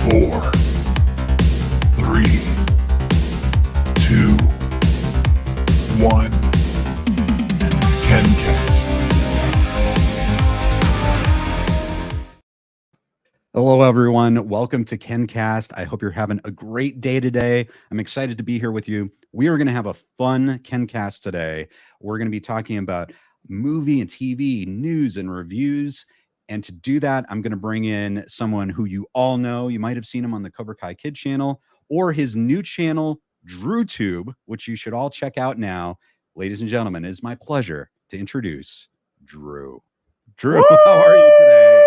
4, 3, 2, 1. KenCast. Hello, everyone. Welcome to KenCast. I hope you're having a great day today. I'm excited to be here with you. We are going to have a fun KenCast today. We're going to be talking about movie and TV news and reviews. And to do that, I'm going to bring in someone who you all know. You might have seen him on the Cobra Kai Kid channel or his new channel, DrewTube, which you should all check out now. Ladies and gentlemen, it is my pleasure to introduce Drew. Drew, how are you today?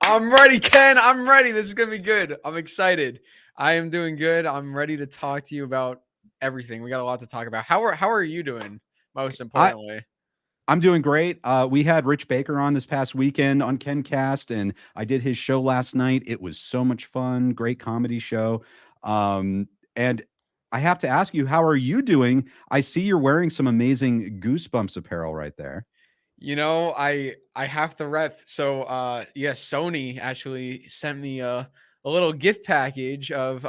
I'm ready, Ken. I'm ready. This is going to be good. I'm excited. I am doing good. I'm ready to talk to you about everything. We got a lot to talk about. How are you doing, most importantly? I'm doing great. We had Rich Baker on this past weekend on KenCast, and I did his show last night. It was so much fun. Great comedy show. And I have to ask you, how are you doing? I see you're wearing some amazing Goosebumps apparel right there. You know, I have to rep. So yeah, Sony actually sent me a little gift package of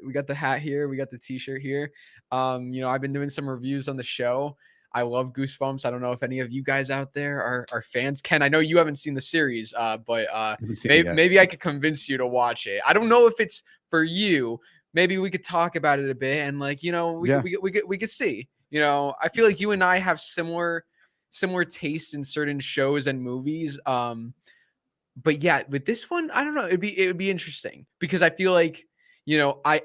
we got the hat here, we got the t-shirt here. You know, I've been doing some reviews on the show. I love Goosebumps. I don't know if any of you guys out there are fans. Ken, I know you haven't seen the series, but maybe I could convince you to watch it. I don't know if it's for you. Maybe we could talk about it a bit and like, you know, we could see. You know, I feel like you and I have similar tastes in certain shows and movies. But yeah, with this one, I don't know. It would be interesting because I feel like, you know, I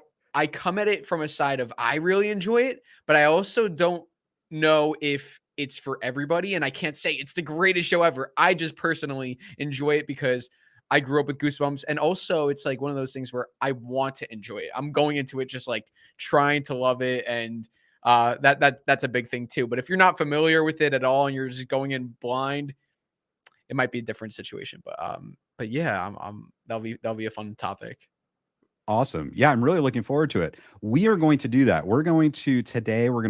come at it from a side of I really enjoy it, but I also don't know if it's for everybody. And I can't say it's the greatest show ever. I just personally enjoy it because I grew up with Goosebumps. And also it's like one of those things where I want to enjoy it. I'm going into it just like trying to love it. And that's a big thing too. But if you're not familiar with it at all and you're just going in blind, it might be a different situation. But yeah, that'll be a fun topic. Awesome. Yeah, I'm really looking forward to it. We are going to do that. We're going to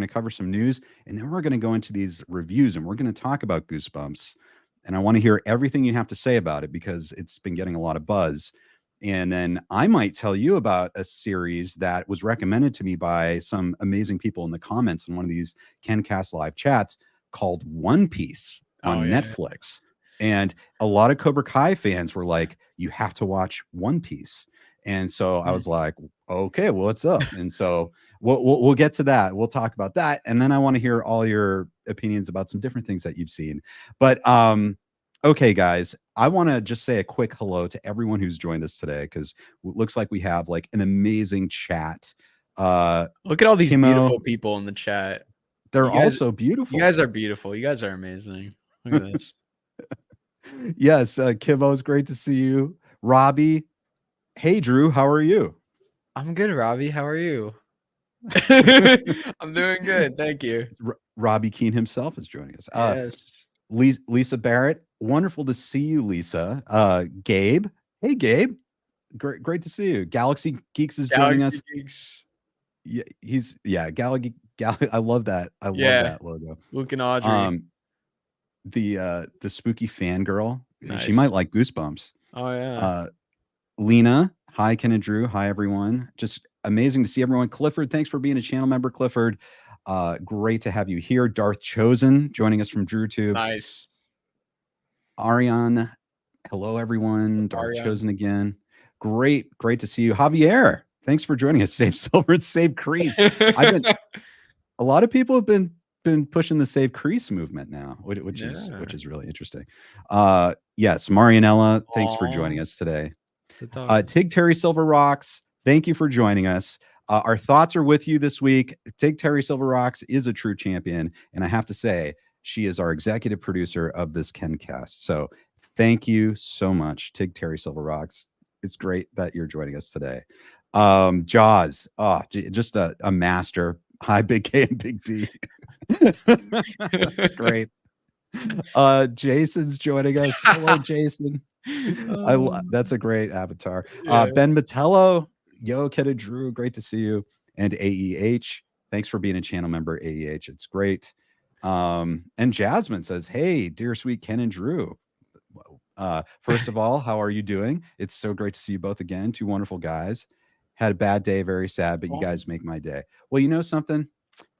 cover some news, and then we're going to go into these reviews, and we're going to talk about Goosebumps. And I want to hear everything you have to say about it because it's been getting a lot of buzz. And then I might tell you about a series that was recommended to me by some amazing people in the comments in one of these KenCast live chats called One Piece on Netflix. And a lot of Cobra Kai fans were like, you have to watch One Piece. And so I was like, okay, well, what's up? And so we'll get to that. We'll talk about that. And then I want to hear all your opinions about some different things that you've seen. But okay, guys, I want to just say a quick hello to everyone who's joined us today because it looks like we have like an amazing chat. Look at all these beautiful people in the chat. They're also beautiful. You guys are beautiful. You guys are amazing. Look at this. Yes, Kimmo, it's great to see you. Robbie. Hey, Drew, how are you? I'm good, Robbie. How are you? I'm doing good. Thank you. Robbie Keene himself is joining us. Yes. Lisa Barrett. Wonderful to see you, Lisa. Gabe. Hey, Gabe. Great to see you. Galaxy Geeks is joining us. Geeks. Yeah, Galaxy. I love that. I love that logo. Luke and Audrey. The spooky fangirl. Nice. She might like Goosebumps. Oh yeah. Lena, hi, Ken and Drew. Hi, everyone. Just amazing to see everyone. Clifford, thanks for being a channel member, Clifford. Great to have you here. Darth Chosen joining us from DrewTube. Nice. Ariane, hello, everyone. Darth Chosen again. Great to see you. Javier, thanks for joining us. Save Silver and Save Crease. A lot of people have been pushing the Save Crease movement now, which is really interesting. Yes, Marianella, thanks for joining us today. Tig Terry Silver Rocks, thank you for joining us. Our thoughts are with you this week. Tig Terry Silver Rocks is a true champion, and I have to say, she is our executive producer of this KenCast. So thank you so much, Tig Terry Silver Rocks. It's great that you're joining us today. Jaws, just a master. Hi, Big K and Big D. That's great. Jason's joining us. Hello, Jason. That's a great avatar. Ben Metello, yo, Ken and Drew, great to see you. And AEH, thanks for being a channel member, AEH. It's great. And Jasmine says, hey, dear sweet Ken and Drew. First of all, how are you doing? It's so great to see you both again. Two wonderful guys. Had a bad day, very sad, but you Oh. guys make my day. Well, you know something?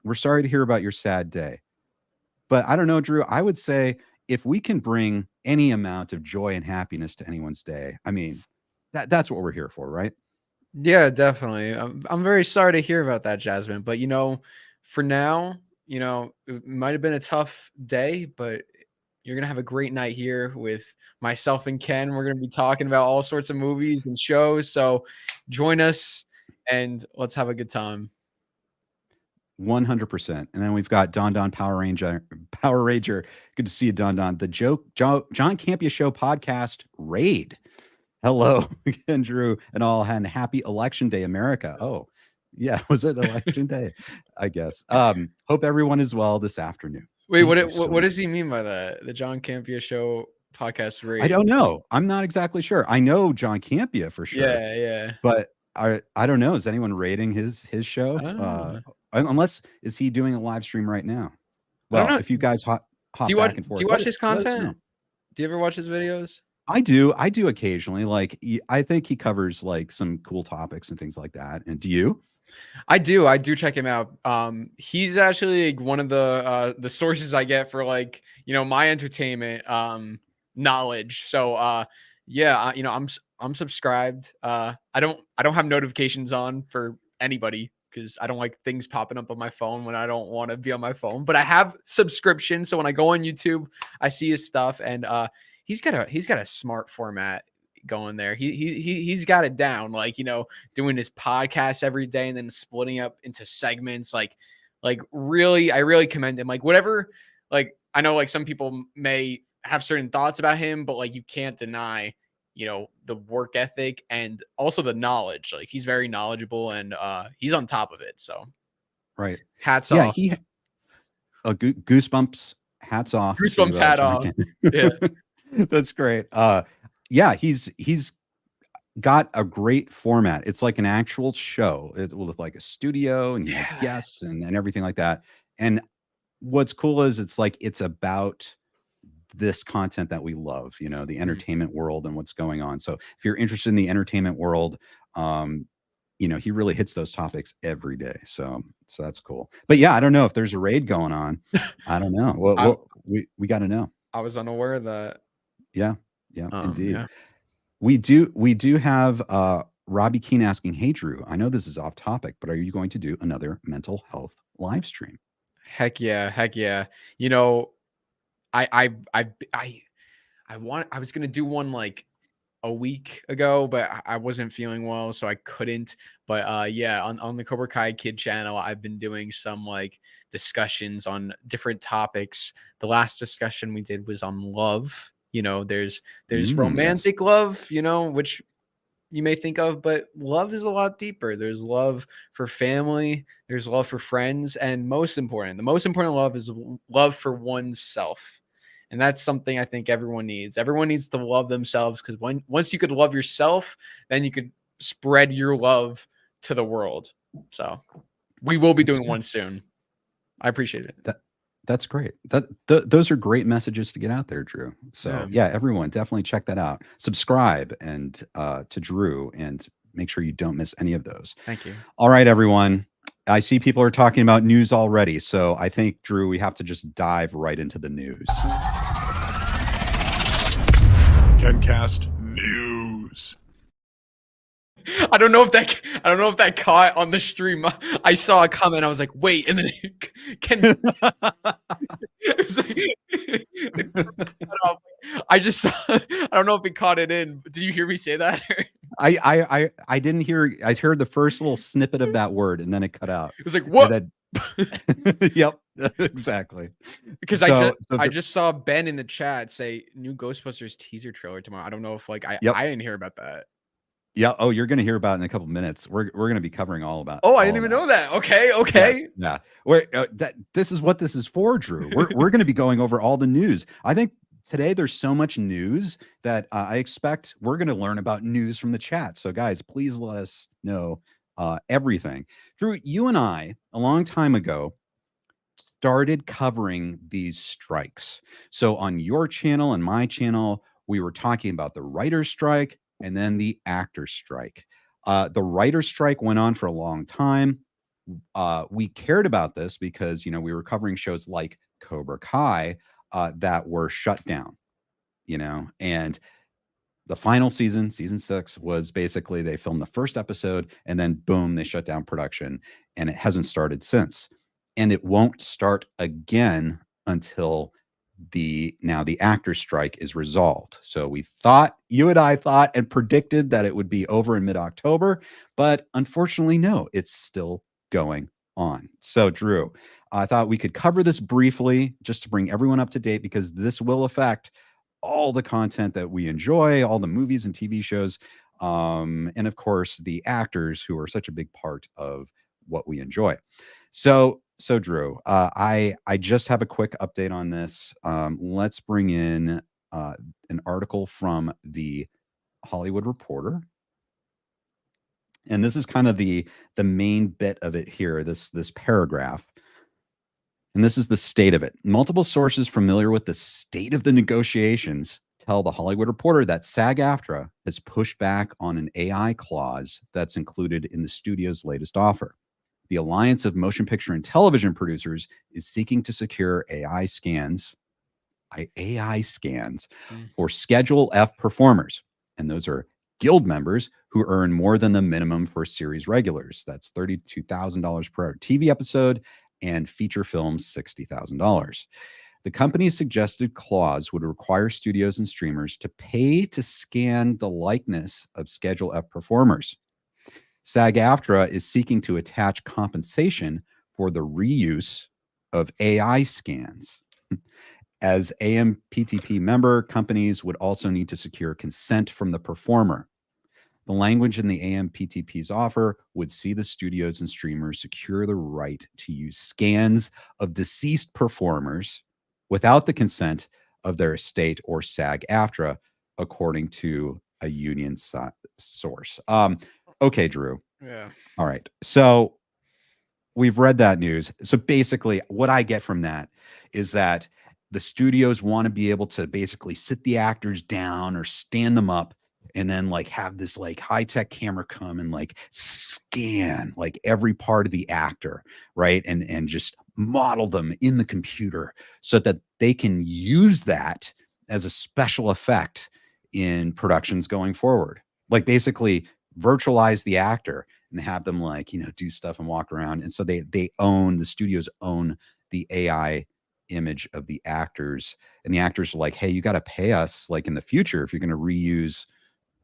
We're sorry to hear about your sad day. But I don't know, Drew. I would say if we can bring any amount of joy and happiness to anyone's day, I mean, that's what we're here for, right? Yeah, definitely. I'm very sorry to hear about that, Jasmine. But for now, it might have been a tough day, but you're gonna have a great night here with myself and Ken. We're gonna be talking about all sorts of movies and shows. So join us and let's have a good time. 100%. And then we've got Don Don Power Ranger. Power Ranger. Good to see you, Don Don. The John Campia Show podcast raid. Hello again, Drew, and all, and happy election day, America. Oh, yeah, was it election day? I guess. Hope everyone is well this afternoon. Wait, Thank you so what much. does he mean by that? The John Campia Show podcast raid? I don't know. I'm not exactly sure. I know John Campia for sure. Yeah. But I don't know. Is anyone rating his show? Unless is he doing a live stream right now? I don't Well, know. if you guys hop Do you back watch, and forth, do you watch his let us know. content? Do you ever watch his videos? I do occasionally. Like I think he covers like some cool topics and things like that. And do you? I do check him out. He's actually like one of the sources I get for like my entertainment knowledge. So yeah, I'm subscribed. I don't have notifications on for anybody because I don't like things popping up on my phone when I don't want to be on my phone. But I have subscriptions, so when I go on YouTube, I see his stuff, and he's got a smart format going there. He's got it down, like doing his podcast every day and then splitting up into segments. Like really, I really commend him. Like whatever, like I know like some people may have certain thoughts about him, but like you can't deny the work ethic and also the knowledge. Like he's very knowledgeable and he's on top of it. So Right. hats Yeah, off. Goosebumps. Hats off. Goosebumps to, hat John off. Kent. Yeah. That's great. Yeah, he's got a great format. It's like an actual show. With like a studio and he has guests and everything like that. And what's cool is it's like it's about this content that we love, the entertainment world and what's going on. So if you're interested in the entertainment world, he really hits those topics every day. So that's cool. But yeah, I don't know if there's a raid going on. I don't know. Well, we got to know. I was unaware of that. Yeah, indeed. Yeah. We do have Robbie Keene asking, "Hey Drew, I know this is off topic, but are you going to do another mental health live stream?" Heck yeah. I was gonna do one like a week ago, but I wasn't feeling well, so I couldn't. But yeah, on the Cobra Kai Kid channel, I've been doing some like discussions on different topics. The last discussion we did was on love. There's romantic love, which you may think of, but love is a lot deeper. There's love for family, there's love for friends, and the most important love is love for oneself. And that's something I think everyone needs. Everyone needs to love themselves because once you could love yourself, then you could spread your love to the world. So we will be doing one soon. I appreciate it. That's great. Those are great messages to get out there, Drew. So yeah, everyone definitely check that out. Subscribe and to Drew and make sure you don't miss any of those. Thank you. All right, everyone. I see people are talking about news already. So I think, Drew, we have to just dive right into the news. KenCast News. I don't know if that caught on the stream. I saw a comment. I was like, wait, and then I just saw. I don't know if it caught it in. Did you hear me say that? I didn't hear. I heard the first little snippet of that word, and then it cut out. It was like, what? Then, yep, exactly. Because I just saw Ben in the chat say new Ghostbusters teaser trailer tomorrow. I don't know if I didn't hear about that. Yeah. Oh, you're going to hear about it in a couple minutes. We're going to be covering all about. Oh, I didn't even know that. Okay. Yes, yeah. This is what this is for, Drew. We're going to be going over all the news. I think today there's so much news that I expect we're going to learn about news from the chat. So guys, please let us know everything. Drew, you and I, a long time ago, started covering these strikes. So on your channel and my channel, We were talking about the writer's strike and then the actor's strike. The writer's strike went on for a long time. We cared about this because, we were covering shows like Cobra Kai that were shut down, and the final season 6, was basically they filmed the first episode and then boom, they shut down production, and it hasn't started since. And it won't start again until the actor strike is resolved. So you and I thought and predicted that it would be over in mid-October, but unfortunately, no, it's still going on. So, Drew, I thought we could cover this briefly just to bring everyone up to date, because this will affect all the content that we enjoy, all the movies and TV shows, and of course the actors who are such a big part of what we enjoy. So Drew, I just have a quick update on this. Let's bring in an article from the Hollywood Reporter, and this is kind of the main bit of it here. This paragraph. And this is the state of it. Multiple sources familiar with the state of the negotiations tell the Hollywood Reporter that SAG-AFTRA has pushed back on an AI clause that's included in the studio's latest offer. The Alliance of Motion Picture and Television Producers is seeking to secure AI scans for Schedule F performers. And those are guild members who earn more than the minimum for series regulars. That's $32,000 per TV episode, and feature films $60,000. The company's suggested clause would require studios and streamers to pay to scan the likeness of Schedule F performers. SAG-AFTRA is seeking to attach compensation for the reuse of AI scans. As AMPTP member, companies would also need to secure consent from the performer. The language in the AMPTP's offer would see the studios and streamers secure the right to use scans of deceased performers without the consent of their estate or SAG-AFTRA, according to a union source. Okay, Drew. Yeah. All right. So we've read that news. So basically, what I get from that is that the studios want to be able to basically sit the actors down or stand them up, and then have this high-tech camera come and scan every part of the actor, right? And just model them in the computer so that they can use that as a special effect in productions going forward. Basically virtualize the actor and have them do stuff and walk around. And so the studios own the AI image of the actors, and the actors are like, hey, you got to pay us in the future if you're going to reuse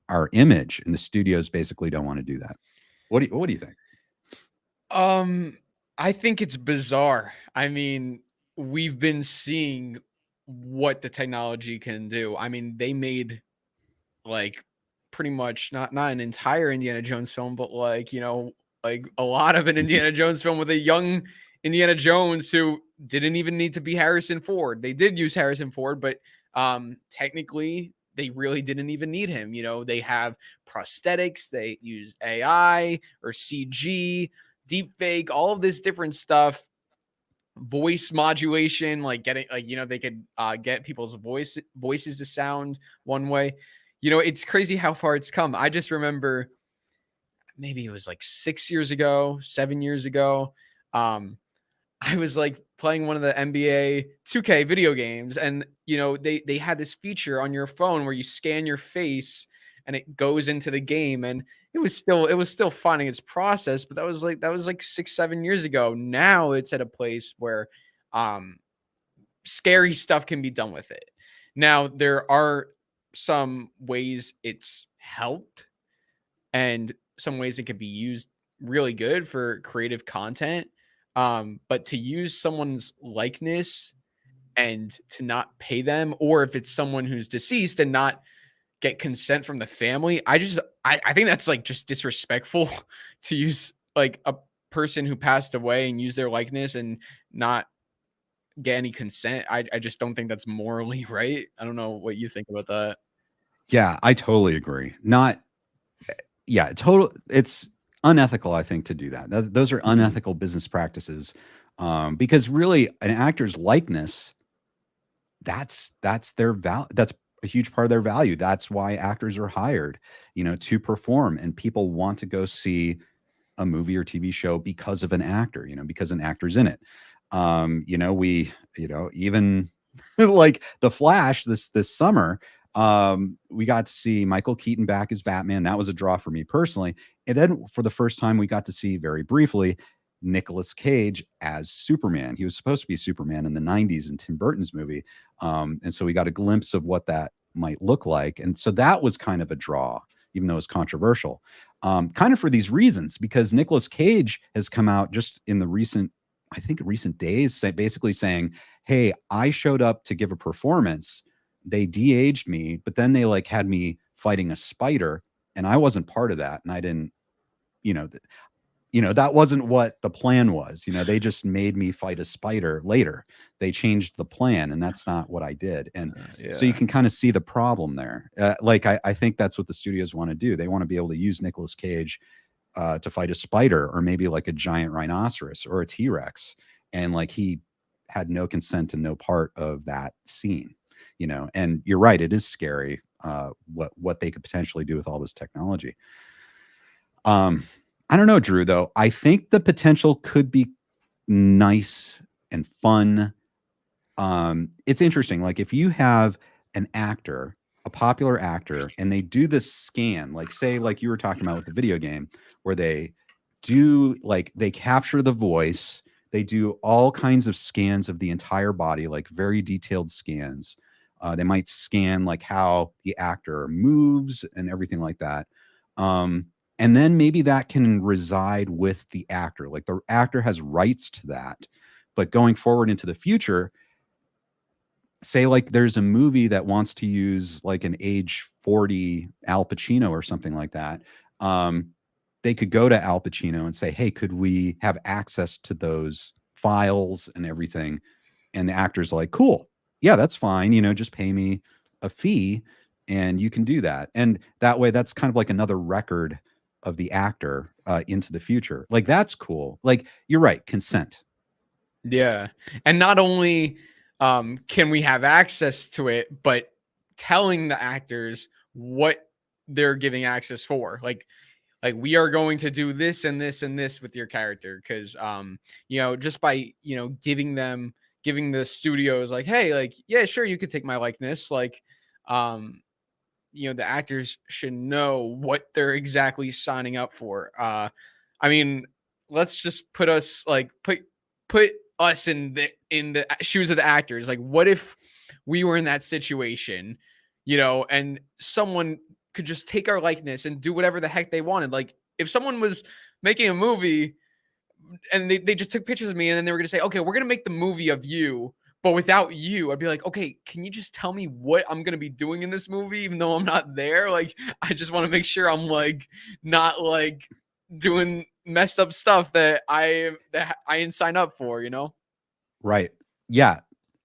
our image, and the studios basically don't want to do that. What do you think? I think it's bizarre. I mean, we've been seeing what the technology can do. I mean, they made pretty much not an entire Indiana Jones film, but a lot of an Indiana Jones film with a young Indiana Jones who didn't even need to be Harrison Ford. They did use Harrison Ford, but technically they really didn't even need him. They have prosthetics, they use AI or CG, deep fake, all of this different stuff, voice modulation, they could get people's voices to sound one way. It's crazy how far it's come. I just remember maybe it was 6 years ago, 7 years ago. I was playing one of the NBA 2K video games, and they had this feature on your phone where you scan your face and it goes into the game, and it was still finding its process, but that was 6-7 years ago. Now it's at a place where scary stuff can be done with it. Now there are some ways it's helped and some ways it could be used really good for creative content. But to use someone's likeness and to not pay them, or if it's someone who's deceased and not get consent from the family, I think that's just disrespectful to use a person who passed away and use their likeness and not get any consent. I just don't think that's morally right. I don't know what you think about that. Yeah, I totally agree. It's unethical, I think, to do that. Those are unethical business practices, because really an actor's likeness, that's their value. That's a huge part of their value. That's why actors are hired, to perform, and people want to go see a movie or TV show because of an actor, because an actor's in it. We, even like The Flash this summer, we got to see Michael Keaton back as Batman. That was a draw for me personally. And then for the first time, we got to see very briefly Nicolas Cage as Superman. He was supposed to be Superman in the 90s in Tim Burton's movie. And so we got a glimpse of what that might look like. And so that was kind of a draw, even though it's controversial, kind of for these reasons, because Nicolas Cage has come out just in the recent days, basically saying, hey, I showed up to give a performance. They de-aged me, but then they like had me fighting a spider, and I wasn't part of that. And I didn't, that wasn't what the plan was. They just made me fight a spider later. They changed the plan, and that's not what I did. And so you can kind of see the problem there. I think that's what the studios want to do. They want to be able to use Nicolas Cage to fight a spider, or maybe like a giant rhinoceros or a T-Rex. And like, he had no consent and no part of that scene, and you're right. It is scary what they could potentially do with all this technology. I don't know, Drew, though. I think the potential could be nice and fun. It's interesting. Like, if you have an actor, a popular actor, and they do this scan, like say, like you were talking about with the video game, where they do, like, they capture the voice, they do all kinds of scans of the entire body, like very detailed scans. They might scan like how the actor moves and everything like that. And then maybe that can reside with the actor. Like, the actor has rights to that. But going forward into the future, say like there's a movie that wants to use like an age 40 Al Pacino or something like that. They could go to Al Pacino and say, hey, could we have access to those files and everything? And the actor's like, cool. Yeah, that's fine. Just pay me a fee and you can do that. And that way, that's kind of like another record of the actor into the future. Like, that's cool. Like, you're right. Consent. Yeah. And not only can we have access to it, but telling the actors what they're giving access for. Like we are going to do this and this and this with your character. Cause just by, giving the studios like, hey, like, yeah, sure, you could take my likeness. Like, the actors should know what they're exactly signing up for. I mean, let's just put us like put us in the shoes of the actors. Like, what if we were in that situation, and someone could just take our likeness and do whatever the heck they wanted. Like, if someone was making a movie and they just took pictures of me, and then they were going to say, okay, we're going to make the movie of you, but without you, I'd be like, okay, can you just tell me what I'm going to be doing in this movie, even though I'm not there? Like, I just want to make sure I'm like, not like doing messed up stuff that I didn't sign up for, Right. Yeah,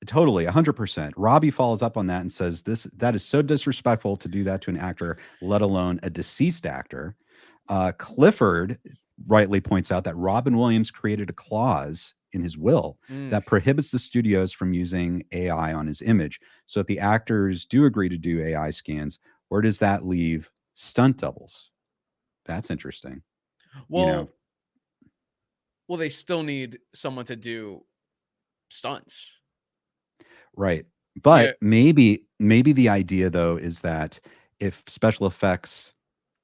totally. 100%. Robbie follows up on that and says that is so disrespectful to do that to an actor, let alone a deceased actor. Clifford rightly points out that Robin Williams created a clause in his will that prohibits the studios from using AI on his image. So if the actors do agree to do AI scans, where does that leave stunt doubles? That's interesting. Well, they still need someone to do stunts. Right. But maybe the idea though is that if special effects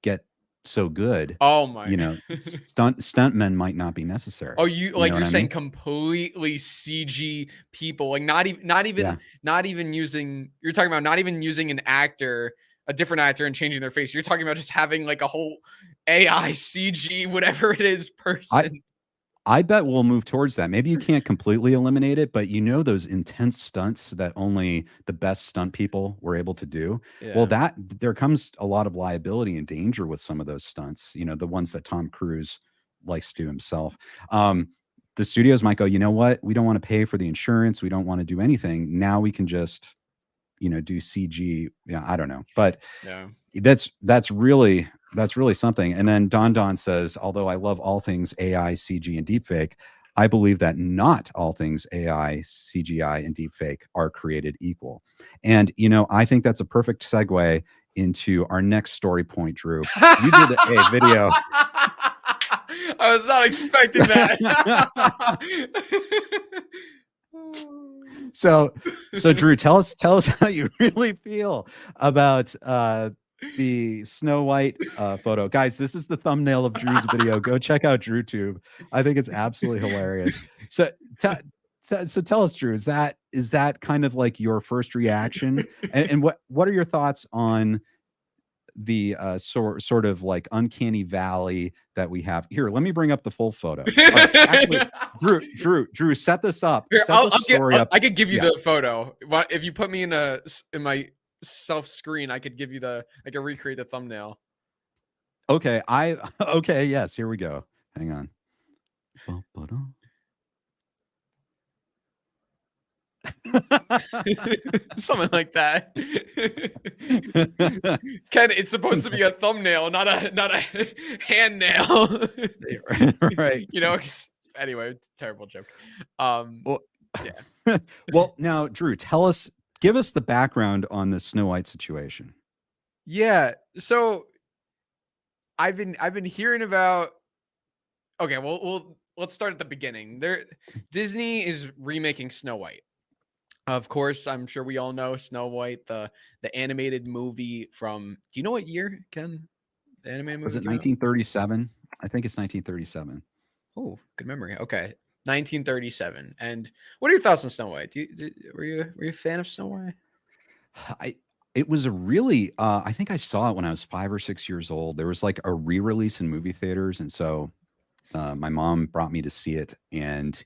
get so good, stuntmen might not be necessary. Oh, you're saying completely CG people, like not even using, you're talking about not even using an actor, a different actor, and changing their face. You're talking about just having like a whole AI CG, whatever it is, person. I bet we'll move towards that. Maybe you can't completely eliminate it, but those intense stunts that only the best stunt people were able to do. Yeah. Well, there comes a lot of liability and danger with some of those stunts, the ones that Tom Cruise likes to do himself. The studios might go, you know what? We don't want to pay for the insurance. We don't want to do anything. Now we can just, do CG. Yeah, I don't know. But that's really something. And then Don says, although I love all things AI, CG, and deepfake, I believe that not all things AI, CGI, and deepfake are created equal. And, I think that's a perfect segue into our next story point, Drew. You did a video. I was not expecting that. So Drew, tell us how you really feel about the Snow White photo. Guys, this is the thumbnail of Drew's video. Go check out DrewTube. I think it's absolutely hilarious. So tell us, Drew, is that kind of like your first reaction? And what are your thoughts on the sort of like uncanny valley that we have here? Let me bring up the full photo. Actually, Drew, set this up. Here, Set the story up. I could give you Yeah. the photo. If you put me in my self screen, I could recreate the thumbnail. Okay, okay, yes, here we go. Hang on. Something like that. Ken, it's supposed to be a thumbnail, not a hand nail. Right. Anyway, it's a terrible joke. Well, yeah. Well, now, Drew, give us the background on the Snow White situation. Yeah. So I've been hearing about. Okay, well, let's start at the beginning. Disney is remaking Snow White. Of course, I'm sure we all know Snow White, the animated movie from. Do you know what year, Ken? The animated movie was it came out? 1937? I think it's 1937. Oh, good memory. Okay, 1937. And what are your thoughts on Snow White? Were you a fan of Snow White? It was a really I think I saw it when I was 5 or 6 years old. There was like a re-release in movie theaters, and so my mom brought me to see it, and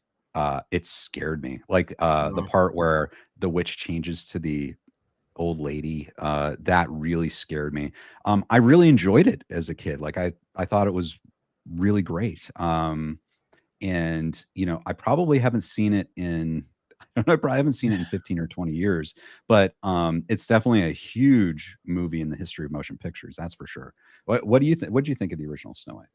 it scared me. Like the part where the witch changes to the old lady, that really scared me. I really enjoyed it as a kid. Like I thought it was really great. And I probably haven't seen it in I probably haven't seen it in 15 or 20 years, but it's definitely a huge movie in the history of motion pictures. That's for sure. What do you think? What do you think of the original Snow White?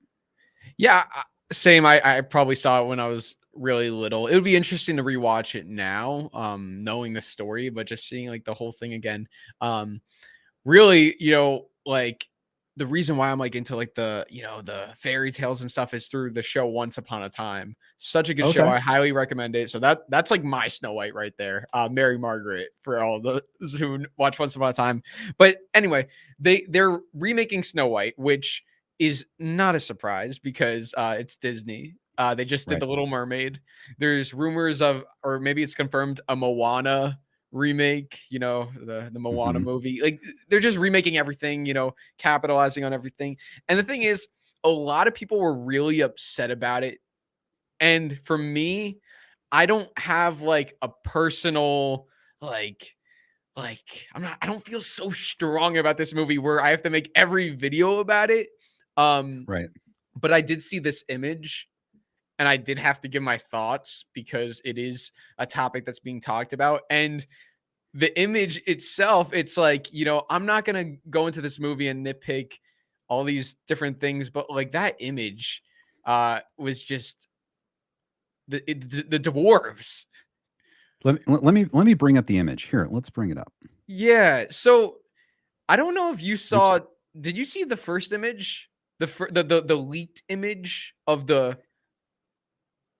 Yeah, same. I probably saw it when I was really little. It would be interesting to rewatch it now, knowing the story, but just seeing like the whole thing again. Really, like the reason why I'm like into like the fairy tales and stuff is through the show Once Upon a Time. Such a good show. I highly recommend it. So that's like my Snow White right there. Mary Margaret for all those who watch Once Upon a Time. But anyway, they're remaking Snow White, which is not a surprise because it's Disney. They just did The Little Mermaid. There's rumors of, or maybe it's confirmed, a Moana remake, the Moana movie. Like they're just remaking everything, capitalizing on everything. And the thing is, a lot of people were really upset about it. And for me, I don't have like a personal I don't feel so strong about this movie where I have to make every video about it. Right. But I did see this image and I did have to give my thoughts because it is a topic that's being talked about. And the image itself, it's like, I'm not going to go into this movie and nitpick all these different things, but like that image was just the dwarves. Let me bring up the image here. Let's bring it up. Yeah. So I don't know if you saw, did you see the first image? The leaked image of the.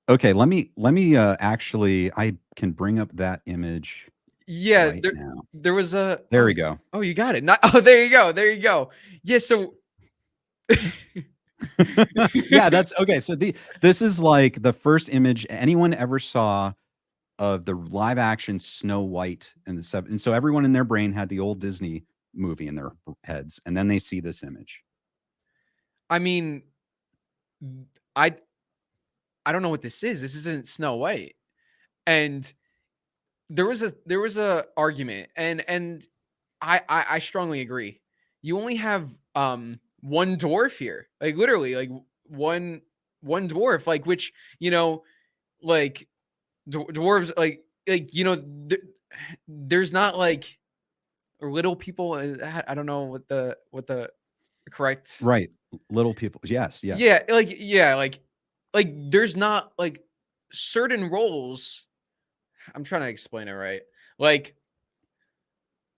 Okay, let me actually, I can bring up that image. Yeah, right now. There was a. There we go. Oh, you got it. There you go. There you go. Yeah. So. Yeah, that's okay. So this is like the first image anyone ever saw of the live action Snow White in the '70s. And so everyone in their brain had the old Disney movie in their heads, and then they see this image. I mean, I don't know what this is. This isn't Snow White. And there was a argument, and I strongly agree. You only have one dwarf here, like literally, like one dwarf, like which like dwarves, like there's not like little people. I don't know what the correct right little people. Yes. Yeah, like there's not like certain roles, I'm trying to explain it right. Like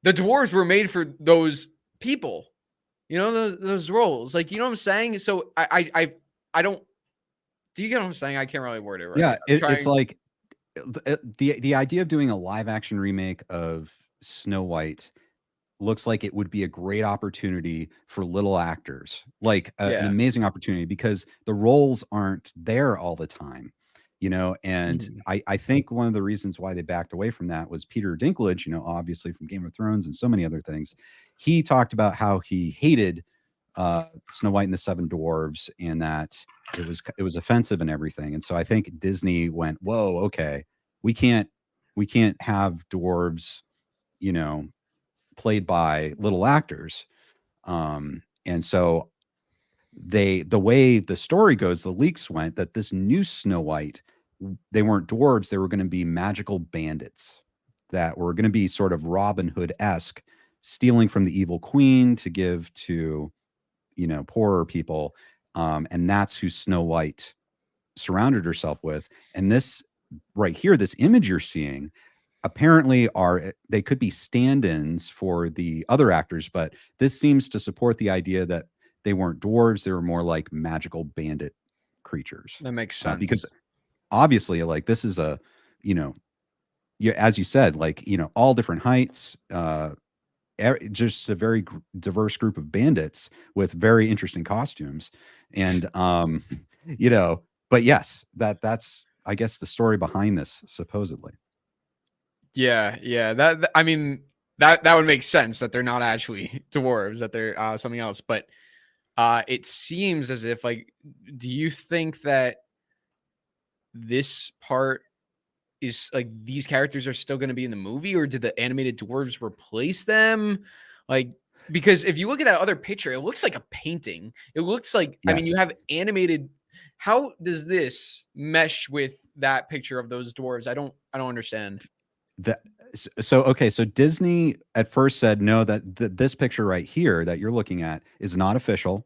the dwarves were made for those people, you know, those roles. Like, you know what I'm saying? So I don't. Do you get what I'm saying? I can't really word it right. Yeah, I'm it's trying. like the idea of doing a live action remake of Snow White looks like it would be a great opportunity for little actors, like an Yeah. amazing opportunity because the roles aren't there all the time, you know. And Mhm. I think one of the reasons why they backed away from that was Peter Dinklage, you know, obviously from Game of Thrones and so many other things. He talked about how he hated Snow White and the Seven Dwarves and that it was offensive and everything. And so I think Disney went, whoa, okay, we can't we can't have dwarves, you know, played by little actors. And so the way the story goes, the leaks went that this new Snow White, they weren't dwarves, they were going to be magical bandits that were going to be sort of Robin Hood-esque, stealing from the evil queen to give to, you know, poorer people. And that's who Snow White surrounded herself with. And this right here, this image you're seeing, apparently they could be stand-ins for the other actors, but this seems to support the idea that they weren't dwarves, they were more like magical bandit creatures. That makes Because sense. obviously, like, this is a, you know, you, as you said, like, you know, all different heights, just a very diverse group of bandits with very interesting costumes. And you know, but yes, that's I guess the story behind this, supposedly. Yeah, yeah. I mean, that would make sense that they're not actually dwarves, that they're something else. But it seems as if, like, do you think that this part is like these characters are still going to be in the movie, or did the animated dwarves replace them? Like, because if you look at that other picture, it looks like a painting. It looks like, I mean, you Yes. have animated. How does this mesh with that picture of those dwarves? I don't understand. That so okay, so Disney at first said no, that this picture right here that you're looking at is not official.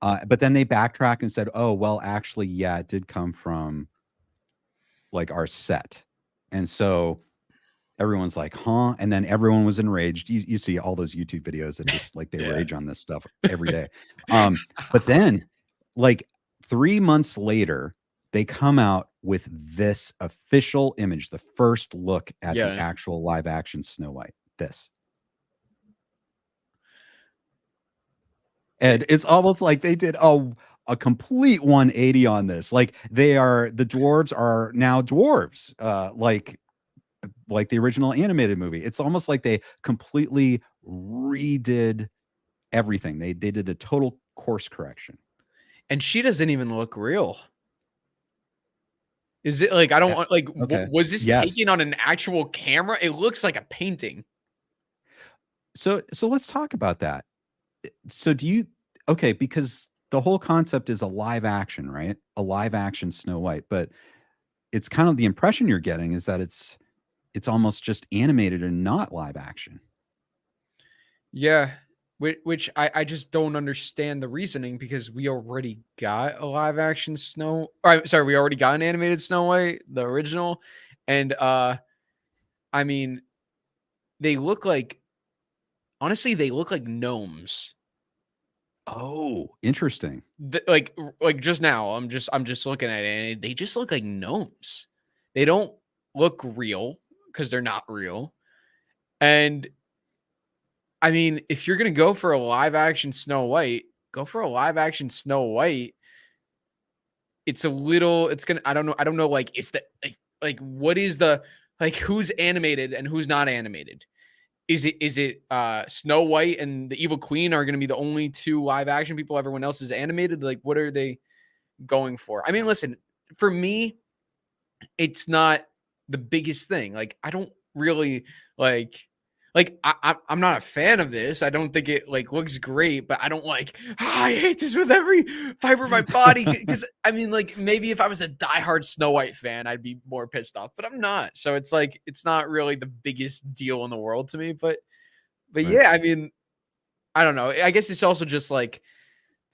But then they backtrack and said, "Oh, well, actually, yeah, it did come from like our set." And so everyone's like, "Huh?" And then everyone was enraged. You see all those YouTube videos that just like they Yeah. rage on this stuff every day. But then like 3 months later, they come out with this official image, the first look at the Yeah. actual live action Snow White. This. And it's almost like they did a complete 180 on this. Like the dwarves are now dwarves. Like the original animated movie. It's almost like they completely redid everything. They did a total course correction. And she doesn't even look real. Is it like, I don't Yeah, want, like, okay. was this Yes. taken on an actual camera? It looks like a painting. So let's talk about that. So do you okay, because the whole concept is a live action, right? A live action Snow White, but it's kind of the impression you're getting is that it's almost just animated and not live action. Yeah. Which I just don't understand the reasoning, because we already got a live action Snow. Or, sorry, we already got an animated Snow White, the original. And I mean, they look like, honestly, they look like gnomes. Oh, interesting. Like just now, I'm just looking at it, and they just look like gnomes. They don't look real because they're not real. And I mean, if you're gonna go for a live action Snow White, go for a live action Snow White. It's a little, it's gonna, I don't know, like, is the like what is the, like, who's animated and who's not animated? Is it Snow White and the Evil Queen are gonna be the only two live action people? Everyone else is animated. Like, what are they going for? I mean, listen, for me, it's not the biggest thing. Like, I don't really I'm not a fan of this. I don't think it like looks great, but I don't like, I hate this with every fiber of my body. Because I mean, like, maybe if I was a diehard Snow White fan, I'd be more pissed off, but I'm not. So it's like, it's not really the biggest deal in the world to me. But Right. yeah, I mean, I don't know. I guess it's also just like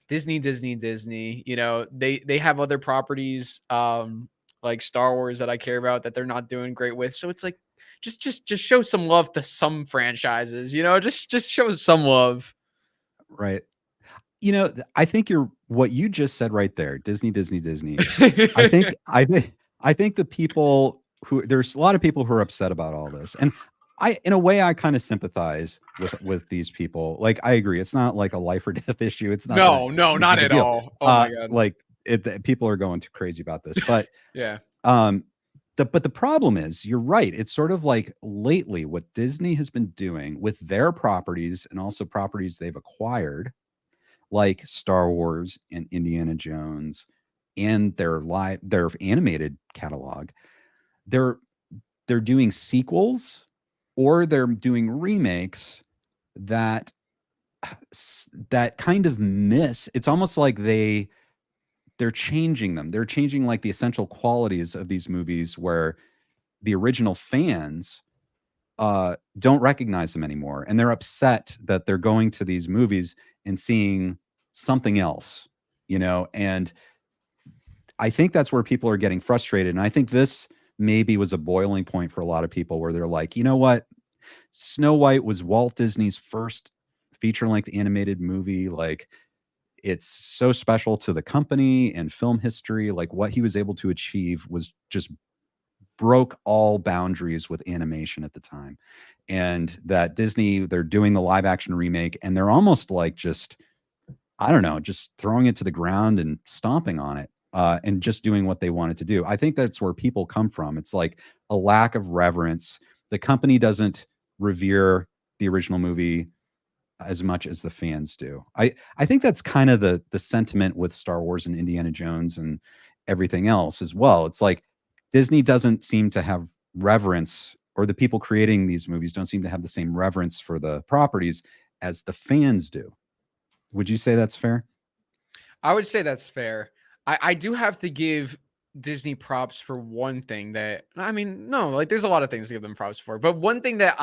Disney. You know, they have other properties. like Star Wars that I care about that they're not doing great with. So it's like just show some love to some franchises, you know, just show some love. Right. I think what you just said right there, Disney, Disney, Disney. I think I think I think the people there's a lot of people who are upset about all this. And in a way, I kind of sympathize with these people. Like, I agree. It's not like a life or death issue. It's not that No, huge not of a at deal. all. Oh my God. Like people are going too crazy about this, but Yeah. um, but the problem is, you're right. It's sort of like lately what Disney has been doing with their properties and also properties they've acquired, like Star Wars and Indiana Jones, and their animated catalog. They're they're doing sequels or they're doing remakes that that kind of miss. It's almost like they're changing them. They're changing like the essential qualities of these movies where the original fans don't recognize them anymore, and they're upset that they're going to these movies and seeing something else, and I think that's where people are getting frustrated. And I think this maybe was a boiling point for a lot of people where they're like, you know what? Snow White was Walt Disney's first feature-length animated movie. Like, it's so special to the company and film history. Like, what he was able to achieve was just broke all boundaries with animation at the time. And that Disney, they're doing the live action remake and they're almost like just, I don't know, just throwing it to the ground and stomping on it. And just doing what they wanted to do. I think that's where people come from. It's like a lack of reverence. The company doesn't revere the original movie as much as the fans do. I think that's kind of the sentiment with Star Wars and Indiana Jones and everything else as well. It's like Disney doesn't seem to have reverence, or the people creating these movies don't seem to have the same reverence for the properties as the fans do. Would you say that's fair? I would say that's fair. I do have to give Disney props for one thing that, I mean, no, like there's a lot of things to give them props for, but one thing that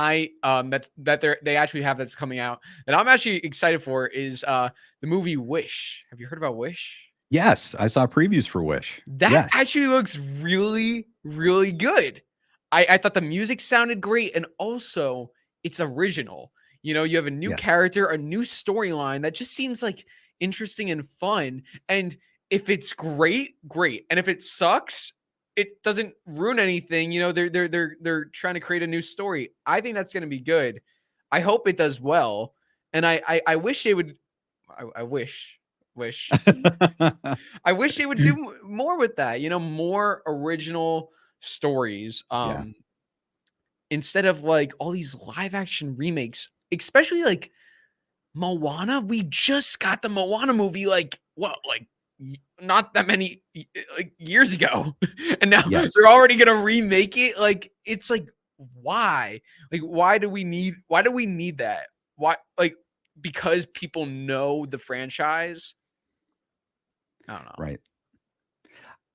they actually have that's coming out that I'm actually excited for is the movie Wish. Have you heard about Wish? Yes, I saw previews for Wish. That Yes. actually looks really, really good. I thought the music sounded great, and also it's original. You know, you have a new Yes. character, a new storyline that just seems like interesting and fun. And if it's great, great. And if it sucks, it doesn't ruin anything. You know, they're trying to create a new story. I think that's going to be good. I hope it does well. And I wish they would. I wish I wish they would do more with that. You know, more original stories. Yeah. Instead of like all these live action remakes, especially like Moana. We just got the Moana movie like not that many like years ago. And now Yes. they're already going to remake it. Like, it's like, why? Like, why do we need that? Why? Like, because people know the franchise. I don't know. Right.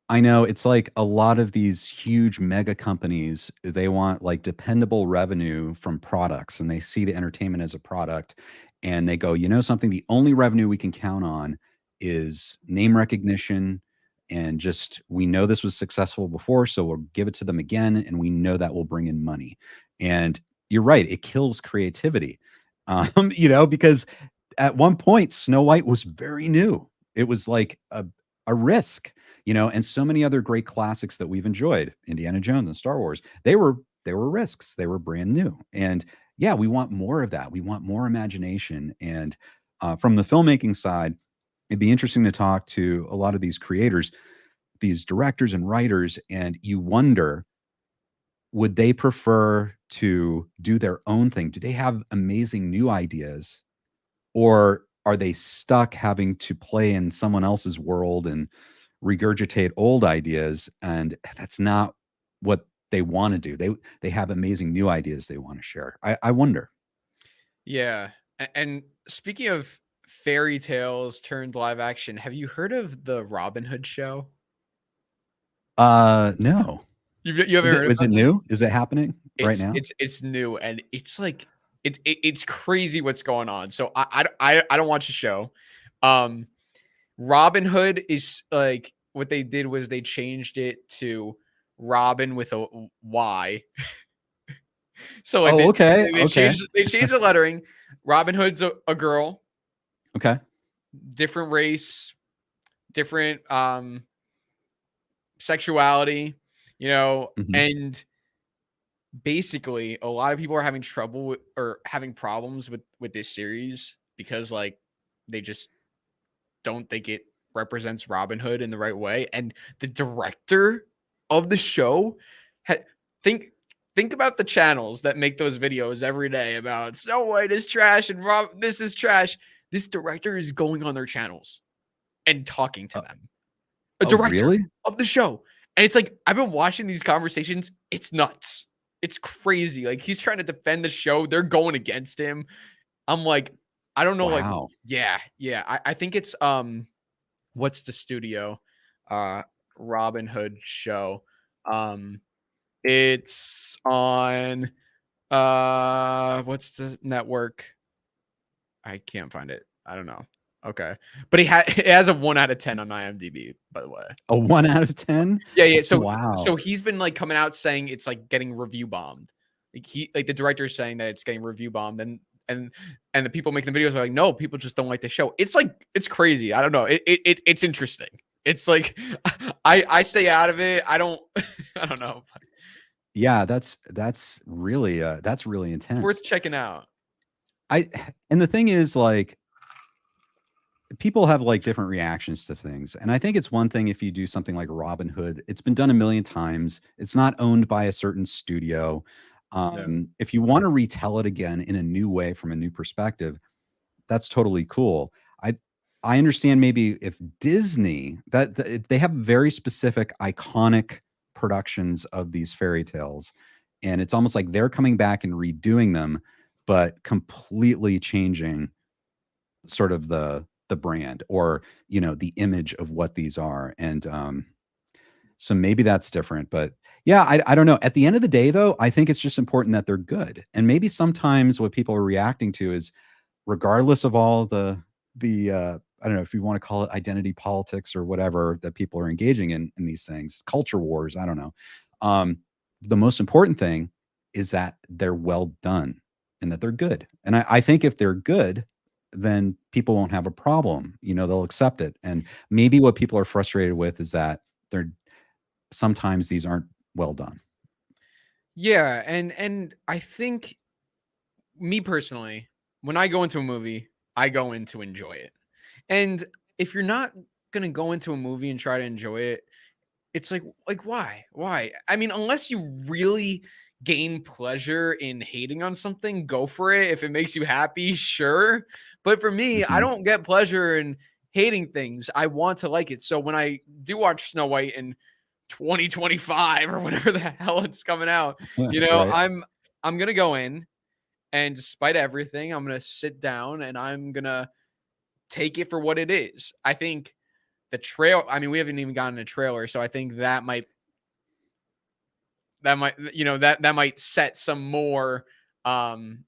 I know, it's like a lot of these huge mega companies, they want like dependable revenue from products, and they see the entertainment as a product, and they go, you know something, the only revenue we can count on is name recognition, and just, we know this was successful before, so we'll give it to them again, and we know that will bring in money. And you're right, it kills creativity. Because at one point Snow White was very new. It was like a risk, and so many other great classics that we've enjoyed, Indiana Jones and Star Wars, they were risks. They were brand new. And yeah, we want more of that. We want more imagination. And from the filmmaking side, it'd be interesting to talk to a lot of these creators, these directors and writers, and you wonder, would they prefer to do their own thing? Do they have amazing new ideas, or are they stuck having to play in someone else's world and regurgitate old ideas? And that's not what they want to do. They have amazing new ideas they want to share. I wonder. Yeah. And speaking of fairy tales turned live action, have you heard of the Robin Hood show? No. You haven't heard of Is it new? Is it happening right now? It's new, and it's like it's crazy what's going on. So I don't watch the show. Robin Hood is like what they did was they changed it to Robin with a Y. So like Oh, okay. they Okay. changed the lettering. Robin Hood's a girl, Okay. different race, different sexuality, Mhm. and basically a lot of people are having trouble with, or having problems with this series because like they just don't think it represents Robin Hood in the right way. And the director of the show had think think about the channels that make those videos every day about Snow White is trash and this is trash. This director is going on their channels and talking to Uh, them. A oh, director really? of the show. And it's like I've been watching these conversations. It's nuts. It's crazy. Like he's trying to defend the show. They're going against him. I'm like, I don't know, like, Wow. yeah. I think it's what's the studio? Robin Hood show. It's on what's the network? I can't find it. I don't know. Okay. But it has a 1 out of 10 on IMDb, by the way. A 1 out of 10? Yeah. So Wow. he's been like coming out saying it's like getting review bombed. Like the director is saying that it's getting review bombed, and the people making the videos are like, no, people just don't like the show. It's like it's crazy. I don't know. It's interesting. It's like I stay out of it. I don't I don't know. Yeah, that's really It's intense. worth checking out. I and the thing is, like, people have like different reactions to things. And I think it's one thing if you do something like Robin Hood, it's been done a million times. It's not owned by a certain studio. Yeah. If you want to retell it again in a new way from a new perspective, that's totally cool. I I understand maybe if Disney they have very specific iconic productions of these fairy tales, and it's almost like they're coming back and redoing them, but completely changing sort of the brand or the image of what these are. And so maybe that's different, but yeah, I don't know. At the end of the day though, I think it's just important that they're good. And maybe sometimes what people are reacting to is, regardless of all the I don't know if you want to call it identity politics or whatever that people are engaging in these things, culture wars, I don't know. The most important thing is that they're well done and that they're good. And I think if they're good, then people won't have a problem. They'll accept it. And maybe what people are frustrated with is that they're sometimes these aren't well done. Yeah, and I think me personally, when I go into a movie, I go in to enjoy it. And if you're not gonna go into a movie and try to enjoy it, it's like why? Why? I mean, unless you really gain pleasure in hating on something, go for it. If it makes you happy, sure. But for me, I Mhm. don't get pleasure in hating things. I want to like it. So when I do watch Snow White in 2025 or whatever the hell it's coming out, Right. I'm gonna go in and despite everything, I'm gonna sit down and I'm gonna take it for what it is. I think the trail. I mean, we haven't even gotten a trailer, so I think that might set some more. Um,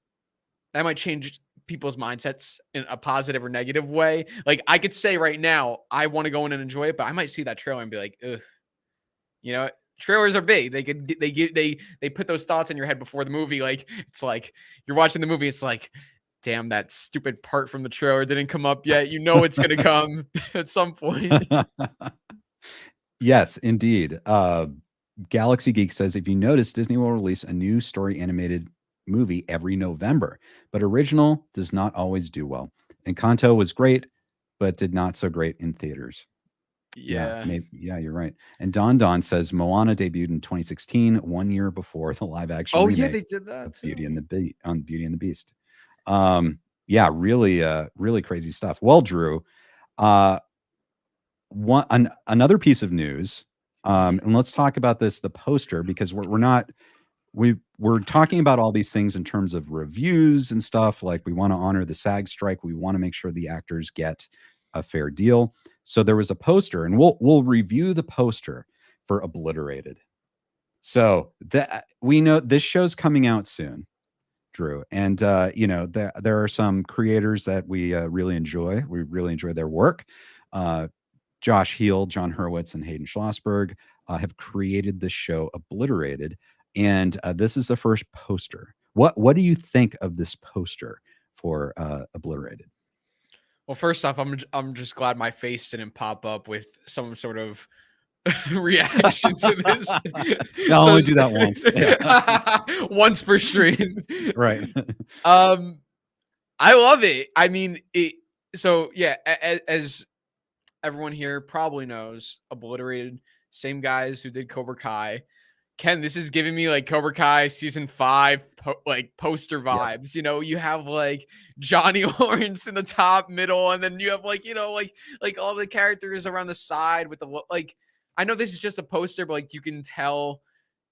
that might change people's mindsets in a positive or negative way. Like I could say right now, I want to go in and enjoy it, but I might see that trailer and be like, ugh, you know. Trailers are big. They put those thoughts in your head before the movie. Like it's like you're watching the movie. It's like, damn, that stupid part from the trailer didn't come up yet. You know it's gonna come at some point. Yes, indeed. Galaxy Geek says, if you notice, Disney will release a new story animated movie every November, but original does not always do well. Encanto was great, but did not so great in theaters. Yeah, Yeah. maybe. Yeah, you're right. And Don Don says Moana debuted in 2016, 1 year before the live action Oh yeah, they remake did that of Beauty too. and the Beauty and the Beast. Yeah, really, really crazy stuff. Well, Drew, uh, another piece of news, Mhm. and let's talk about this, the poster, because we're not we're talking about all these things in terms of reviews and stuff. Like, we want to honor the SAG strike. We want to make sure the actors get a fair deal. So there was a poster, and we'll review the poster for Obliterated. So that we know this show's coming out soon, Drew, and there are some creators that we really enjoy. We really enjoy their work. Josh Heel, John Hurwitz, and Hayden Schlossberg have created this show, Obliterated, and this is the first poster. What do you think of this poster for Obliterated? Well, first off, I'm just glad my face didn't pop up with some sort of reaction to this. I'll only do that once. Yeah. Once per stream. Right. I love it. I mean, it. So yeah, as everyone here probably knows, Obliterated, same guys who did Cobra Kai. Ken, this is giving me like Cobra Kai season 5 like poster vibes. You know, you have like Johnny Lawrence in the top middle, and then you have like, you know, like all the characters around the side with the like. I know this is just a poster, but like you can tell,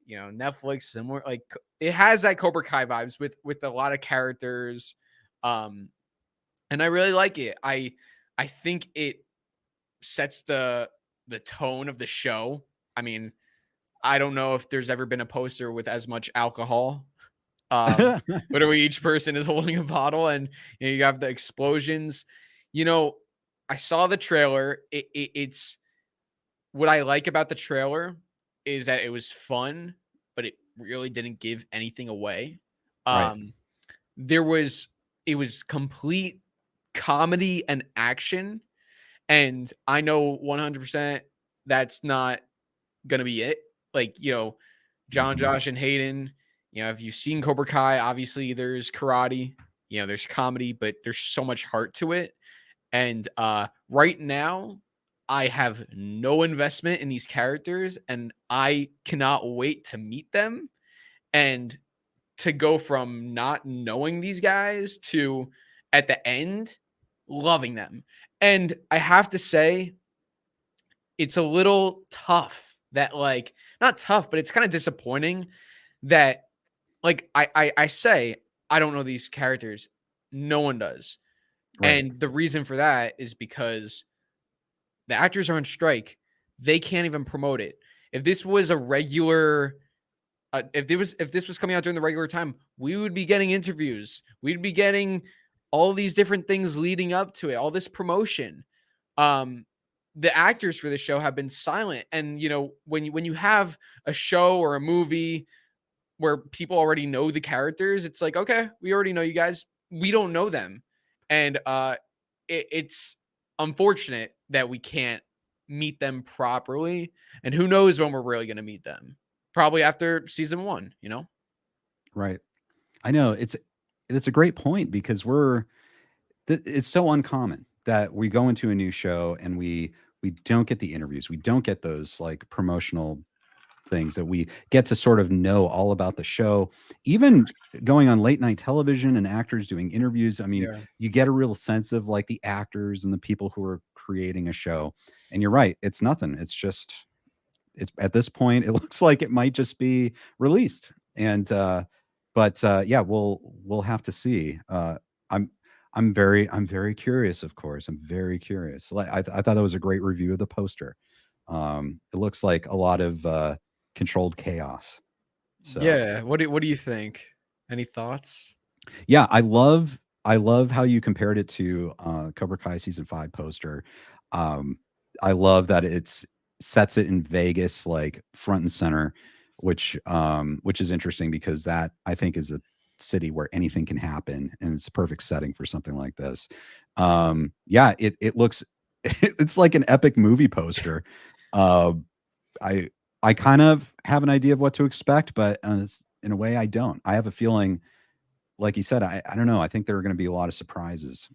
you know, Netflix and more like it has that Cobra Kai vibes with a lot of characters. And I really like it. I think it sets the tone of the show. I mean, I don't know if there's ever been a poster with as much alcohol. Literally each person is holding a bottle, and you know, you have the explosions. You know, I saw the trailer. It's what I like about the trailer is that it was fun, but it really didn't give anything away. Right. It was complete comedy and action, and I know 100% that's not gonna be it. Like, you know, John, Josh, and Hayden, you know, if you've seen Cobra Kai, obviously there's karate, you know, there's comedy, but there's so much heart to it. And right now, I have no investment in these characters, and I cannot wait to meet them and to go from not knowing these guys to at the end loving them. And I have to say, it's a little tough that like not tough, but it's kind of disappointing that like I say I don't know these characters. No one does. Right. And the reason for that is because the actors are on strike. They can't even promote it. If this was a regular if this was coming out during the regular time, we would be getting interviews. We'd be getting all these different things leading up to it, all this promotion. The actors for the show have been silent, and you know when you have a show or a movie where people already know the characters, it's like, okay, we already know you guys. We don't know them, and it's unfortunate that we can't meet them properly. And who knows when we're really going to meet them? Probably after season 1, you know? Right. I know it's a great point because it's so uncommon that we go into a new show and we don't get the interviews. We don't get those like promotional things that we get to sort of know all about the show. Even going on late night television and actors doing interviews, I mean, Yeah. you get a real sense of like the actors and the people who are creating a show. And you're right, it's nothing. It's at this point, it looks like it might just be released. And but yeah, we'll have to see. I'm I'm very curious, of course. I'm very curious. Like I thought that was a great review of the poster. It looks like a lot of controlled chaos. So Yeah. What do you think? Any thoughts? yeah, I love how you compared it to Cobra Kai season 5 poster. Um, I love that it's sets it in Vegas like front and center, which is interesting because that I think is a city where anything can happen and it's a perfect setting for something like this. Yeah, it looks it's like an epic movie poster. Uh, I kind of have an idea of what to expect, but in a way I don't. I have a feeling like you said, I don't know. I think there are going to be a lot of surprises.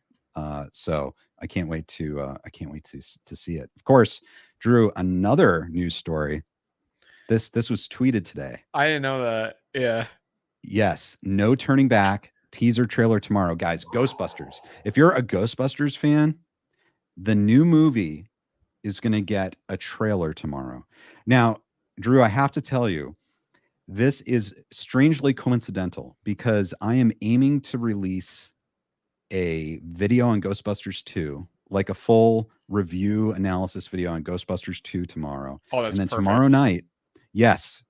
So I can't wait to see it. Of course, Drew, another news story. This was tweeted today. I didn't know that. Yeah. Yes, no turning back. Teaser trailer tomorrow, guys. Ghostbusters. If you're a Ghostbusters fan, the new movie is going to get a trailer tomorrow. Now, Drew, I have to tell you, this is strangely coincidental because I am aiming to release a video on Ghostbusters 2, like a full review analysis video on Ghostbusters 2 tomorrow. Oh, that's and then perfect. tomorrow night, yes,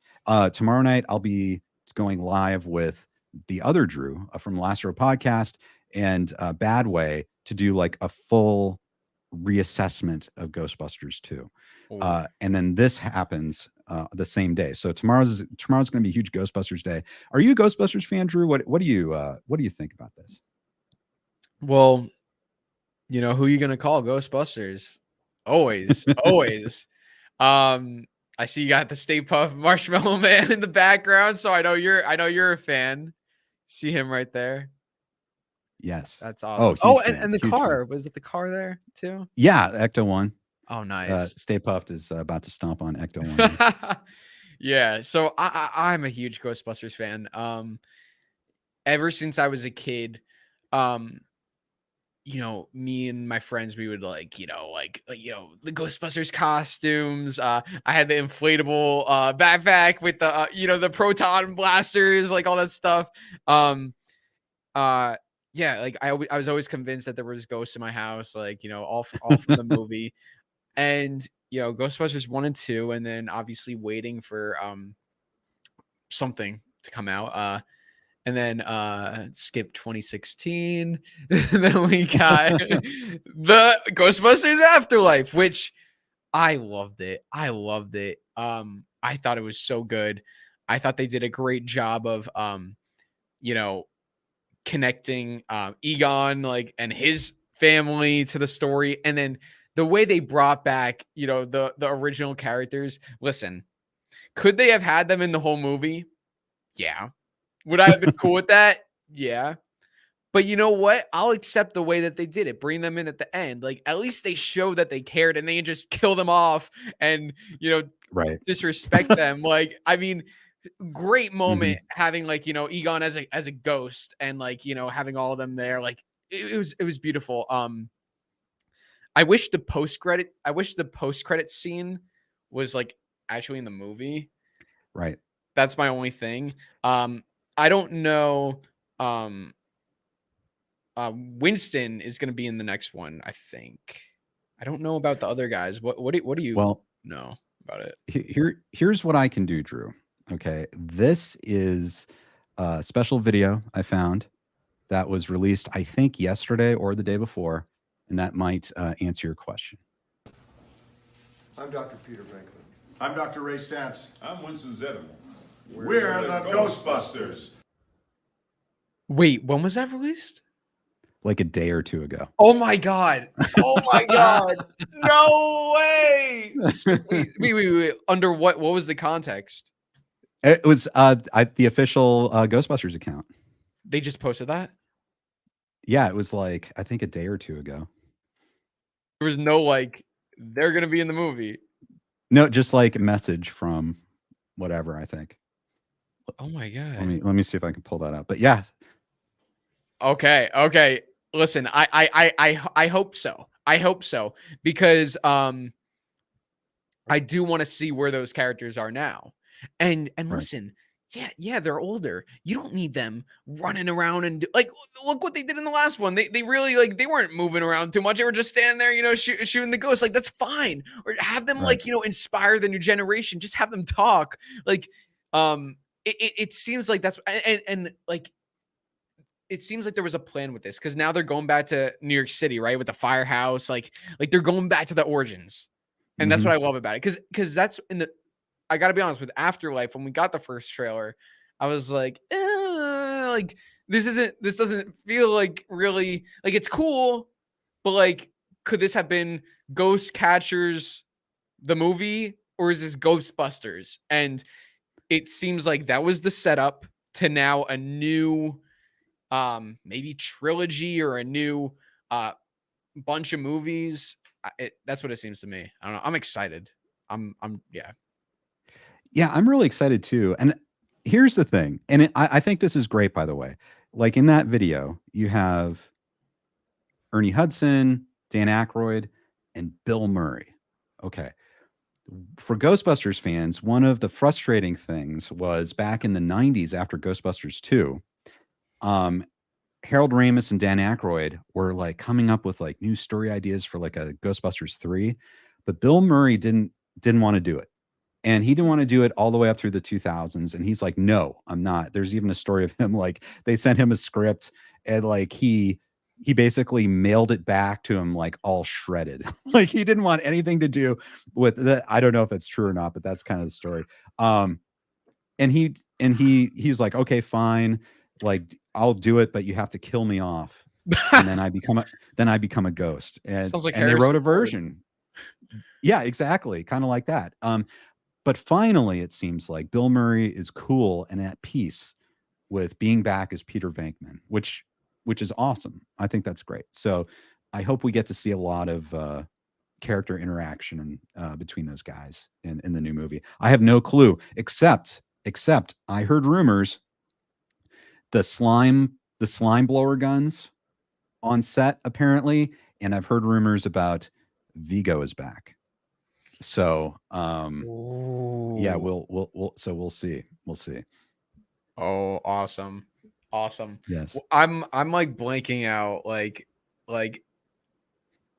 tomorrow night I'll be going live with the other Drew from Last Row Podcast and Bad Way to do like a full reassessment of Ghostbusters 2. Ooh. And then this happens the same day. So tomorrow's going to be a huge Ghostbusters day. Are you a Ghostbusters fan, Drew? What do you think about this? Well, you know who you gonna call Ghostbusters? Always, always. I see you got the Stay Puft Marshmallow Man in the background, so I know you're a fan. See him right there. Yes. That's awesome. And the car. Was it the car there too? Yeah, Ecto-1. Oh, nice. Stay Puft is about to stomp on Ecto-1. Yeah. So I'm a huge Ghostbusters fan. Ever since I was a kid, you know, me and my friends, we would like the Ghostbusters costumes. I had the inflatable backpack with the the proton blasters, like all that stuff. Yeah, like I was always convinced that there was ghosts in my house, like all from the movie, and Ghostbusters 1 and 2, and then obviously waiting for something to come out. And then skip 2016. Then we got the Ghostbusters Afterlife, which I loved it. I loved it. I thought it was so good. I thought they did a great job of connecting Egon and his family to the story. And then the way they brought back, the original characters. Listen, could they have had them in the whole movie? Yeah. Would I have been cool with that? Yeah. But you know what? I'll accept the way that they did it. Bring them in at the end. Like, at least they show that they cared, and they can just kill them off and, right, disrespect them. Like, I mean, great moment having Egon as a ghost and having all of them there. Like, it was beautiful. I wish the post-credit scene was actually in the movie. Right. That's my only thing. I don't know. Winston is going to be in the next one, I think. I don't know about the other guys. What do you know about it? Here's what I can do, Drew. Okay, this is a special video I found that was released, I think, yesterday or the day before, and that might answer your question. I'm Dr. Peter Franklin. I'm Dr. Ray Stantz. I'm Winston Zeddemore. We're the Ghostbusters. Wait, when was that released? Like a day or two ago. Oh my god! Oh my god! No way! Wait. Under what? What was the context? It was the official Ghostbusters account. They just posted that? Yeah, it was I think a day or two ago. There was no they're gonna be in the movie. No, just a message from whatever, I think. Oh my god. Let me see if I can pull that up. But yeah. Okay. Listen, I hope so. I hope so, because I do want to see where those characters are now. And right. Listen, yeah, they're older. You don't need them running around and look what they did in the last one. They really they weren't moving around too much. They were just standing there, shooting the ghosts. That's fine. Or have them right. Inspire the new generation. Just have them talk. It seems like that's and it seems like there was a plan with this, because now they're going back to New York City, right? With the firehouse, like they're going back to the origins. And that's what I love about it. Because that's I gotta be honest, with Afterlife, when we got the first trailer, I was like, this doesn't feel really it's cool, but could this have been Ghost Catchers the movie, or is this Ghostbusters? And it seems like that was the setup to now a new maybe trilogy or a new bunch of movies. That's what it seems to me. I don't know. I'm excited. I'm I'm really excited too. And here's the thing, and I think this is great, by the way. In that video, you have Ernie Hudson, Dan Aykroyd, and Bill Murray. Okay. For Ghostbusters fans, one of the frustrating things was back in the 90s after Ghostbusters 2, Harold Ramis and Dan Aykroyd were coming up with new story ideas for a Ghostbusters 3, but Bill Murray didn't want to do it. And he didn't want to do it all the way up through the 2000s. And he's like, no, I'm not. There's even a story of him, they sent him a script and he he basically mailed it back to him like all shredded. Like he didn't want anything to do with the, I don't know if it's true or not, but that's kind of the story. And he was like, okay, fine, like I'll do it, but you have to kill me off. And then I become a ghost. Sounds like And they wrote a Harrison Ford. version. Yeah, exactly. Kind of like that. But finally it seems like Bill Murray is cool and at peace with being back as Peter Venkman, which is awesome. I think that's great. So I hope we get to see a lot of character interaction between those guys in the new movie. I have no clue, except I heard rumors the slime blower guns on set apparently, and I've heard rumors about Vigo is back. So yeah, we'll see. We'll see. Oh, awesome. Yes. I'm like blanking out like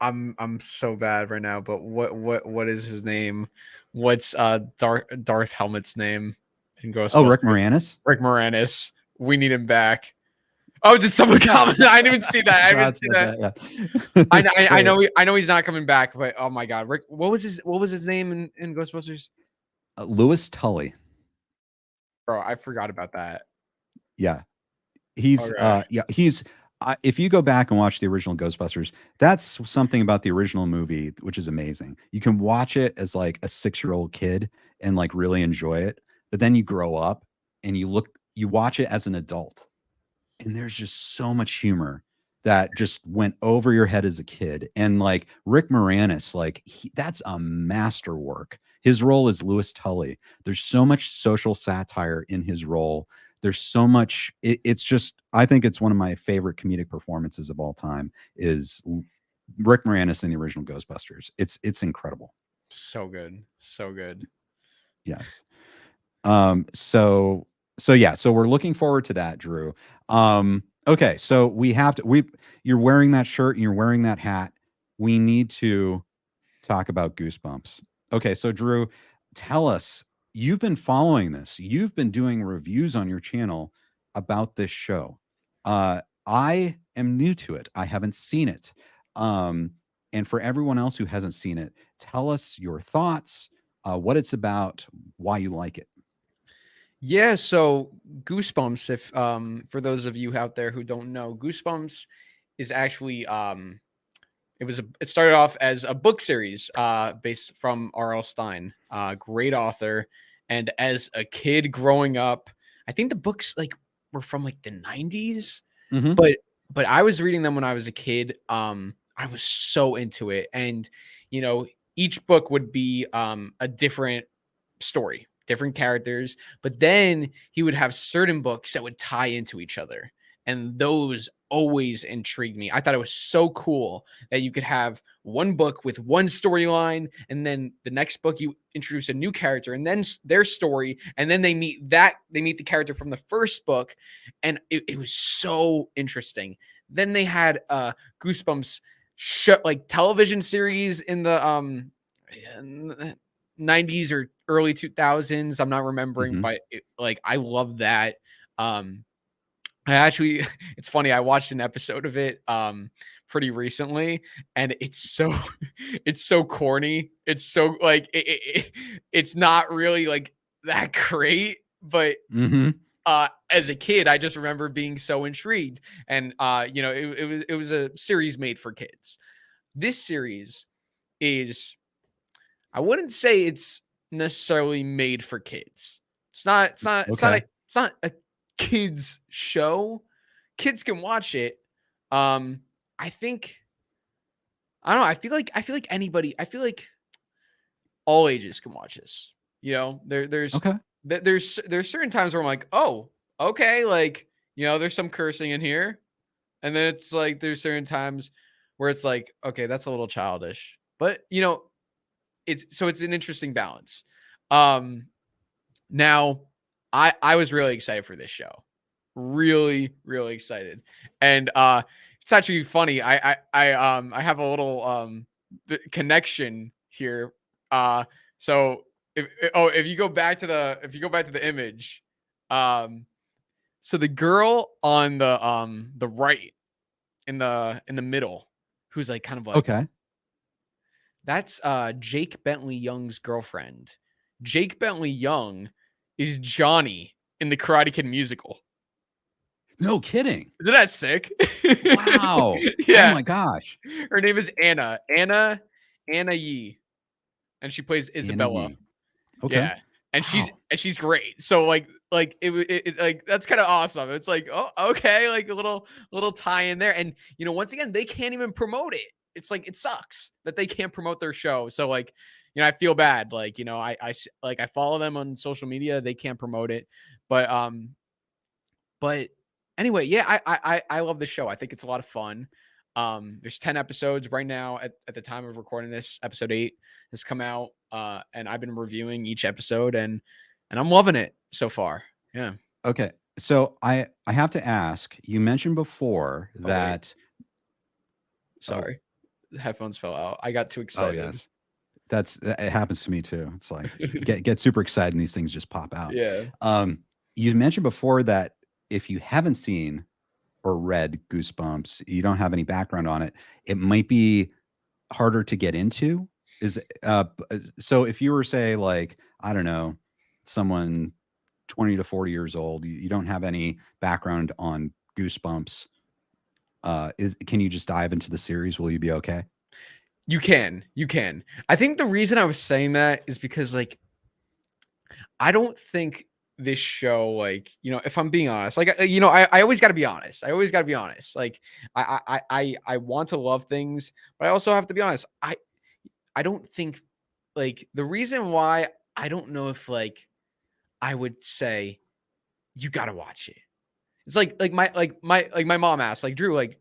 I'm so bad right now, but what is his name? What's Darth Helmet's name in Ghostbusters? Oh, Rick Moranis. Rick Moranis. We need him back. Oh, did someone comment? I didn't even see that. I didn't see that. Yeah. I know he's not coming back, but oh my god, Rick, what was his name in Ghostbusters? Louis Tully. Bro, I forgot about that. Yeah. He's if you go back and watch the original Ghostbusters, that's something about the original movie which is amazing. You can watch it as like a 6-year-old kid and like really enjoy it, but then you grow up and you watch it as an adult, and there's just so much humor that just went over your head as a kid. And like Rick Moranis, like that's a masterwork. His role as Louis Tully. There's so much social satire in his role. There's so much. It's just, I think it's one of my favorite comedic performances of all time is Rick Moranis in the original Ghostbusters. It's incredible. So good. So good. Yes. So we're looking forward to that, Drew. Okay, so you're wearing that shirt and you're wearing that hat. We need to talk about Goosebumps. Okay, so Drew, tell us, you've been following this. You've been doing reviews on your channel about this show. I am new to it. I haven't seen it. And for everyone else who hasn't seen it, tell us your thoughts, what it's about, why you like it. Yeah, so Goosebumps, if for those of you out there who don't know, Goosebumps is actually it started off as a book series based from R.L. Stine, great author. And as a kid growing up, I think the books like were from like the 90s, but I was reading them when I was a kid. I was so into it, and each book would be a different story, different characters, but then he would have certain books that would tie into each other, and those always intrigued me. I thought it was so cool that you could have one book with one storyline, and then the next book you introduce a new character and then their story, and then they meet the character from the first book, and it was so interesting. Then they had Goosebumps like television series in the 90s or early 2000s. I'm not remembering, but I love that. It's funny, I watched an episode of it pretty recently, and it's so corny. It's so like it's not really like that great, but as a kid, I just remember being so intrigued, and it was a series made for kids. This series is, I wouldn't say it's necessarily made for kids. It's not a kids show. Kids can watch it. I think, I don't know. I feel like anybody, I feel like all ages can watch this. There's certain times where I'm like, oh, okay, like, there's some cursing in here. And then it's like there's certain times where it's like, okay, that's a little childish. But it's an interesting balance. Now I was really excited for this show. Really, really excited. And it's actually funny. I have a little connection here. So if you go back to the image, so the girl on the right in the middle, who's like kind of like Okay. that's Jake Bentley Young's girlfriend. Jake Bentley Young is Johnny in the Karate Kid musical. No kidding. Isn't that sick? Wow. Oh Yeah. my gosh. Her name is Anna. Anna Yee. And she plays Anna Isabella. Yee. Okay. Yeah. And Wow. she's great. So like it like that's kind of awesome. It's like, oh, okay, like a little tie in there. And once again, they can't even promote it. It's like it sucks that they can't promote their show. So like, I feel bad. Like, I follow them on social media. They can't promote it. But anyway, yeah, I love the show. I think it's a lot of fun. There's 10 episodes right now at the time of recording this. Episode 8 has come out, and I've been reviewing each episode, and I'm loving it so far. Yeah. Okay. So I have to ask, you mentioned before wait. that Sorry, the headphones fell out. I got too oh excited. yes. It happens to me too. It's like get super excited and these things just pop out. Yeah. You mentioned before that if you haven't seen or read Goosebumps, you don't have any background on it, it might be harder to get into. So if you were, say, like, I don't know, someone 20 to 40 years old, you don't have any background on Goosebumps, can you just dive into the series? Will you be okay? You can. I think the reason I was saying that is because, like, I don't think this show, like, if I'm being honest, like, I always got to be honest. Like, I want to love things, but I also have to be honest. I don't think, like, the reason why I don't know if, like, I would say you got to watch it. It's like my mom asked, like, Drew, like,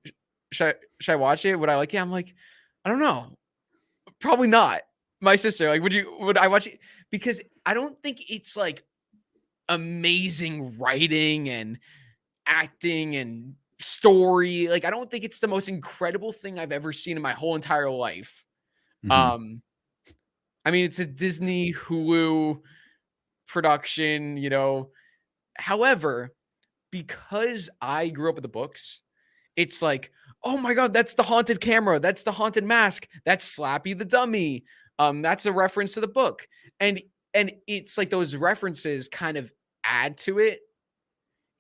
should I watch it? Would I like? Yeah, I'm like, I don't know. Probably not. My sister, like, would I watch it? Because I don't think it's like amazing writing and acting and story. Like, I don't think it's the most incredible thing I've ever seen in my whole entire life. Mhm. I mean, it's a Disney Hulu production, However, because I grew up with the books, it's like, oh my God, that's the haunted camera. That's the haunted mask. That's Slappy the dummy. That's a reference to the book. And it's like those references kind of add to it,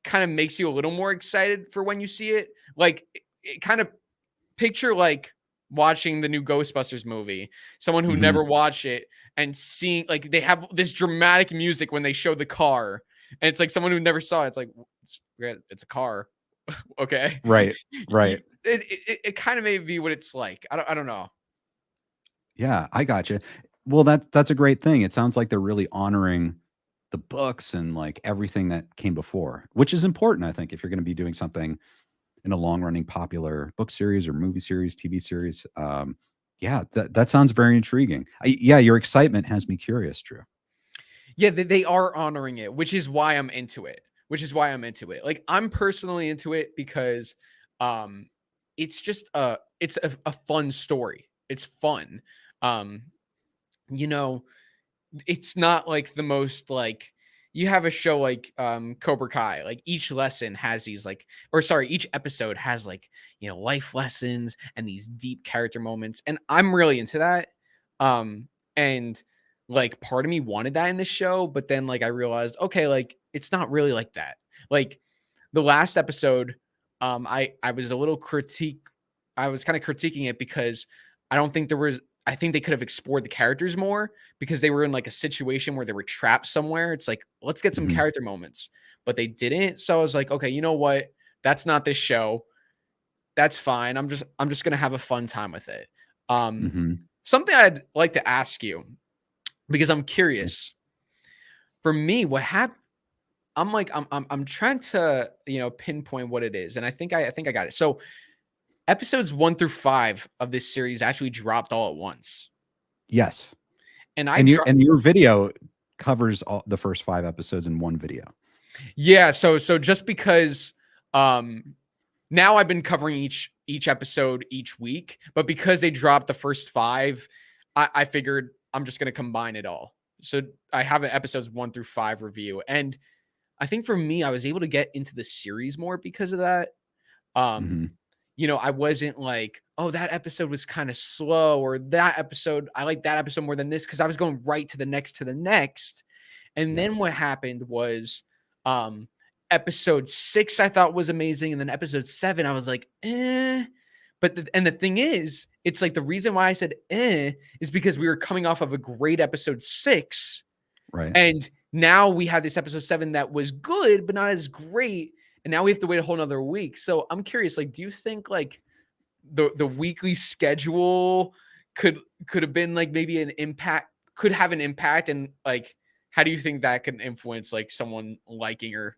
kind of makes you a little more excited for when you see it. Like, it kind of picture like watching the new Ghostbusters movie, someone who Mhm. never watched it and seeing, like, they have this dramatic music when they show the car, and it's like someone who never saw it. It's like, it's a car. Okay. Right. Right. It kind of may be what it's like. I don't know. Yeah, I gotcha. Well, that's a great thing. It sounds like they're really honoring the books and like everything that came before, which is important, I think, if you're going to be doing something in a long-running popular book series or movie series, TV series. Yeah, that sounds very intriguing. Yeah, your excitement has me curious, Drew. Yeah, they are honoring it, which is why I'm into it. Like, I'm personally into it because it's just it's a fun story. It's fun. Um, you know, it's not like the most, like, you have a show like Cobra Kai, like each lesson has these, like, or sorry, each episode has, like, life lessons and these deep character moments, and I'm really into that. And like, part of me wanted that in this show, but then, like, I realized, okay, like, it's not really like that. Like, the last episode, I was a little I was kind of critiquing it because I don't think there was I think they could have explored the characters more, because they were in, like, a situation where they were trapped somewhere. It's like, let's get some Mhm. character moments, but they didn't. So I was like, okay, you know what? That's not this show. That's fine. I'm just gonna have a fun time with it. Um, Mhm. Something I'd like to ask you, because I'm curious. For me, what happened? I'm trying to, pinpoint what it is, and I think I got it. So episodes 1 through 5 of this series actually dropped all at once, Yes. and I And dropped. your video covers all the first 5 episodes in one video. Yeah, so just because now I've been covering each episode each week, but because they dropped the first 5, I figured I'm just gonna combine it all. So I have an episodes 1 through 5 review, and I think for me, I was able to get into the series more because of that. Um, Mhm. I wasn't like, oh, that episode was kind of slow, or that episode, I like that episode more than this, because I was going right to the next to the next. And then Yes. what happened was episode 6 I thought was amazing, and then episode 7 I was like, eh. But the thing is, it's like the reason why I said eh is because we were coming off of a great episode 6, Right. and now we had this episode 7 that was good but not as great, and now we have to wait a whole nother week. So I'm curious, like, do you think like the weekly schedule could have been like maybe could have an impact, and like how do you think that can influence like someone liking or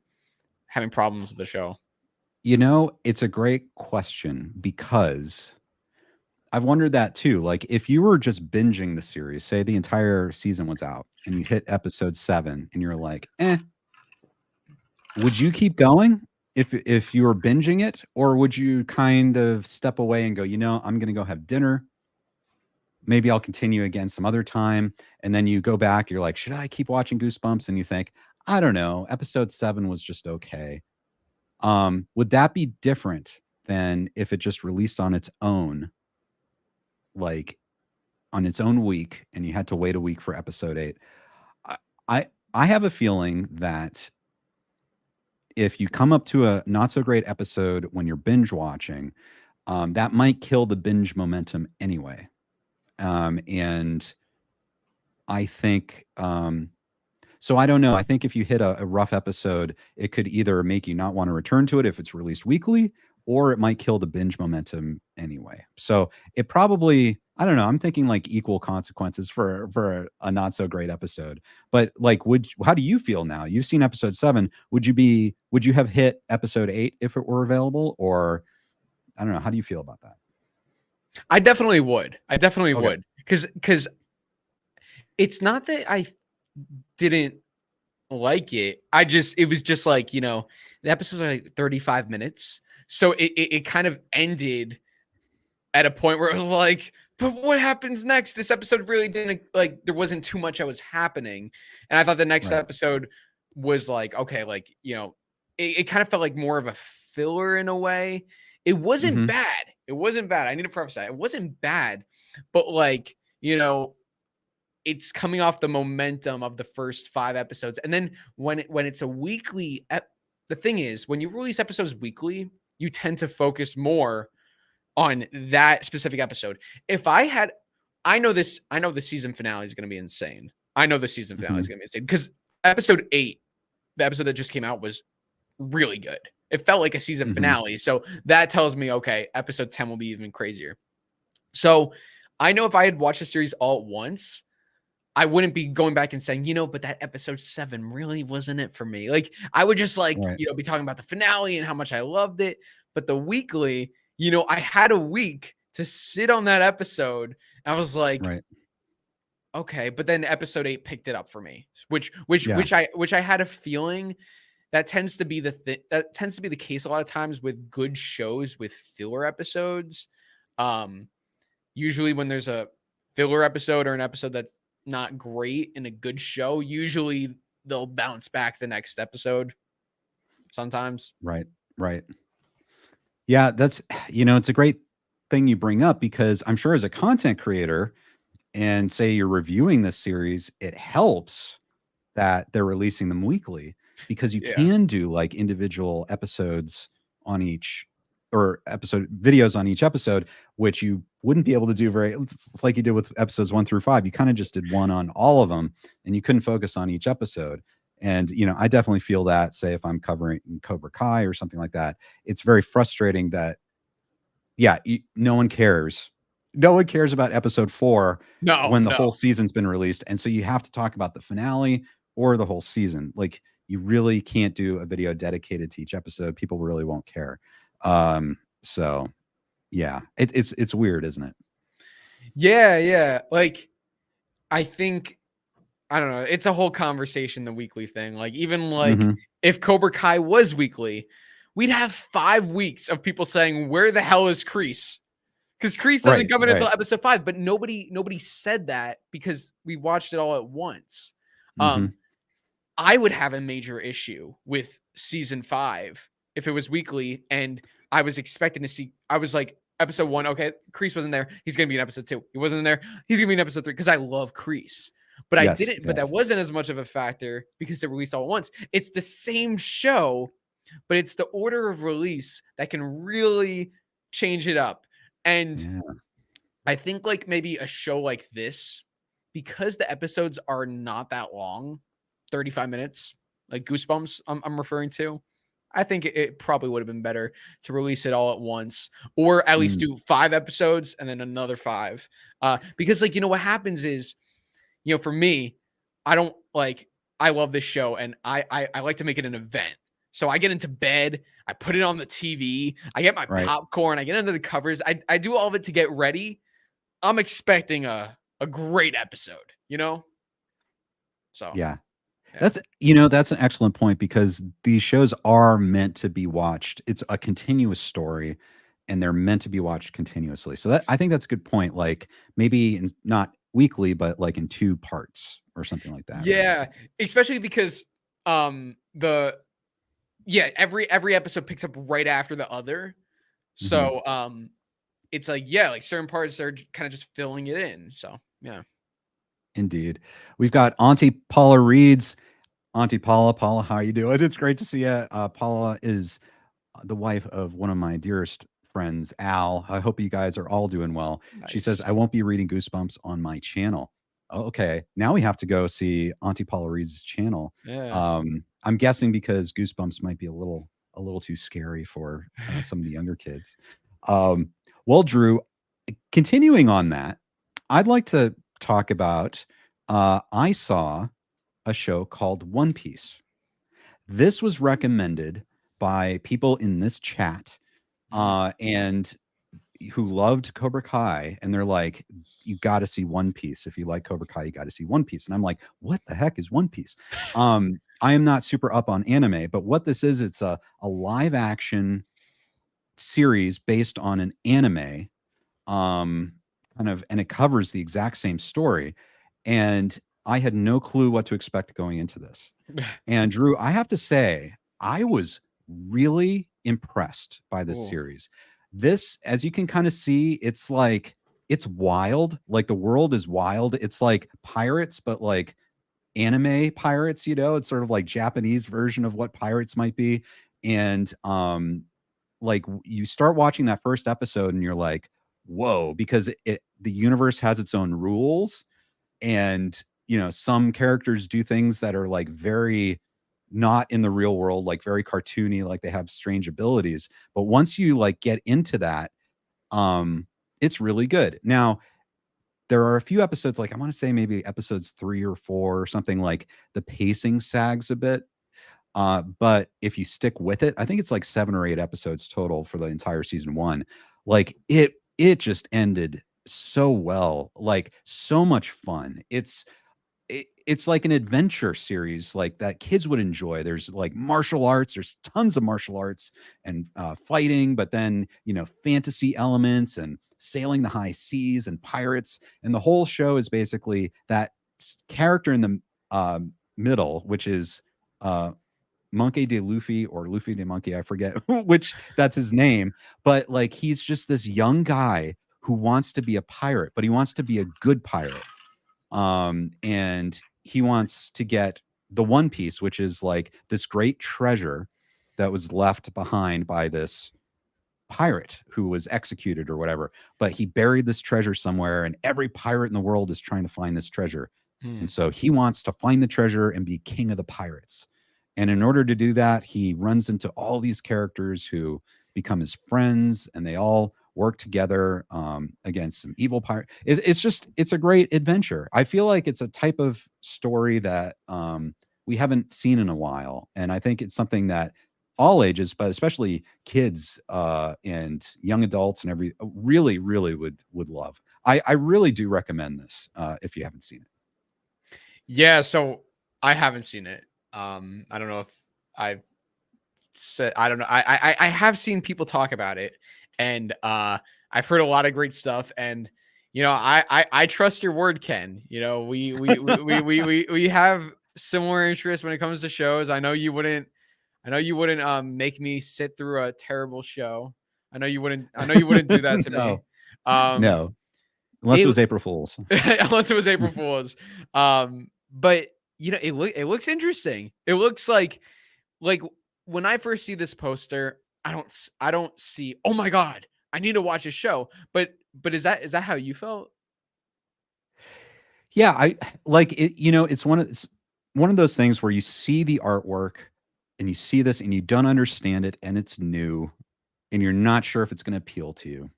having problems with the show? It's a great question because I've wondered that too. Like, if you were just binging the series, say the entire season was out, and you hit episode 7, and you're like, would you keep going if you were binging it, or would you kind of step away and go, I'm going to go have dinner. Maybe I'll continue again some other time. And then you go back, you're like, should I keep watching Goosebumps? And you think, I don't know, episode 7 was just okay. Would that be different than if it just released on its own, like on its own week, and you had to wait a week for episode 8? I have a feeling that if you come up to a not so great episode when you're binge watching, that might kill the binge momentum anyway. And I think, so I don't know. I think if you hit a rough episode, it could either make you not want to return to it if it's released weekly, or it might kill the binge momentum anyway. So it probably, I don't know. I'm thinking like equal consequences for a not so great episode. But like, how do you feel now? You've seen episode 7. Would you have hit episode 8 if it were available? Or I don't know. How do you feel about that? I definitely would. Okay. Would. Because it's not that I didn't like it. It was just like, the episodes are like 35 minutes. So it kind of ended at a point where it was like, but what happens next? This episode really didn't, like, there wasn't too much that was happening. And I thought the next Right. episode was like, okay, like, it kind of felt like more of a filler in a way. It wasn't bad. It wasn't bad. I need to preface that. It wasn't bad, but like, it's coming off the momentum of the first 5 episodes. And then when it's a weekly, the thing is, when you release episodes weekly, you tend to focus more on that specific episode. I know the season finale is going to be insane. Because episode 8, the episode that just came out, was really good. It felt like a season finale. So that tells me, okay, episode 10 will be even crazier. So I know if I had watched the series all at once, I wouldn't be going back and saying, but that episode 7 really wasn't it for me. Like, I would just like, Right. be talking about the finale and how much I loved it. But the weekly, I had a week to sit on that episode. I was like, Right. okay. But then episode 8 picked it up for me, which Yeah. I had a feeling that tends to be the case a lot of times with good shows with filler episodes. Usually when there's a filler episode or an episode that's not great in a good show, usually they'll bounce back the next episode sometimes. Right. Yeah, that's, it's a great thing you bring up, because I'm sure as a content creator, and say you're reviewing this series, it helps that they're releasing them weekly, because you can do like individual episodes on each, or episode videos on each episode, which you wouldn't be able to do it's like you did with episodes 1 through 5. You kind of just did one on all of them, and you couldn't focus on each episode. And, I definitely feel that, say, if I'm covering Cobra Kai or something like that, it's very frustrating that, no one cares. No one cares about episode 4 when the whole season's been released. And so you have to talk about the finale or the whole season. Like, you really can't do a video dedicated to each episode. People really won't care. So yeah, it's weird, isn't it? Yeah. Like, I think, I don't know. It's a whole conversation, the weekly thing. Like, even like if Cobra Kai was weekly, we'd have 5 weeks of people saying, where the hell is Kreese? Because Kreese doesn't come in until episode 5, but nobody said that because we watched it all at once. I would have a major issue with season 5 if it was weekly, and I was expecting to see. I was like, episode 1, okay, Kreese wasn't there. He's gonna be in episode 2. He wasn't in there. He's gonna be in episode 3 because I love Kreese. But I Yes, didn't. But that yes. wasn't as much of a factor because they released all at once. It's the same show, but it's the order of release that can really change it up. And Yeah. I think like maybe a show like this, because the episodes are not that long, 35 minutes, like Goosebumps, I'm referring to. I think it probably would have been better to release it all at once, or at least Mm. do 5 episodes and then another 5. Because like, what happens is, for me, I don't like, I love this show and I like to make it an event. So I get into bed, I put it on the TV, I get my Right. popcorn, I get under the covers, I do all of it to get ready. I'm expecting a great episode, So Yeah. yeah. That's an excellent point because these shows are meant to be watched. It's a continuous story and they're meant to be watched continuously. So I think that's a good point. Like maybe not weekly, but like in 2 parts or something like that. Yeah, especially because every episode picks up right after the other. So it's like, like certain parts are kind of just filling it in. So yeah. Indeed. We've got Auntie Paula Reed's. Auntie Paula, how are you doing? It's great to see you. Paula is the wife of one of my dearest friends, Al. I hope you guys are all doing well. She says, Nice. I won't be reading Goosebumps on my channel. Oh, okay. Now we have to go see Auntie Paula Reed's channel. Yeah. I'm guessing because Goosebumps might be a little too scary for some of the younger kids. Well, Drew, continuing on that, I'd like to talk about I saw a show called One Piece. This was recommended by people in this chat and who loved Cobra Kai, and they're like, you got to see One Piece. If you like Cobra Kai, you got to see One Piece. And I'm like, what the heck is One Piece? I am not super up on anime, but what this is, it's a live action series based on an anime, and it covers the exact same story. And I had no clue what to expect going into this. And Drew, I have to say, I was really impressed by this Cool. series. This, as you can kind of see, it's like, it's wild. Like the world is wild. It's like pirates, but like anime pirates, it's sort of like Japanese version of what pirates might be. And like you start watching that first episode and you're like, whoa, because the universe has its own rules. And some characters do things that are like very not in the real world, like very cartoony, like they have strange abilities. But once you like get into that, it's really good. Now, there are a few episodes, like I want to say maybe episodes 3 or 4 or something, like the pacing sags a bit. But if you stick with it, I think it's like 7 or 8 episodes total for the entire season 1. Like it just ended so well, like so much fun. It's like an adventure series like that kids would enjoy. There's like martial arts, there's tons of martial arts and fighting, but then fantasy elements and sailing the high seas and pirates. And the whole show is basically that character in the middle, which is Monkey de Luffy or Luffy de Monkey, I forget which that's his name, but like he's just this young guy who wants to be a pirate, but he wants to be a good pirate. And he wants to get the One Piece, which is like this great treasure that was left behind by this pirate who was executed or whatever. But he buried this treasure somewhere, and every pirate in the world is trying to find this treasure. And so he wants to find the treasure and be king of the pirates. And in order to do that, he runs into all these characters who become his friends, and they all work together against some evil pirate. It's a great adventure. I feel like it's a type of story that we haven't seen in a while. And I think it's something that all ages, but especially kids and young adults and really, really would love. I really do recommend this if you haven't seen it. Yeah, so I haven't seen it. I don't know if I've said, I don't know. I have seen people talk about it, and I've heard a lot of great stuff. And I trust your word, Ken. We have similar interests when it comes to shows. I know you wouldn't make me sit through a terrible show. I know you wouldn't. I know you wouldn't do that to me. No, Um, no, unless it it, was April Fool's. unless it was April Fool's. But it looks interesting. It looks like when I first see this poster, I don't see. Oh my god, I need to watch a show. But is that how you felt? Yeah, I like it. It's one of those things where you see the artwork and you see this and you don't understand it and it's new and you're not sure if it's going to appeal to you.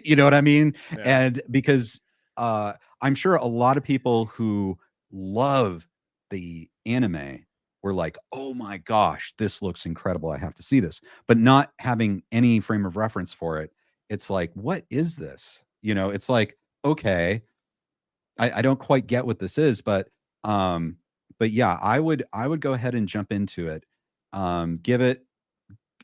You know what I mean? Yeah. And because I'm sure a lot of people who love the anime were like, "Oh my gosh, this looks incredible. I have to see this." But not having any frame of reference for it, it's like, "What is this?" It's like, "Okay, I don't quite get what this is, um, but yeah, I would go ahead and jump into it. Give it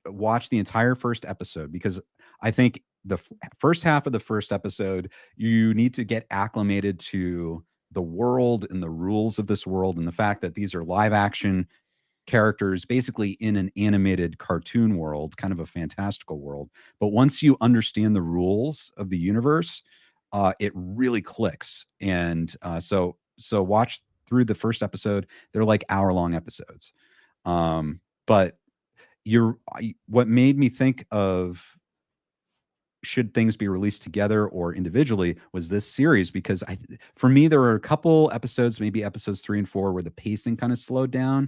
watch the entire first episode because I think the first half of the first episode, you need to get acclimated to the world and the rules of this world and the fact that these are live action characters basically in an animated cartoon world, kind of a fantastical world. But once you understand the rules of the universe, it really clicks. And so watch through the first episode. They're like hour-long episodes. But what made me think of should things be released together or individually was this series because for me there were a couple episodes, maybe episodes 3 and 4, where the pacing kind of slowed down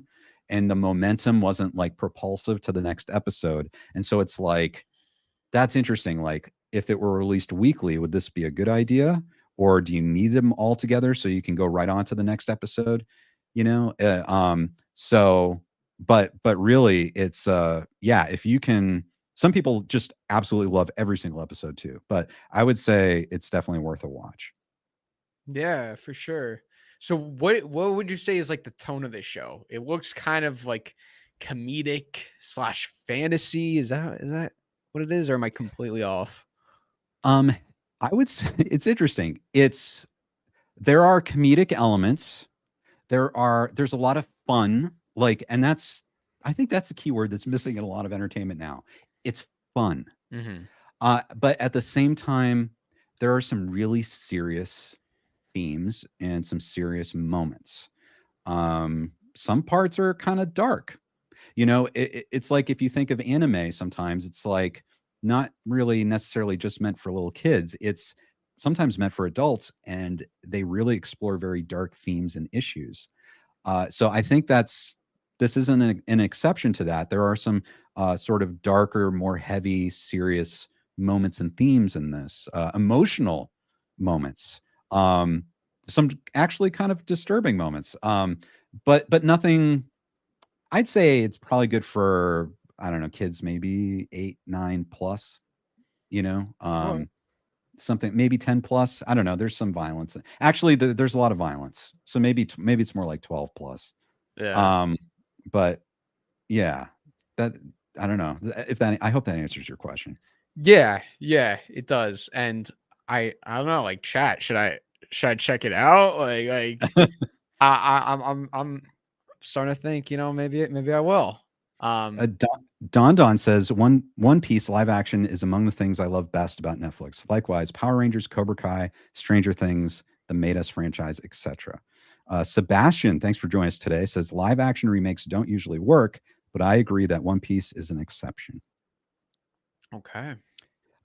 and the momentum wasn't like propulsive to the next episode. And so it's like, that's interesting. Like, if it were released weekly, would this be a good idea? Or do you need them all together so you can go right on to the next episode? So, but really it's, yeah, if you can, some people just absolutely love every single episode too, but I would say it's definitely worth a watch. Yeah, for sure. So what would you say is like the tone of this show? It looks kind of like comedic slash fantasy. Is that what it is, or am I completely off? Um, I would say it's interesting. There are comedic elements. There's a lot of fun, like, and I think that's the key word that's missing in a lot of entertainment now. It's fun. Mm-hmm. But at the same time, there are some really serious themes and some serious moments. Some parts are kind of dark. It's like if you think of anime, sometimes it's like not really necessarily just meant for little kids. It's sometimes meant for adults, and they really explore very dark themes and issues. So I think this isn't an exception to that. There are some sort of darker, more heavy, serious moments and themes in this, emotional moments, some actually kind of disturbing moments, but nothing. I'd say it's probably good for, I don't know, kids maybe 8, 9 plus, you know, Okay. something maybe 10 plus. I don't know. There's some violence. Actually, there's a lot of violence. So maybe it's more like 12 plus. Yeah. Um, but yeah, that I don't know if that. I hope that answers your question. Yeah, it does. And I don't know, like chat, should I check it out? I'm starting to think, maybe I will. Don says One Piece live action is among the things I love best about Netflix. Likewise, Power Rangers, Cobra Kai, Stranger Things, the Made Us franchise, etc. Sebastian, thanks for joining us today, says live action remakes don't usually work, but I agree that One Piece is an exception. Okay.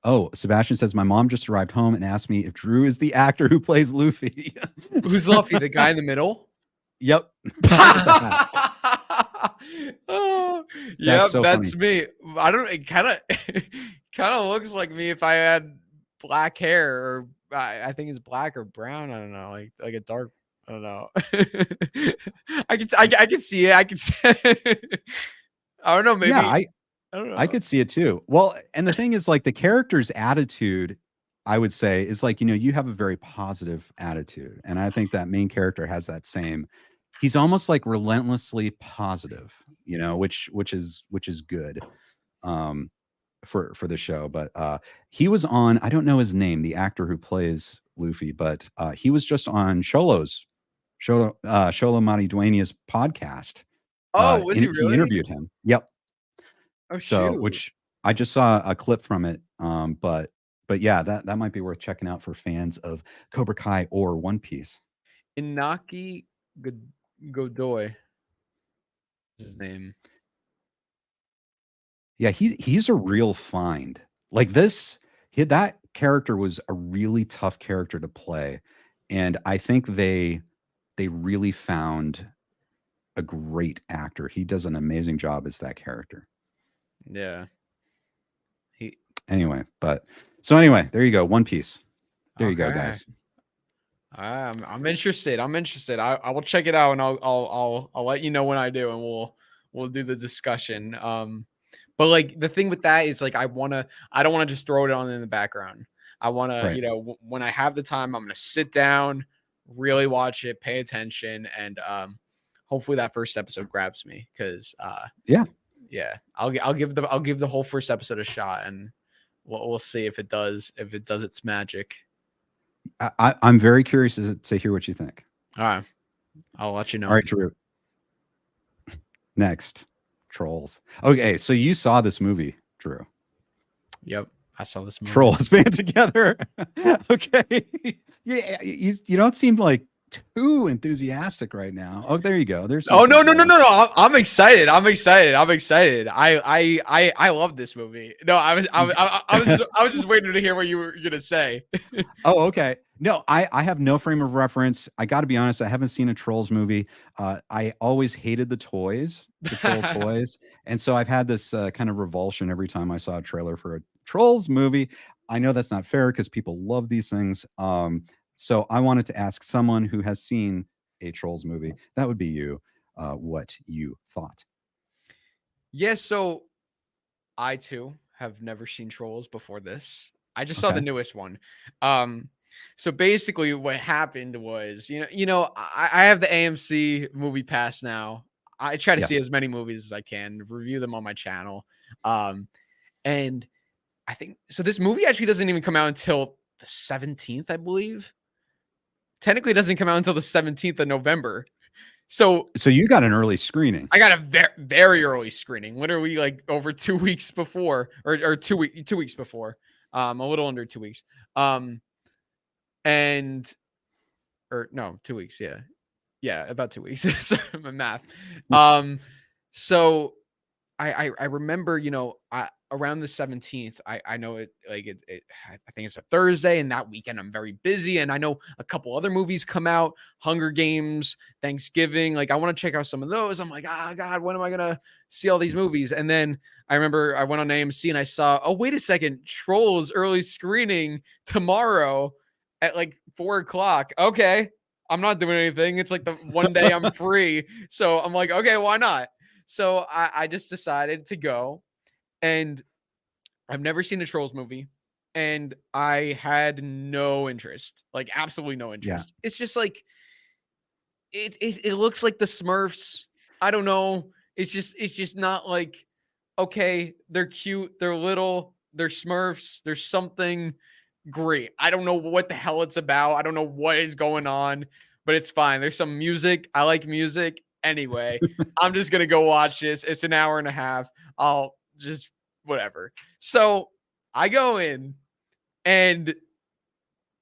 Oh, Sebastian says my mom just arrived home and asked me if Drew is the actor who plays Luffy. Who's Luffy? The guy in the middle? Yep. Oh, yep, so that's funny. me. I don't. It kind of kind of looks like me if I had black hair, or I think it's black or brown. I don't know, like a dark. I don't know. I can see it. I can see it. I don't know. Maybe Yeah, I don't I know. could see it too. Well, and the thing is, like, the character's attitude, I would say, is like, you have a very positive attitude. And I think that main character has that same. He's almost like relentlessly positive, which is good for the show. But he was on, I don't know his name, the actor who plays Luffy, but he was just on Sholo Maridueña's podcast. Oh, was he He really? interviewed him. Yep. Oh So, shoot. which I just saw a clip from it But yeah, that might be worth checking out for fans of Cobra Kai or One Piece. Inaki Godoy is his name. Yeah, he's a real find. Like that character was a really tough character to play, and I think they really found a great actor. He does an amazing job as that character. Yeah. Anyway, there you go. One Piece. There you go, Okay. guys. I'm interested. I will check it out, and I'll let you know when I do, and we'll do the discussion. But like the thing with that is like I don't want to just throw it on in the background. I want to, Right. when I have the time, I'm going to sit down, really watch it, pay attention, and hopefully that first episode grabs me because Yeah. I'll give the whole first episode a shot, and we'll see if it does its magic. I'm very curious to hear what you think. All right, I'll let you know. All right, Drew. Next, Trolls. Okay, so you saw this movie, Drew. Yep, I saw this movie. Trolls band together. Okay. Yeah, you don't seem like too enthusiastic right now. Oh, there you go. There's. Oh no. I'm excited. I'm excited. I love this movie. No, I was just waiting to hear what you were gonna say. Oh, okay. No, I have no frame of reference. I got to be honest. I haven't seen a Trolls movie. I always hated the Troll toys, and so I've had this kind of revulsion every time I saw a trailer for a Trolls movie. I know that's not fair because people love these things. So I wanted to ask someone who has seen a Trolls movie, that would be you, what you thought. Yes, so I too have never seen Trolls before this. I just saw the Okay. newest one. So basically what happened was, I have the AMC movie pass now. I try to Yes. see as many movies as I can, review them on my channel. And I think so this movie actually doesn't even come out until the 17th, I believe. Technically it doesn't come out until the 17th of November. So you got an early screening. I got a very early screening, literally like over 2 weeks before, or 2 weeks before, a little under 2 weeks. And or no, 2 weeks. Yeah, about 2 weeks. Sorry, my math. So I remember, around the 17th, I know it like it I think it's a Thursday, and that weekend I'm very busy, and I know a couple other movies come out, Hunger Games, Thanksgiving. Like I want to check out some of those. I'm like, God, when am I gonna see all these movies? And then I remember I went on AMC and I saw, oh, wait a second, Trolls early screening tomorrow at like 4:00. Okay. I'm not doing anything. It's like the one day I'm free. So I'm like, okay, why not? So I just decided to go, and I've never seen a Trolls movie, and I had no interest, like absolutely no interest. It's just like it looks like the Smurfs. I don't know. It's just not like, okay, they're cute, they're little, they're Smurfs. There's something great. I don't know what the hell it's about. I don't know what is going on, but it's fine. There's some music. I like music. Anyway, I'm just going to go watch this. It's an hour and a half. I'll just whatever. So I go in and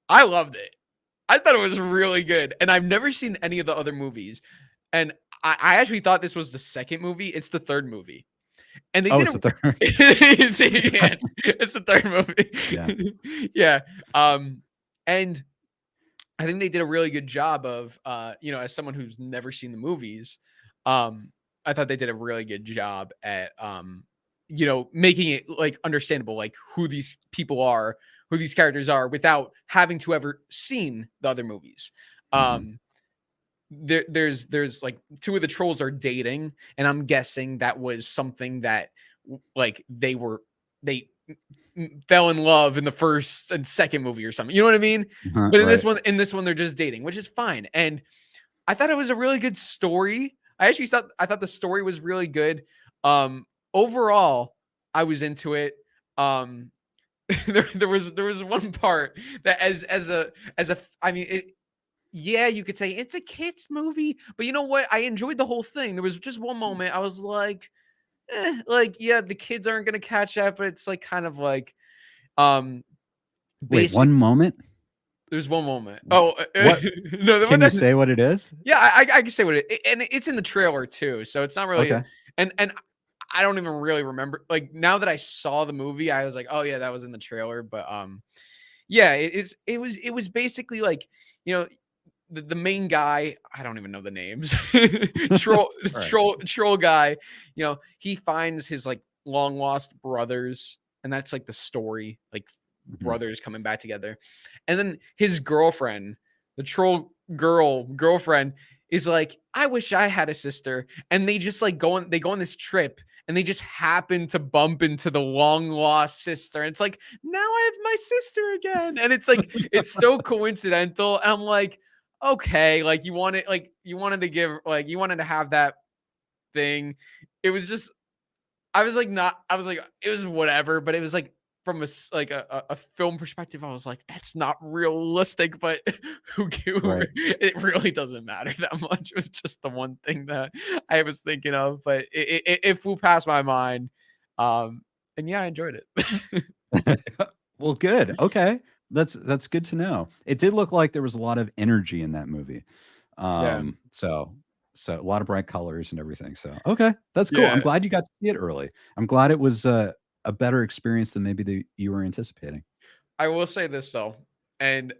I loved it. I thought it was really good. And I've never seen any of the other movies. And I actually thought this was the second movie. It's the third movie. And they It's did the third. it's the third movie. Yeah. Yeah. And I think they did a really good job of as someone who's never seen the movies, I thought they did a really good job at making it like understandable, like who these people are, who these characters are, without having to ever seen the other movies. There's like two of the trolls are dating, and I'm guessing that was something that like they fell in love in the first and second movie or something. You know what I mean? But in this one, they're just dating, which is fine. And I thought it was a really good story. I thought the story was really good. Overall, I was into it. There was one part that yeah, you could say it's a kids movie, but you know what? I enjoyed the whole thing. There was just one moment I was like, yeah, the kids aren't gonna catch that, but it's like kind of like Wait, Basic. one moment. There's one moment. Oh, What no, can you say? What it is? yeah, I can say what and it's in the trailer too, so it's not really. Okay. And I don't even really remember. Like now that I saw the movie, I was like, oh yeah, that was in the trailer. But yeah, it was basically like, you know, the main guy, I don't even know the names. troll All right. troll guy, he finds his like long lost brothers, and that's like the story, like Mhm. brothers coming back together. And then his girlfriend, the troll girlfriend, is like, I wish I had a sister. And they just like they go on this trip, and they just happen to bump into the long lost sister. And it's like, now I have my sister again. And it's like, it's so coincidental. And I'm like, okay, like you wanted to have that thing. It was just, I was like, it was whatever, but it was like from a film perspective, I was like, that's not realistic, but Right. it really doesn't matter that much. It was just the one thing that I was thinking of, but it flew past my mind. And yeah, I enjoyed it. Well, good. Okay. That's good to know. It did look like there was a lot of energy in that movie. Yeah. So a lot of bright colors and everything. So okay, that's cool. I'm Yeah. glad you got to see it early. I'm glad it was a better experience than maybe you were anticipating. I will say this though, and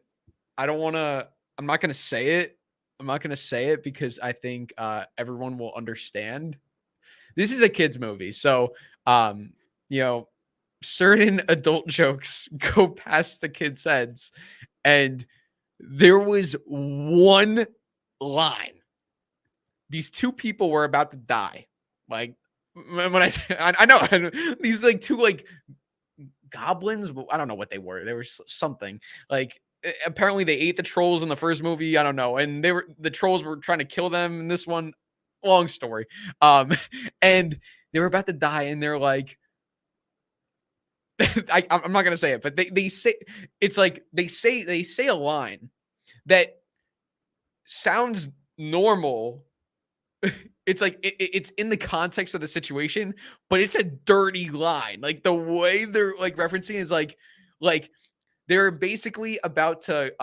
I don't want to. I'm not gonna say it. I'm not gonna say it because I think everyone will understand. This is a kids movie, so um, you know, certain adult jokes go past the kids' heads, and there was one line. These two people were about to die. Like when I say, I know these like two like goblins. I don't know what they were. They were something like. Apparently, they ate the trolls in the first movie. I don't know, and the trolls were trying to kill them in this one. Long story. Um, and they were about to die, and they're like, I'm not gonna say it, but they say it's like they say a line that sounds normal. It's like it's in the context of the situation, but it's a dirty line. Like the way they're like referencing is like they're basically about to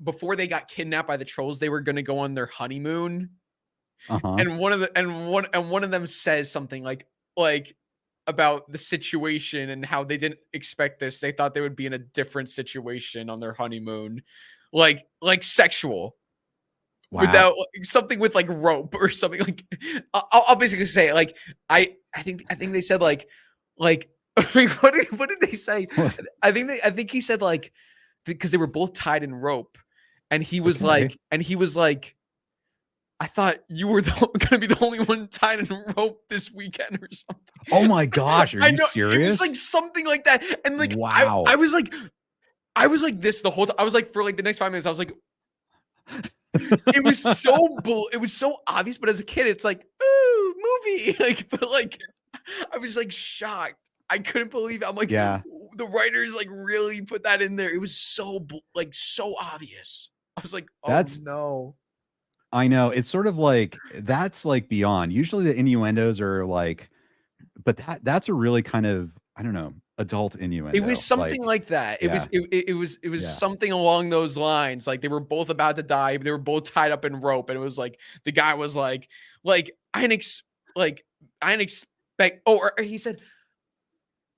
before they got kidnapped by the trolls, they were gonna go on their honeymoon. Uh-huh. And one of them says something like about the situation and how they didn't expect this. They thought they would be in a different situation on their honeymoon, like sexual. Wow. Without something with like rope or something like I'll basically say it, like I think they said like what did they say? What? I think he said like because they were both tied in rope, and Okay. he was like I thought you were gonna be the only one tied in rope this weekend or Oh something. my gosh, are I you know it was serious? like something like that, and like Wow. I was like this the whole time. I was like for like the next 5 minutes, I was like it was so obvious, but as a kid, it's like, ooh, movie. Like, but like I was like shocked. I couldn't believe it. I'm like, Yeah. the writers like really put that in there. It was so like so obvious. I was like, oh That's no. I know. It's sort of like that's like beyond. Usually the innuendos are like, but that's a really kind of, I don't know, adult It was innuendo. something Like, like that. yeah, It was yeah. something along those lines. Like they were both about to die, but they were both tied up in rope, and it was like the guy was like I didn't like I didn't expect. Oh, or he said,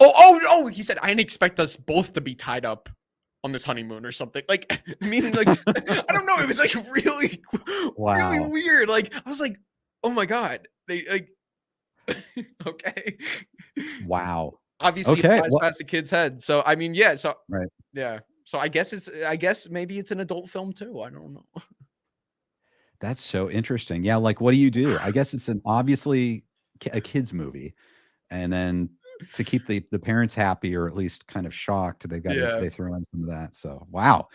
oh, he said I didn't expect us both to be tied up on this honeymoon or something. Like meaning like I don't know. It was like really, really Wow. weird. Like I was like, oh my god, they like okay. Wow. Obviously, it Okay. flies Well, past the kid's head. So I mean, yeah. So right. yeah. So I guess maybe it's an adult film too. I don't know. That's so interesting. Yeah. Like, what do you do? I guess it's an obviously a kids movie, and then to keep the parents happy or at least kind of shocked, Yeah. they throw in some of that. So wow.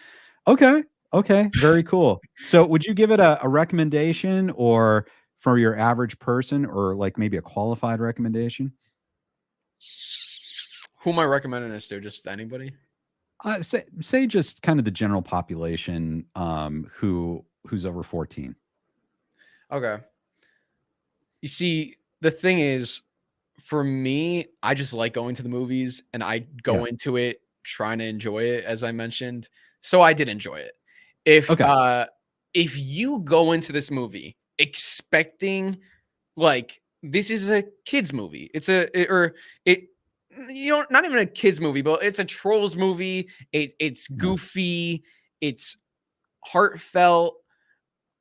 Okay. Okay. Very cool. So would you give it a recommendation or for your average person or like maybe a qualified recommendation? Who am I recommending this to? Just anybody? Say just kind of the general population who's over 14. Okay. You see, the thing is, For me, I just like going to the movies, and I go Yes. into it trying to enjoy it, as I mentioned. So I did enjoy it. If Okay. if you go into this movie expecting like this is a kids movie, or it you know, not even a kids movie, but it's a trolls movie. It's Yeah. goofy, it's heartfelt.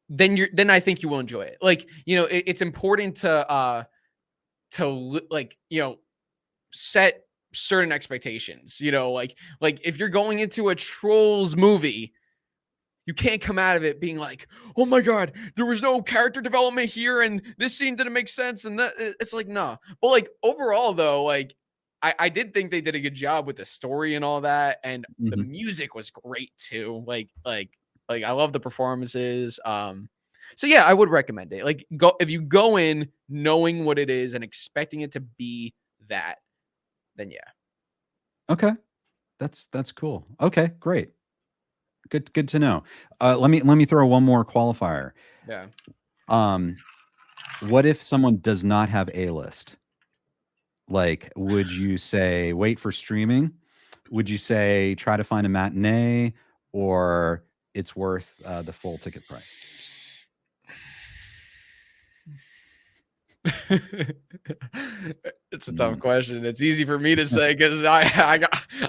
Then I think you will enjoy it. Like, you know, it's important to like, you know, set certain expectations, you know, like if you're going into a trolls movie, you can't come out of it being like, oh my god, there was no character development here and this scene didn't make sense, and that it's like, nah. But like overall though, like I did think they did a good job with the story and all that, and the Mhm. music was great too. Like I love the performances. So yeah, I would recommend it. Like, go if you go in knowing what it is and expecting it to be that, then yeah. Okay. That's cool. Okay, great. Good to know. Let me throw one more qualifier. Yeah. Um, what if someone does not have A-list? Like, would you say wait for streaming? Would you say try to find a matinee, or it's worth the full ticket price? It's a tough Mm, question. It's easy for me to say because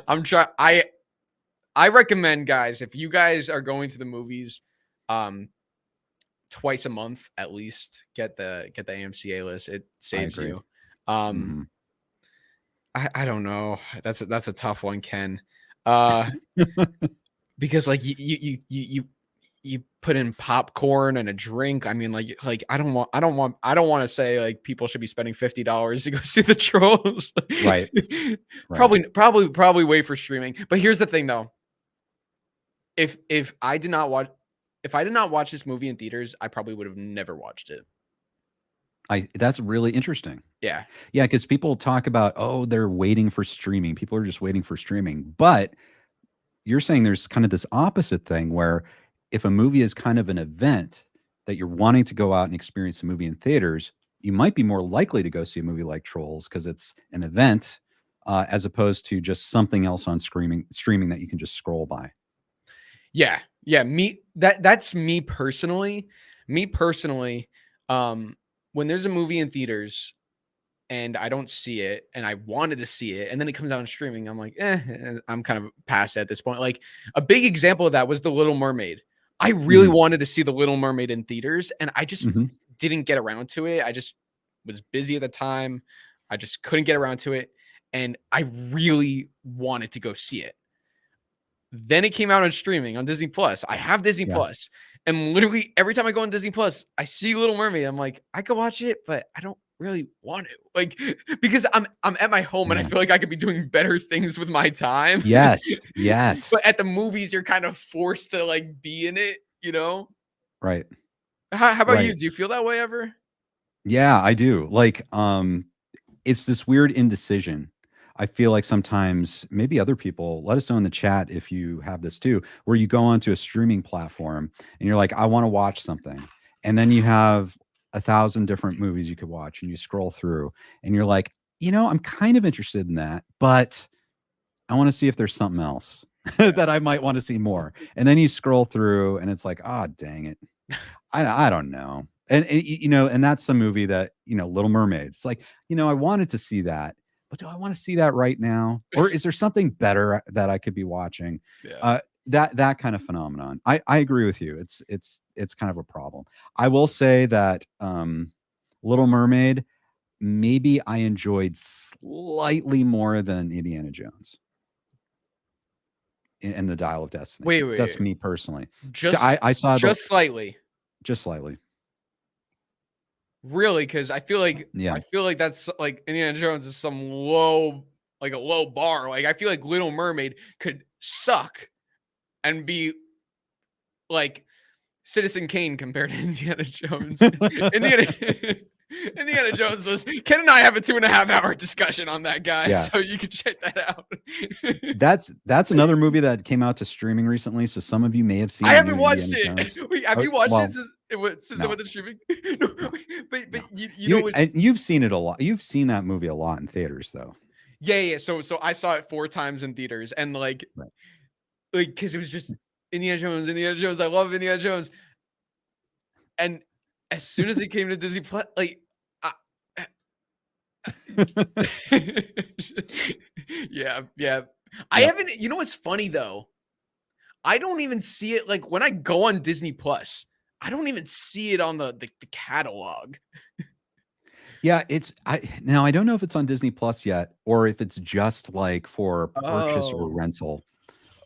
I'm trying. I recommend, guys, if you guys are going to the movies, um, twice a month at least, get the AMCA list. It I saves agree. you. Um, Mhm. I don't know. That's a tough one, Ken. Uh, because like you put in popcorn and a drink. I mean, like I don't want to say like people should be spending $50 to go see the trolls. Right, right. Probably wait for streaming. But here's the thing though. If I did not watch if I did not watch this movie in theaters, I probably would have never watched it. That's really interesting. Yeah. Yeah, because people talk about, oh, they're waiting for streaming. People are just waiting for streaming. But you're saying there's kind of this opposite thing where if a movie is kind of an event that you're wanting to go out and experience a movie in theaters, you might be more likely to go see a movie like Trolls because it's an event, as opposed to just something else on streaming that you can just scroll by. Yeah. Yeah. That's me personally. Me personally, when there's a movie in theaters and I don't see it and I wanted to see it and then it comes out on streaming, I'm like, I'm kind of past at this point. Like a big example of that was The Little Mermaid. I really Mhm, wanted to see The Little Mermaid in theaters and I just mhm. didn't get around to it. I just was busy at the time. I just couldn't get around to it. And I really wanted to go see it. Then it came out on streaming on Disney Plus. I have Disney Yeah, Plus, and literally every time I go on Disney Plus, I see Little Mermaid. I'm like, I could watch it, but I don't really want to. Like, because I'm at my home and I yeah. feel like I could be doing better things with my time. Yes, yes. But at the movies, you're kind of forced to like be in it, you know? Right, How about you? right. Do you feel that way ever? Yeah, I do. Like, it's this weird indecision. I feel like sometimes maybe other people let us know in the chat if you have this too, where you go onto a streaming platform and you're like, I want to watch something. And then you have 1,000 different movies you could watch and you scroll through and you're like, I'm kind of interested in that, but I want to see if there's something else Yeah. that I might want to see more. And then you scroll through and it's like, oh, dang it. I don't know. And that's a movie that, Little Mermaid. It's like, I wanted to see that, but do I want to see that right now? Or is there something better that I could be watching? Yeah. That kind of phenomenon. I agree with you. It's kind of a problem. I will say that Little Mermaid, maybe I enjoyed slightly more than Indiana Jones and the Dial of Destiny. That's Wait. me personally. Just I saw just slightly. just slightly. Really, because Yeah. I feel like that's like Indiana Jones is some low, like a low bar. Like I feel like Little Mermaid could suck and be like Citizen Kane compared to Indiana Jones. Indiana Indiana Jones was Ken and I have a 2.5 hour discussion on that guy, Yeah. so you can check that out. That's another movie that came out to streaming recently, so some of you may have seen I the haven't new watched Indiana it. Jones. Wait, have you watched it? Well, Is No. it what the streaming? No, No. but No. you know what's And you've seen it a lot. You've seen that movie a lot in theaters, though. yeah. So I saw it 4 times in theaters, and like Right. because it was just Indiana Jones, Indiana Jones. I love Indiana Jones, and as soon as it came to Disney Plus, like. Yeah, yeah. I Yep. haven't. You know what's funny though? I don't even see it like when I go on Disney Plus. I don't even see it on the catalog. Yeah, now I don't know if it's on Disney Plus yet, or if it's just like for purchase or Oh, rental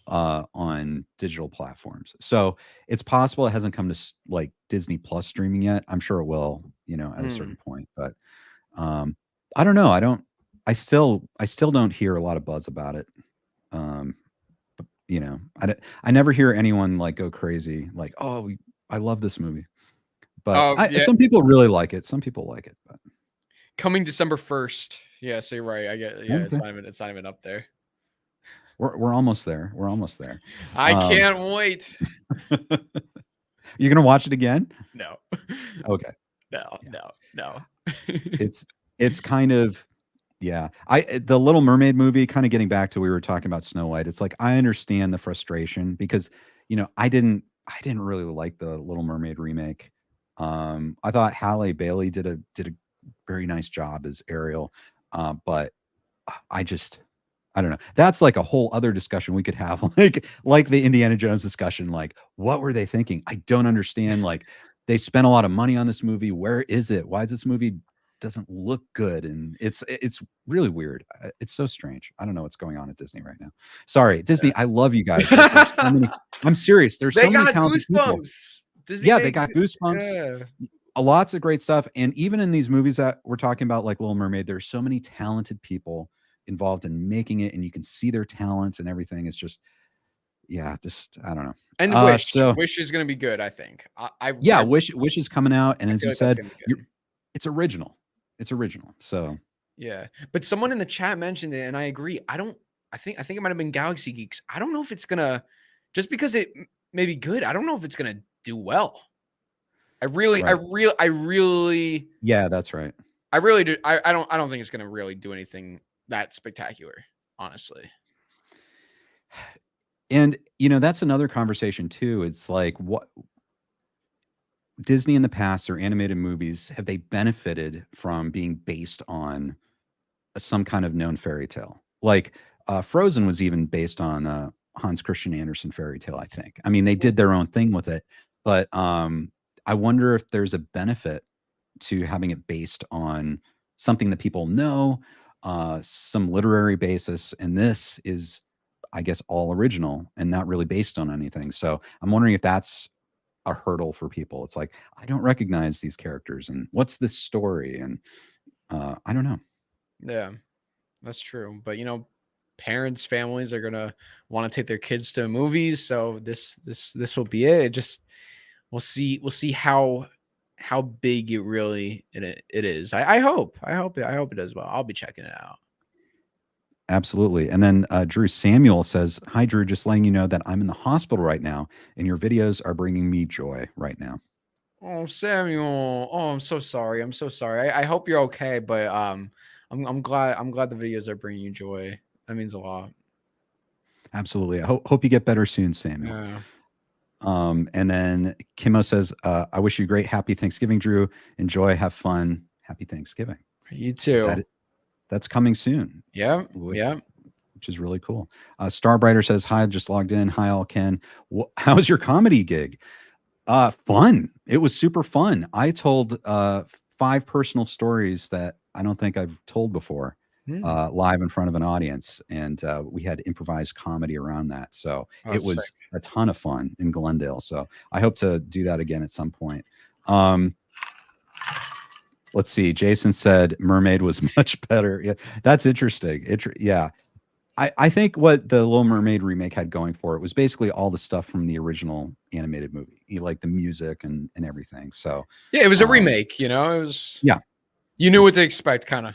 on digital platforms. So it's possible it hasn't come to like Disney Plus streaming yet. I'm sure it will, at a certain point. But um, I don't know. I still don't hear a lot of buzz about it. But, I never hear anyone like go crazy, like, oh, I love this movie. But yeah. some people really like it. Some people like it. But Coming December 1st. Yeah, so you're right. I get. Yeah, okay. it's not even up there. We're almost there. We're almost there. I can't wait. You're gonna watch it again? No. Okay. No. Yeah. No. It's kind of the Little Mermaid movie, kind of getting back to we were talking about Snow White. It's like I understand the frustration because I didn't really like the Little Mermaid remake. I thought Halle Bailey did a very nice job as Ariel, but I don't know. That's like a whole other discussion we could have, like the Indiana Jones discussion. Like, what were they thinking? I don't understand. Like, they spent a lot of money on this movie. Where is it? Why is this movie doesn't look good? And it's really weird. It's so strange. I don't know what's going on at Disney right now. Sorry, Disney. I love you guys. Like, there's so many, I'm serious. There's so many talented people. Disney Yeah, they got Goosebumps. Yeah. Lots of great stuff. And even in these movies that we're talking about, like Little Mermaid, there's so many talented people involved in making it, and you can see their talents and everything. It's just, I don't know. And Wish is gonna be good, I think. Wish is coming out, and as you said, it's original. It's original. So yeah, but someone in the chat mentioned it, and I agree. I think it might have been Galaxy Geeks. I don't know if it's gonna, just because it may be good, I don't know if it's gonna do well. I really, yeah, that's right. I really do. I don't think it's gonna really do anything that spectacular, honestly. And that's another conversation too. It's like, what Disney in the past, or animated movies, have they benefited from being based on some kind of known fairy tale? Like Frozen was even based on Hans Christian Andersen fairy tale, I think. I mean, they did their own thing with it, but I wonder if there's a benefit to having it based on something that people know, some literary basis. And this is, I guess, all original and not really based on anything. So I'm wondering if that's a hurdle for people. It's like, I don't recognize these characters, and what's this story? And I don't know. Yeah, that's true. But parents, families are gonna want to take their kids to movies, so this will be it. We'll see how big it is. I hope it does well. I'll be checking it out. Absolutely. And then Drew Samuel says, hi, Drew, just letting you know that I'm in the hospital right now, and your videos are bringing me joy right now. Oh, Samuel. Oh, I'm so sorry. I hope you're okay, but I'm glad the videos are bringing you joy. That means a lot. Absolutely. I hope you get better soon, Samuel. Yeah. And then Kimo says, I wish you a great happy Thanksgiving, Drew. Enjoy, have fun. Happy Thanksgiving. You too. That's coming soon. Yeah. Which is really cool. Starbrighter says, hi, just logged in. Hi, all Ken. How's your comedy gig? Fun. It was super fun. I told 5 personal stories that I don't think I've told before live in front of an audience. And we had improvised comedy around that. So it was sick. A ton of fun in Glendale. So I hope to do that again at some point. Let's see. Jason said Mermaid was much better. Yeah, that's interesting. Yeah. I think what the Little Mermaid remake had going for it was basically all the stuff from the original animated movie, like the music and everything. So yeah, it was a remake, it was, you knew what to expect, kind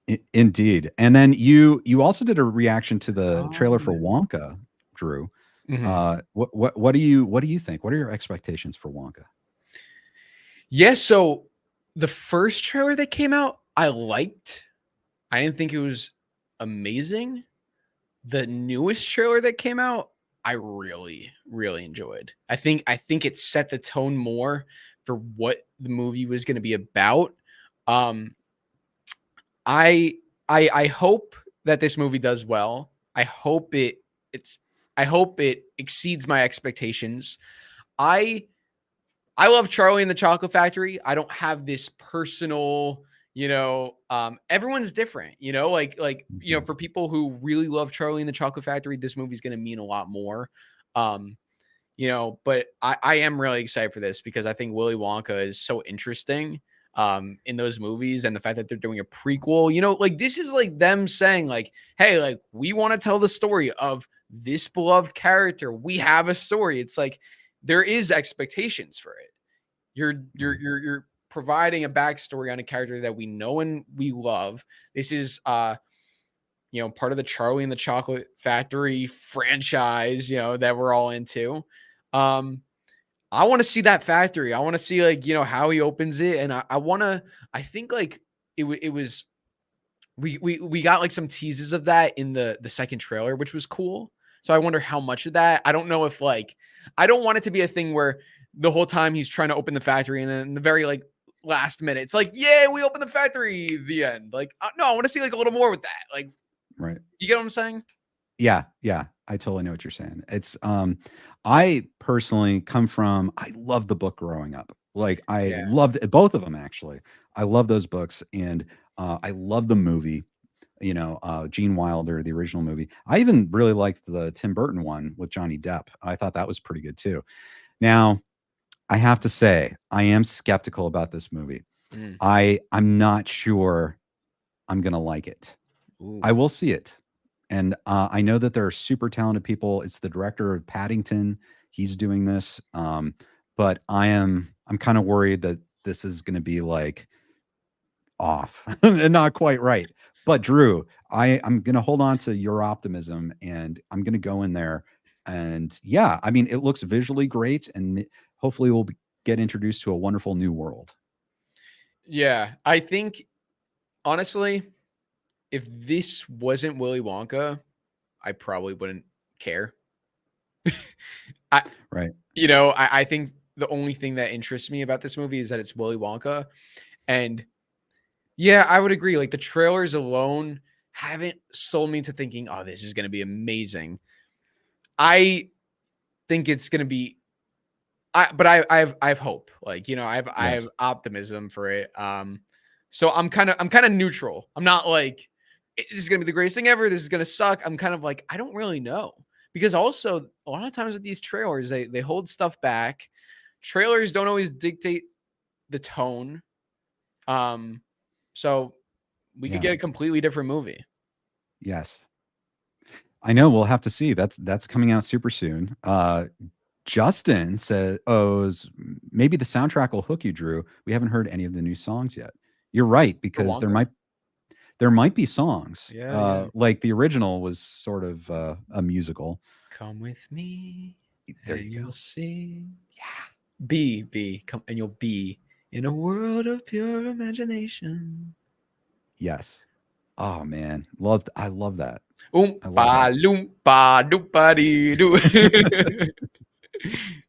of. Indeed. And then you also did a reaction to the trailer for Wonka, Drew. Mhm. What do you think? What are your expectations for Wonka? Yeah, so the first trailer that came out, I liked. I didn't think it was amazing. The newest trailer that came out, I really, really enjoyed. I think it set the tone more for what the movie was going to be about. Um, I I hope that this movie does well. It's I hope it exceeds my expectations. I I love Charlie and the Chocolate Factory. I don't have this personal, everyone's different, Mhm. for people who really love Charlie and the Chocolate Factory, this movie's going to mean a lot more. Um, but I am really excited for this because I think Willy Wonka is so interesting in those movies, and the fact that they're doing a prequel, like this is like them saying like, hey, like we want to tell the story of this beloved character. We have a story. It's like there is expectations for it. Right. You're providing a backstory on a character that we know and we love. This is part of the Charlie and the Chocolate Factory franchise, that we're all into. Um, I want to see that factory. I want to see like, how he opens it. And I want to, I think like it was, we got like some teases of that in the second trailer, which was cool. So I wonder how much of that. I don't know if like, I don't want it to be a thing where the whole time he's trying to open the factory and then in the very like last minute, it's like, yeah, we open the factory, the end. Like, no, I want to see like a little more with that. Like, Right. you get what I'm saying? Yeah, yeah, I totally know what you're saying. It's I personally come from I loved the book growing up. Like I Yeah. loved both of them actually. I love those books and I love the movie, Gene Wilder, the original movie. I even really liked the Tim Burton one with Johnny Depp. I thought that was pretty good too. Now, I have to say, I am skeptical about this movie. Mm. I'm not sure I'm going to like it. Ooh. I will see it. And I know that there are super talented people. It's the director of Paddington. He's doing this. But I'm kind of worried that this is going to be like off and not quite right. But Drew, I'm going to hold on to your optimism and I'm going to go in there. And yeah, I mean, it looks visually great and hopefully get introduced to a wonderful new world. Yeah. I think honestly, if this wasn't Willy Wonka, I probably wouldn't care. I Right. I think the only thing that interests me about this movie is that it's Willy Wonka. And yeah, I would agree. Like the trailers alone haven't sold me to thinking, oh, this is gonna be amazing. I think it's gonna be I have hope. Like, I have Yes. optimism for it. So I'm kind of neutral. I'm not like this is gonna be the greatest thing ever. This is gonna suck. I'm kind of like, I don't really know. Because also a lot of times with these trailers, they hold stuff back. Trailers don't always dictate the tone. Um, so we could Yeah. get a completely different movie. Yes. I know we'll have to see. That's coming out super soon. Justin said, "Oh, maybe the soundtrack will hook you, Drew. We haven't heard any of the new songs yet." You're right For because Wonka? there might be songs. Yeah, yeah. Like the original was sort of a musical. Come with me There and you you'll go. see. Be, come and you'll be in a world of pure imagination. Yes. Oh man, I love that. I Oompa love that. loompa doopa dee doo.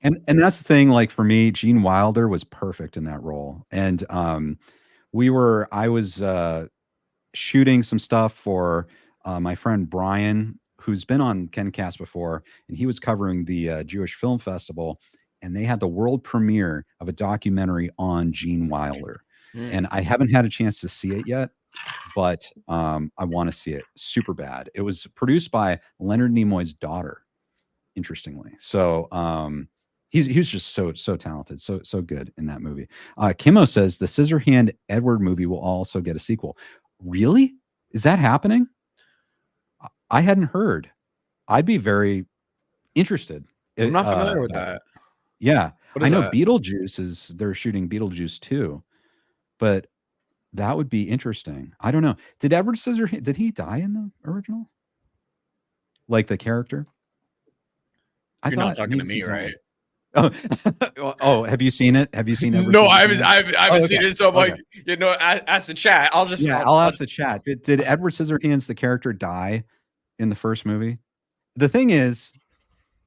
And that's the thing. Like for me, Gene Wilder was perfect in that role. And I was shooting some stuff for my friend Brian, who's been on KenCast before, and he was covering the Jewish Film Festival, and they had the world premiere of a documentary on Gene Wilder. Mm. And I haven't had a chance to see it yet, but I want to see it super bad. It was produced by Leonard Nimoy's daughter, interestingly. So he's just so talented, so good in that movie. Kimmo says the Scissorhand Edward movie will also get a sequel. Really? Is that happening? I hadn't heard. I'd be very interested. I'm not familiar with That that. yeah, What I is know that? they're shooting Beetlejuice too, but that would be interesting. I don't know. Did Edward Scissorhands did he die in the original? Like the character? You're not thought talking to maybe me, you right? had. Oh, oh, have you seen it? Have you seen Edward No, I Scissorhands? haven't Oh, seen okay. it. So I'm Okay. like, ask the chat. Yeah, I'll ask the chat. Did Edward Scissorhands, the character, die in the first movie? The thing is,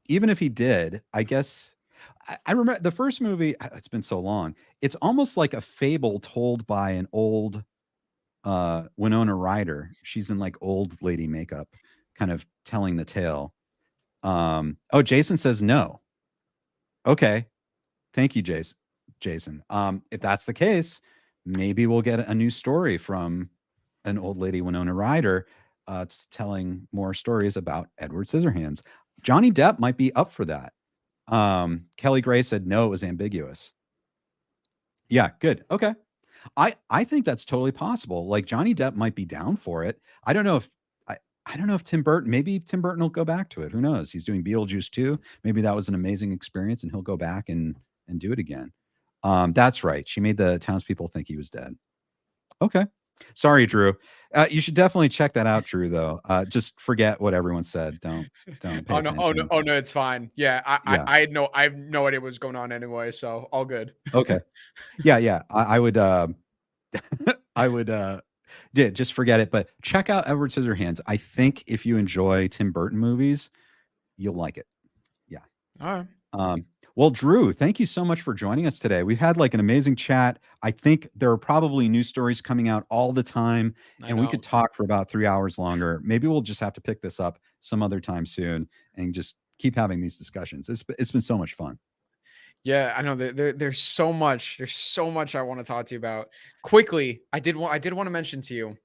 even if he did, I guess I remember the first movie. It's been so long. It's almost like a fable told by an old Winona Ryder. She's in like old lady makeup, kind of telling the tale. Oh, Jason says no. Okay. Thank you, Jason. If that's the case, maybe we'll get a new story from an old lady Winona Ryder telling more stories about Edward Scissorhands. Johnny Depp might be up for that. Kelly Gray said no, it was ambiguous. Yeah, good. Okay. I think that's totally possible. Like Johnny Depp might be down for it. I don't know if I don't know if Tim Burton, maybe Tim Burton will go back to it. Who knows? He's doing Beetlejuice too. Maybe that was an amazing experience and he'll go back and do it again. That's right. She made the townspeople think he was dead. Okay. Sorry, Drew. You should definitely check that out, Drew, though. Just forget what everyone said. Don't pay Oh no, attention. oh no, it's fine. Yeah, Yeah. I had no idea what was going on anyway, so all good. Okay. Yeah. I would I would yeah, just forget it. But check out Edward Scissorhands. I think if you enjoy Tim Burton movies, you'll like it. Yeah. All right. Well, Drew, thank you so much for joining us today. We've had like an amazing chat. I think there are probably news stories coming out all the time, and we could talk for about 3 hours longer. Maybe we'll just have to pick this up some other time soon and just keep having these discussions. It's been so much fun. Yeah, I know there's so much. There's so much I want to talk to you about. Quickly, I did want to mention to you.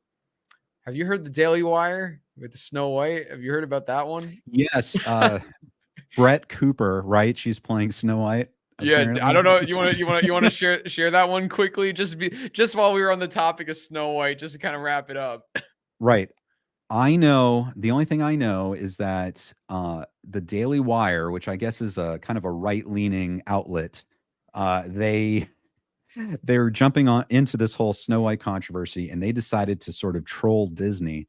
Have you heard the Daily Wire with the Snow White? Have you heard about that one? Yes, Brett Cooper, right? She's playing Snow White. Yeah, Apparently. I don't know. You want to share that one quickly? Just while we were on the topic of Snow White, just to kind of wrap it up. Right. I know the only thing I know is that the Daily Wire, which I guess is a kind of a right-leaning outlet, they're jumping on into this whole Snow White controversy, and they decided to sort of troll Disney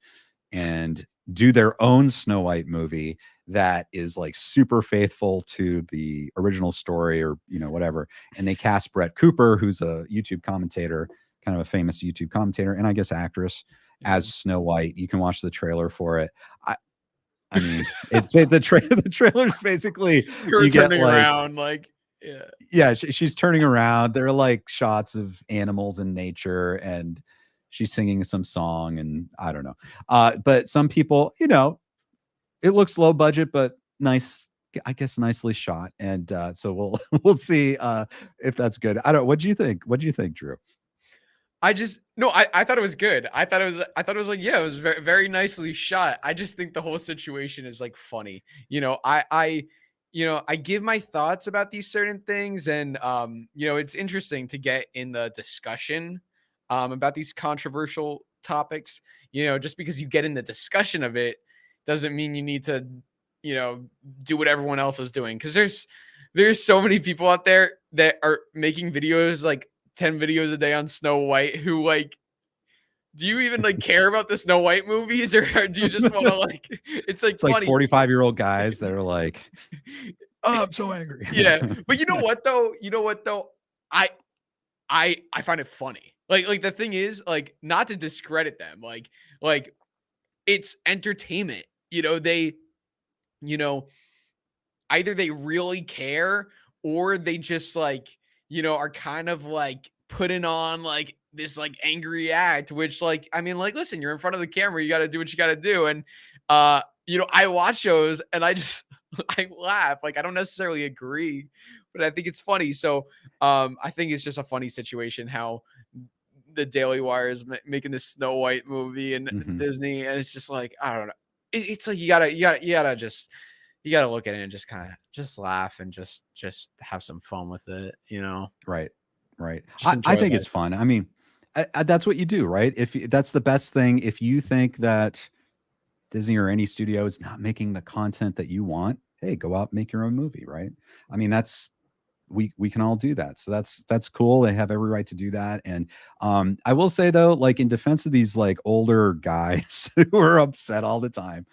and do their own Snow White movie that is like super faithful to the original story, or whatever. And they cast Brett Cooper, who's a YouTube commentator, kind of a famous YouTube commentator, and I guess actress, as Snow White. You can watch the trailer for it. I mean, it's the trailer's basically Her you get turning around, like yeah, she's turning around. There are like shots of animals in nature, and she's singing some song, and I don't know. But some people, it looks low budget, but nice, I guess, nicely shot. And so we'll see if that's good. I don't. What do you think? What do you think, Drew? I thought it was good. I thought it was like, yeah, it was very, very nicely shot. I just think the whole situation is like funny. I give my thoughts about these certain things, and it's interesting to get in the discussion about these controversial topics. Just because you get in the discussion of it doesn't mean you need to, do what everyone else is doing. Because there's so many people out there that are making videos, like 10 videos a day on Snow White, who like, do you even like care about the Snow White movies, or do you just want to like, it's like funny. 45-year-old guys that are like, oh, I'm so angry. Yeah. But you know what though? I find it funny. Like the thing is, like, not to discredit them, like it's entertainment. They, either they really care, or they just like, are kind of like putting on like this like angry act, which like, I mean, like, listen, you're in front of the camera, you got to do what you got to do. And, I watch shows and I just, I laugh. Like, I don't necessarily agree, but I think it's funny. So, I think it's just a funny situation how the Daily Wire is making this Snow White movie, and Disney, and it's just like, I don't know. It's like you gotta look at it and just kind of just laugh and just have some fun with it, Right. I think it's fun. I mean, that's what you do, right? If that's the best thing, if you think that Disney or any studio is not making the content that you want, hey, go out and make your own movie, right? I mean, we can all do that. So that's cool. They have every right to do that. And I will say though, like, in defense of these like older guys who are upset all the time,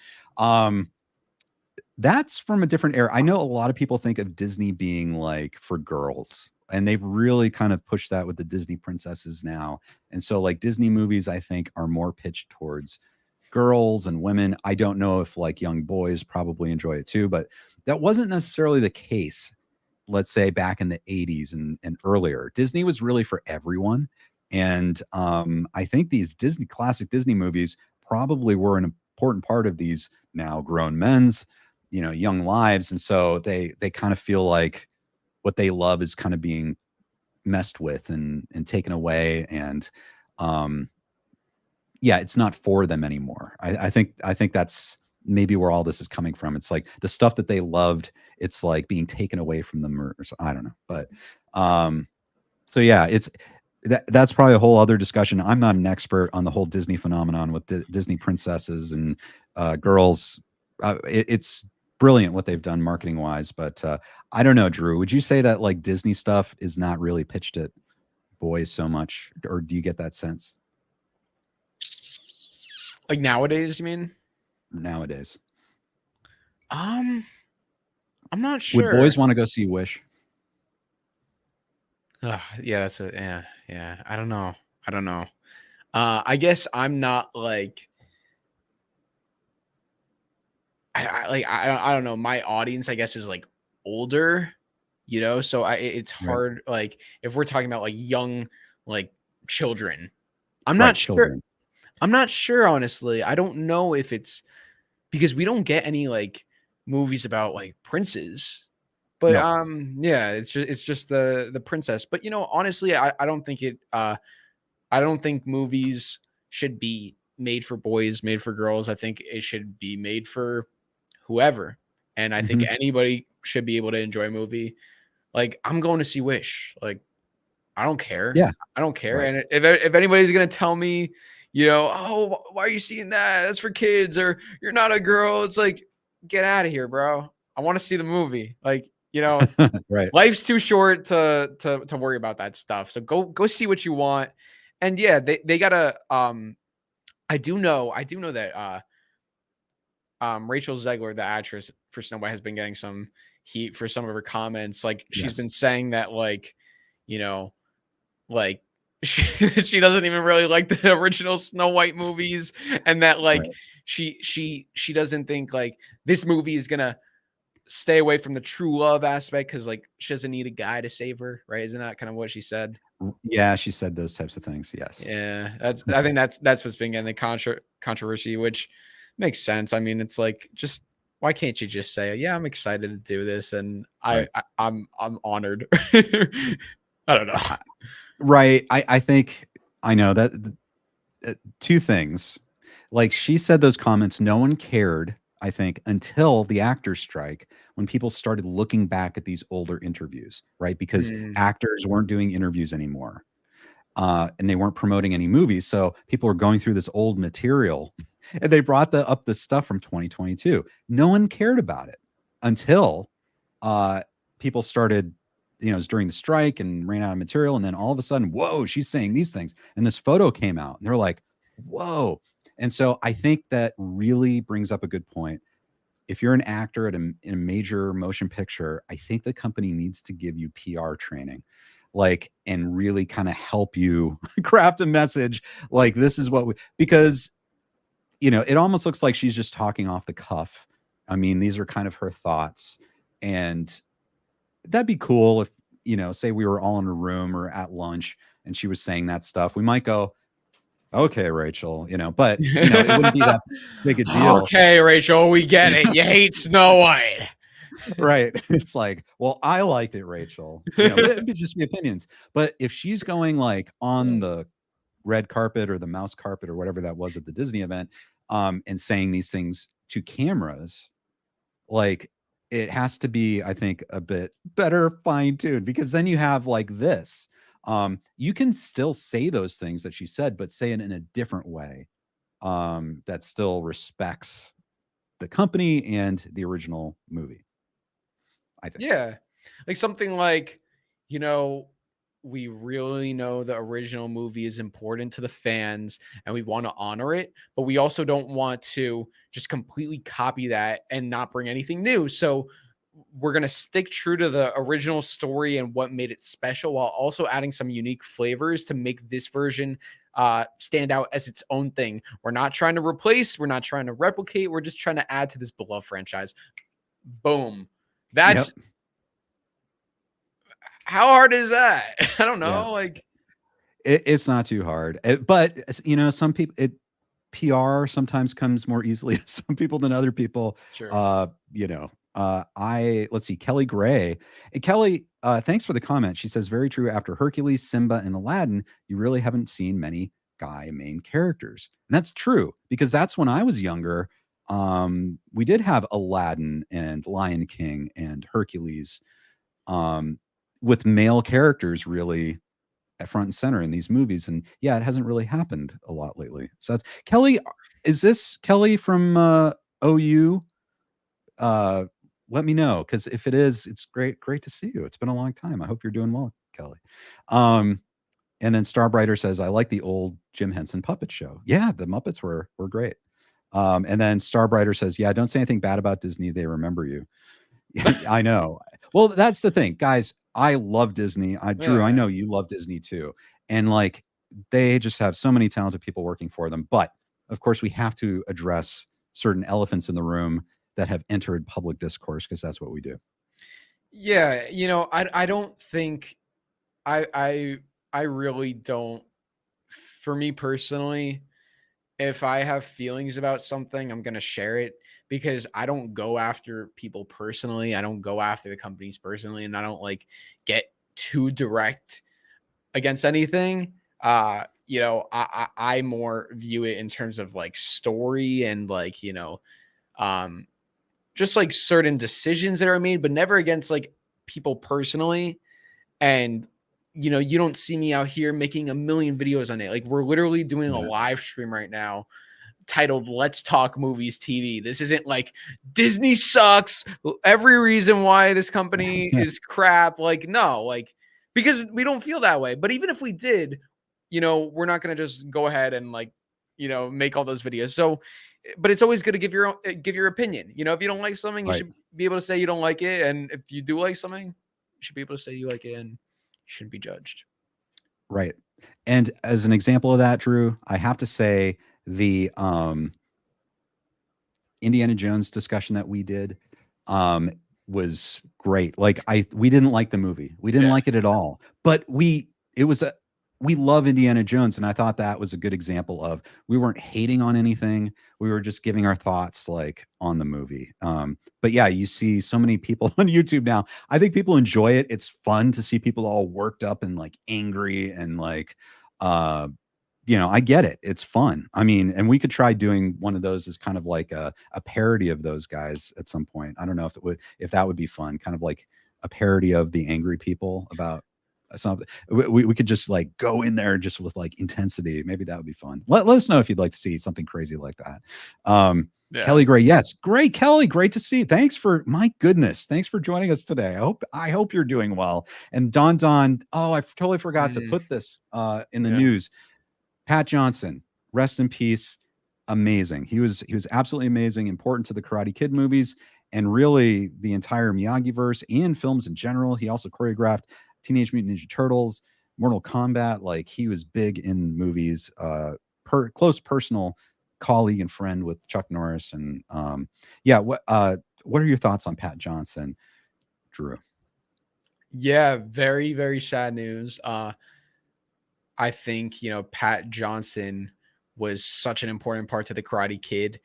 That's from a different era. I know a lot of people think of Disney being like for girls, and they've really kind of pushed that with the Disney princesses now. And so like Disney movies, I think, are more pitched towards girls and women. I don't know if like young boys probably enjoy it too, but that wasn't necessarily the case, let's say back in the 80s and earlier. Disney was really for everyone. And I think these classic Disney movies probably were an important part of these now grown men's, young lives. And so they kind of feel like what they love is kind of being messed with and taken away. And yeah, it's not for them anymore. I think that's maybe where all this is coming from. It's like the stuff that they loved, it's like being taken away from them, or I don't know. But so yeah, that's probably a whole other discussion. I'm not an expert on the whole Disney phenomenon with Disney princesses and girls. It's brilliant what they've done marketing wise, but I don't know, Drew. Would you say that like Disney stuff is not really pitched at boys so much, or do you get that sense? Like nowadays, you mean? Nowadays, I'm not would sure. boys want to go see Wish? Yeah, that's yeah. I don't know. I guess I'm not like I don't know. My audience, I guess, is like older, so it's Right. hard. Like if we're talking about like young, like children, I'm Right, not sure. children. I'm not sure, honestly. I don't know if it's because we don't get any like movies about like princes. But No. yeah, it's just the princess. But honestly, I don't think I don't think movies should be made for boys, made for girls. I think it should be made for whoever. And I think Mhm. anybody should be able to enjoy a movie. Like I'm going to see Wish. Like I don't care. Yeah. I don't care. Right. And if anybody's gonna tell me, oh, why are you seeing that? That's for kids, or you're not a girl. It's like, get out of here, bro. I want to see the movie. Like, Right. life's too short to worry about that stuff. So go see what you want. And yeah, they gotta I do know that Rachel Zegler, the actress for Snow White, has been getting some heat for some of her comments. Like she's Yes. been saying that like, like she doesn't even really like the original Snow White movies, and that like Right. she doesn't think like this movie is gonna stay away from the true love aspect because like she doesn't need a guy to save her, right? Isn't that kind of what she said? Yeah, she said those types of things. Yes. Yeah, I think that's what's been getting the controversy, which makes sense. I mean, it's like just why can't you just say, yeah, I'm excited to do this, and Right. I'm honored. I don't know. Right. I think I know that two things. Like she said those comments, no one cared, I think, until the actors strike, when people started looking back at these older interviews, right? Because Mm. actors weren't doing interviews anymore. And they weren't promoting any movies. So people were going through this old material and they brought up the stuff from 2022. No one cared about it until people started, it was during the strike and ran out of material. And then all of a sudden, whoa, she's saying these things. And this photo came out and they're like, whoa. And so I think that really brings up a good point. If you're an actor in a major motion picture, I think the company needs to give you PR training, like, and really kind of help you craft a message. Like, this is what because, it almost looks like she's just talking off the cuff. I mean, these are kind of her thoughts. And that'd be cool if, say we were all in a room or at lunch and she was saying that stuff. We might go, okay, Rachel, but it wouldn't be that big a deal. Okay, Rachel, we get it. You hate Snow White. Right. It's like, well, I liked it, Rachel. But it'd be just be opinions. But if she's going like on the red carpet or the mouse carpet or whatever that was at the Disney event, and saying these things to cameras, like it has to be, I think, a bit better fine-tuned, because then you have like this. You can still say those things that she said, but say it in a different way, that still respects the company and the original movie, I think. Yeah. Like something like, we really know the original movie is important to the fans and we want to honor it, but we also don't want to just completely copy that and not bring anything new. So we're going to stick true to the original story and what made it special while also adding some unique flavors to make this version stand out as its own thing. We're not trying to replace, we're not trying to replicate, we're just trying to add to this beloved franchise. Boom. That's Yep. how hard is that? I don't Yeah. know. Like, It's not too hard. But some people PR sometimes comes more easily to some people than other people. sure. Let's see, Kelly Gray. And Kelly, thanks for the comment. She says, very true. After Hercules, Simba, and Aladdin, you really haven't seen many guy main characters. And that's true, because that's when I was younger. We did have Aladdin and Lion King and Hercules, with male characters really at front and center in these movies. And yeah, it hasn't really happened a lot lately. So that's Kelly. Is this Kelly from OU? Let me know, because if it is, it's great to see you. It's been a long time. I hope you're doing well, Kelly. And then Starbrighter says, I like the old Jim Henson puppet show. Yeah, the Muppets were great. And then Starbrighter says, yeah, don't say anything bad about Disney. They remember you. I know. Well, that's the thing, guys. I love Disney. Drew, I know you love Disney too. And like, they just have so many talented people working for them. But of course, we have to address certain elephants in the room that have entered public discourse, because that's what we do. Yeah, I don't think I really don't. For me personally, if I have feelings about something, I'm gonna share it, because I don't go after people personally. I don't go after the companies personally, and I don't like get too direct against anything. I more view it in terms of like story and like, just like certain decisions that are made, but never against like people personally. And you don't see me out here making a million videos on it. Like, we're literally doing a live stream right now titled Let's Talk Movies TV. This isn't like Disney sucks, every reason why this company is crap. Like, no, like, because we don't feel that way. But even if we did, we're not going to just go ahead and like, make all those videos. So, but it's always good to give your opinion. If you don't like something, you should be able to say you don't like it. And if you do like something, you should be able to say you like it, and you shouldn't be judged. Right. And as an example of that, Drew, I have to say the Indiana Jones discussion that we did was great. Like, we didn't like the movie. We didn't like it at all. But we love Indiana Jones, and I thought that was a good example of, we weren't hating on anything. We were just giving our thoughts like on the movie. But yeah, you see so many people on YouTube now. I think people enjoy it. It's fun to see people all worked up and like angry and like I get it. It's fun. I mean, and we could try doing one of those as kind of like a parody of those guys at some point. I don't know if that would be fun, kind of like a parody of the angry people about something. We could just like go in there just with like intensity. Maybe that would be fun. Let us know if you'd like to see something crazy like that. Kelly Gray, yes, great, Kelly, great to see. Thanks for joining us today. I hope you're doing well. And Don, oh, I totally forgot to put this in the news. Pat Johnson, rest in peace. Amazing. He was absolutely amazing, important to the Karate Kid movies and really the entire Miyagi-verse and films in general. He also choreographed Teenage Mutant Ninja Turtles, Mortal Kombat. Like, he was big in movies. Close personal colleague and friend with Chuck Norris. And what are your thoughts on Pat Johnson, Drew? Yeah, very, very sad news. I think, Pat Johnson was such an important part to the Karate Kid.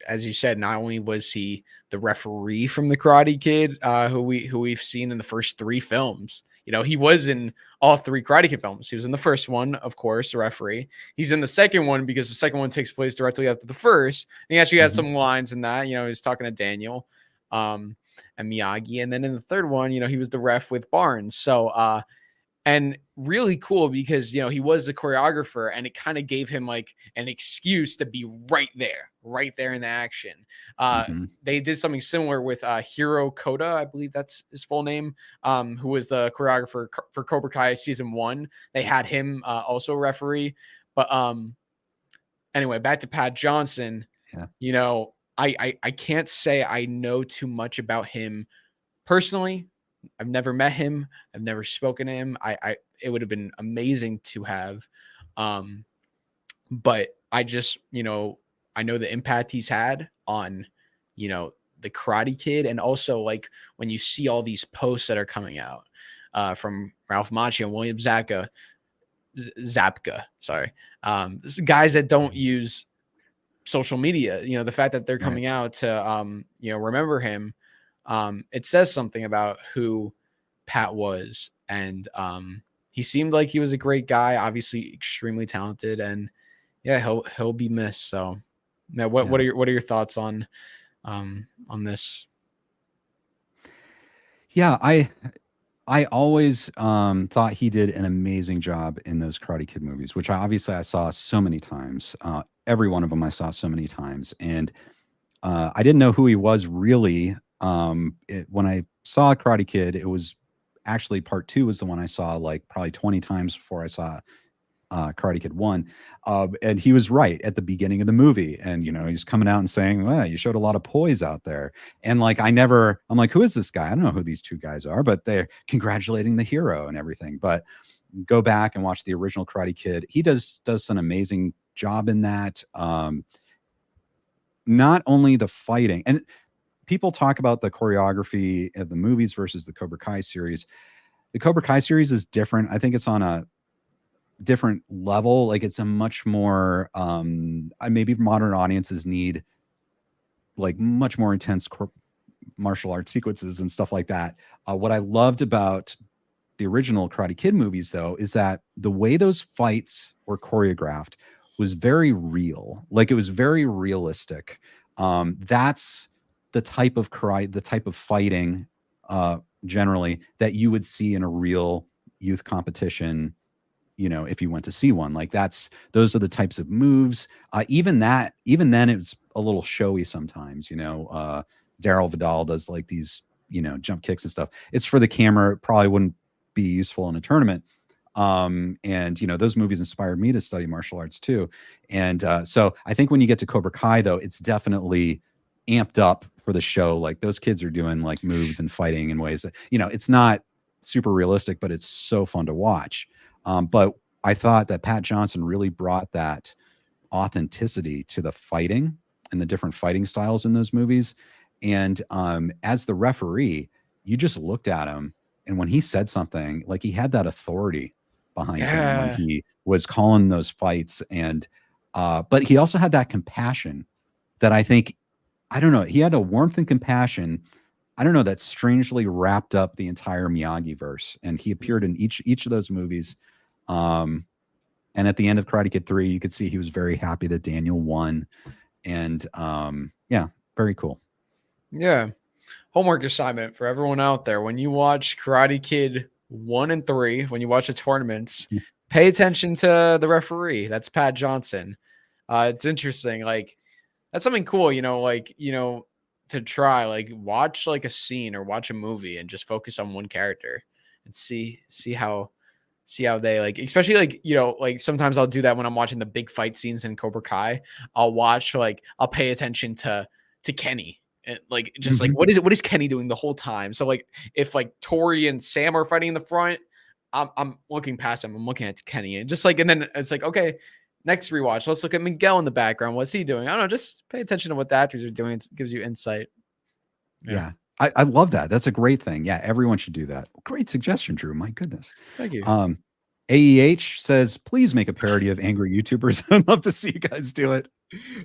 As you said, not only was he the referee from the Karate Kid, who we've seen in the first 3 films. He was in all 3 Karate Kid films. He was in the first one, of course, the referee. He's in the second one because the second one takes place directly after the first. And he actually had some lines in that. He was talking to Daniel and Miyagi. And then in the third one, he was the ref with Barnes. So and really cool because he was the choreographer, and it kind of gave him like an excuse to be right there in the action. Mhm. They did something similar with Hiro Koda, I believe that's his full name, who was the choreographer for Cobra Kai season 1. They had him also referee. But anyway, back to Pat Johnson. Yeah. I can't say I know too much about him personally. I've never met him. I've never spoken to him. It would have been amazing to have. But I just, I know the impact he's had on, the Karate Kid. And also like when you see all these posts that are coming out from Ralph Macchio and William Zapka, sorry. Guys that don't use social media, the fact that they're Right. coming out to, remember him, it says something about who Pat was. And he seemed like he was a great guy, obviously extremely talented, and yeah, he'll be missed. So now what are your thoughts on this? Yeah, I always thought he did an amazing job in those Karate Kid movies, which I saw so many times. Every one of them I saw so many times, and I didn't know who he was really. When I saw Karate Kid, it was actually part 2 was the one I saw like probably 20 times before I saw Karate Kid 1. And he was right at the beginning of the movie. And, he's coming out and saying, well, you showed a lot of poise out there. And like, I'm like, who is this guy? I don't know who these two guys are, but they're congratulating the hero and everything. But go back and watch the original Karate Kid. He does an amazing job in that. Not only the fighting, and people talk about the choreography of the movies versus the Cobra Kai series. The Cobra Kai series is different. I think it's on a different level. Like it's a much more maybe modern audiences need like much more intense martial arts sequences and stuff like that. What I loved about the original Karate Kid movies though is that the way those fights were choreographed was very real. Like it was very realistic. That's the type of karate, the type of fighting generally that you would see in a real youth competition. If you went to see one, like those are the types of moves. Even then it was a little showy sometimes. Daryl Vidal does like these, jump kicks and stuff. It's for the camera. It probably wouldn't be useful in a tournament. And those movies inspired me to study martial arts too. And so I think when you get to Cobra Kai though, it's definitely amped up for the show. Like those kids are doing like moves and fighting in ways that, it's not super realistic, but it's so fun to watch. But I thought that Pat Johnson really brought that authenticity to the fighting and the different fighting styles in those movies. And as the referee, you just looked at him, and when he said something, like he had that authority behind him when he was calling those fights. And but he also had that compassion that I think, I don't know, he had a warmth and compassion, I don't know, that strangely wrapped up the entire Miyagi verse. And he appeared in each of those movies. And at the end of Karate Kid 3, you could see he was very happy that Daniel won. And yeah, very cool. Yeah. Homework assignment for everyone out there. When you watch Karate Kid 1 and 3, when you watch the tournaments, pay attention to the referee. That's Pat Johnson. It's interesting. Like that's something cool, to try, like watch like a scene or watch a movie and just focus on one character and see how they like, especially like, like sometimes I'll do that when I'm watching the big fight scenes in Cobra Kai. I'll pay attention to Kenny. And like just like what is Kenny doing the whole time? So like if like Tori and Sam are fighting in the front, I'm looking past him. I'm looking at Kenny, and just like, and then it's like, okay, next rewatch, let's look at Miguel in the background. What's he doing? I don't know. Just pay attention to what the actors are doing. It gives you insight. Yeah. I love that. That's a great thing. Yeah, everyone should do that. Great suggestion, Drew. My goodness. Thank you. AEH says, please make a parody of angry YouTubers. I'd love to see you guys do it.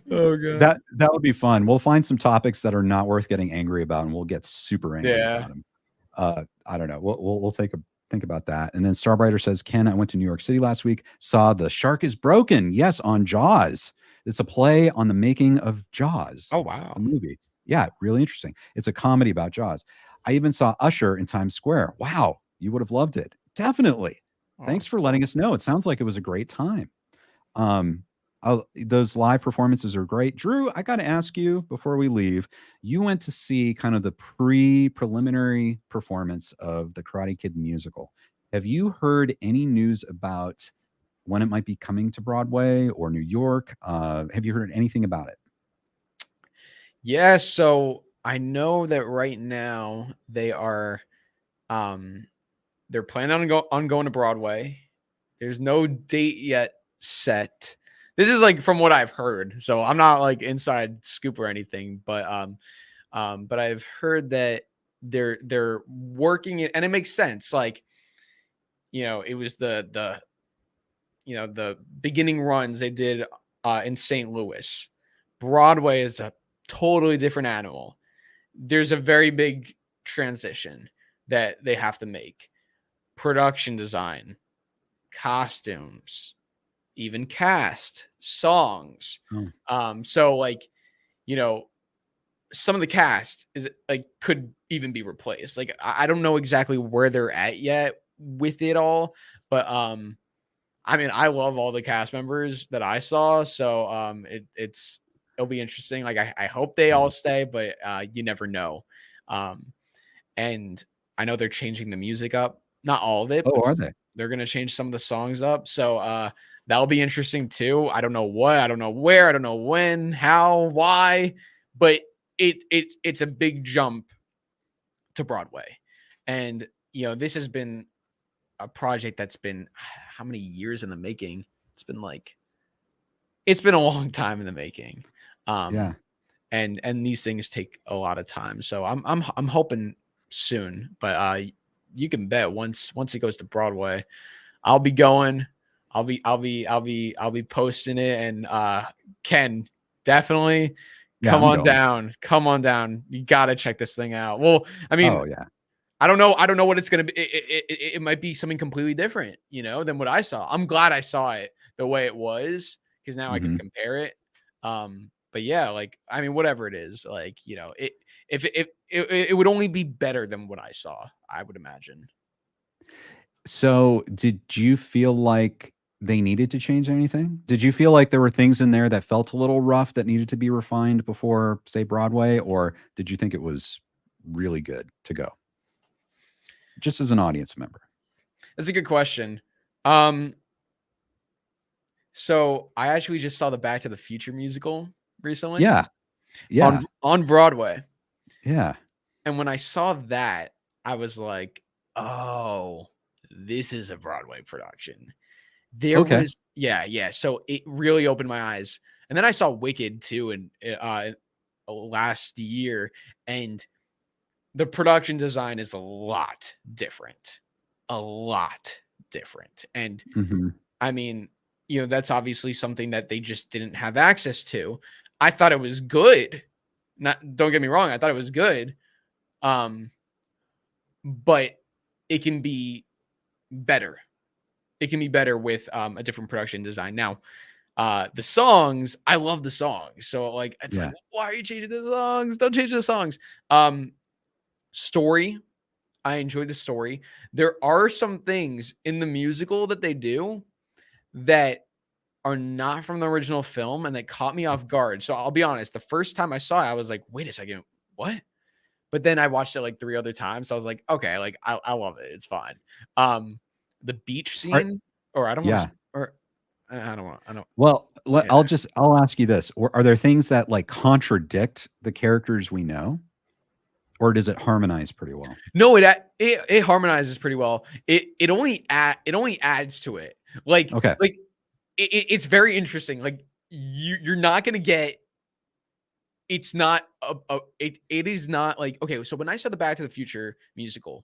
Oh god, that would be fun. We'll find some topics that are not worth getting angry about, and we'll get super angry about them. I don't know. We'll think about that. And then Starbrighter says, Ken, I went to New York City last week, saw The Shark is Broken. Yes, on Jaws. It's a play on the making of Jaws. Oh wow, a movie. Yeah, really interesting. It's a comedy about Jaws. I even saw Usher in Times Square. Wow, you would have loved it. Definitely. Thanks for letting us know. It sounds like it was a great time. Um, those live performances are great. Drew, I got to ask you before we leave. You went to see kind of the preliminary performance of the Karate Kid musical. Have you heard any news about when it might be coming to Broadway or New York? Have you heard anything about it? Yeah, so I know that right now they are they're planning on going to Broadway. There's no date yet set. This is like from what I've heard. So I'm not like inside scoop or anything, but I've heard that they're working it, and it makes sense. Like, it was the the beginning runs they did in St. Louis. Broadway is a totally different animal. There's a very big transition that they have to make. Production design, costumes, even cast, songs. So like, some of the cast is like could even be replaced. Like I don't know exactly where they're at yet with it all, but I mean, I love all the cast members that I saw, so it'll be interesting. Like I hope they all stay, but you never know. And I know they're changing the music up, not all of it, Oh, but are they? they're gonna change some of the songs up. So that'll be interesting too. I don't know what, I don't know where, I don't know when, how, why, but it's a big jump to Broadway. And this has been a project that's been how many years in the making? It's been a long time in the making. Yeah. And these things take a lot of time. So I'm hoping soon, but you can bet once it goes to Broadway, I'll be going. I'll be posting it, and Ken, definitely Yeah, come I'm on going. down. Come on down. You got to check this thing out. Well, I mean, Oh, yeah. I don't know what it's going to be. It might be something completely different, than what I saw. I'm glad I saw it the way it was, because now I can Mhm. compare it. But yeah, like, I mean, whatever it is, like, it would only be better than what I saw, I would imagine. So, did you feel like they needed to change anything? Did you feel like there were things in there that felt a little rough that needed to be refined before, say, Broadway, or did you think it was really good to go? Just as an audience member. That's a good question. Um, so I actually just saw the Back to the Future musical recently Yeah. Yeah. on Broadway. Yeah. And when I saw that, I was like, oh, this is a Broadway production. There Okay. was, yeah. So it really opened my eyes. And then I saw Wicked too, and last year, and the production design is a lot different. And Mhm. I mean, that's obviously something that they just didn't have access to. I thought it was good. Don't get me wrong, I thought it was good. But it can be better. It can be better with a different production design. Now, the songs, I love the songs. So like, it's Yeah. like, why are you changing the songs? Don't change the songs. Story, I enjoy the story. There are some things in the musical that they do that are not from the original film, and that caught me off guard. So I'll be honest, the first time I saw it, I was like, wait a second, what? But then I watched it like 3 other times. So I was like, okay, like I love it. It's fine. The beach Are scene, or I don't want yeah. to, or I don't want, I don't. Well, Yeah. I'll ask you this, or are there things that, like, contradict the characters we know? Or does it harmonize pretty well? No, it harmonizes pretty well. It only adds to it. Okay. Like it's very interesting. Like you're not gonna get. It's not it is not like, okay. So when I saw the Back to the Future musical,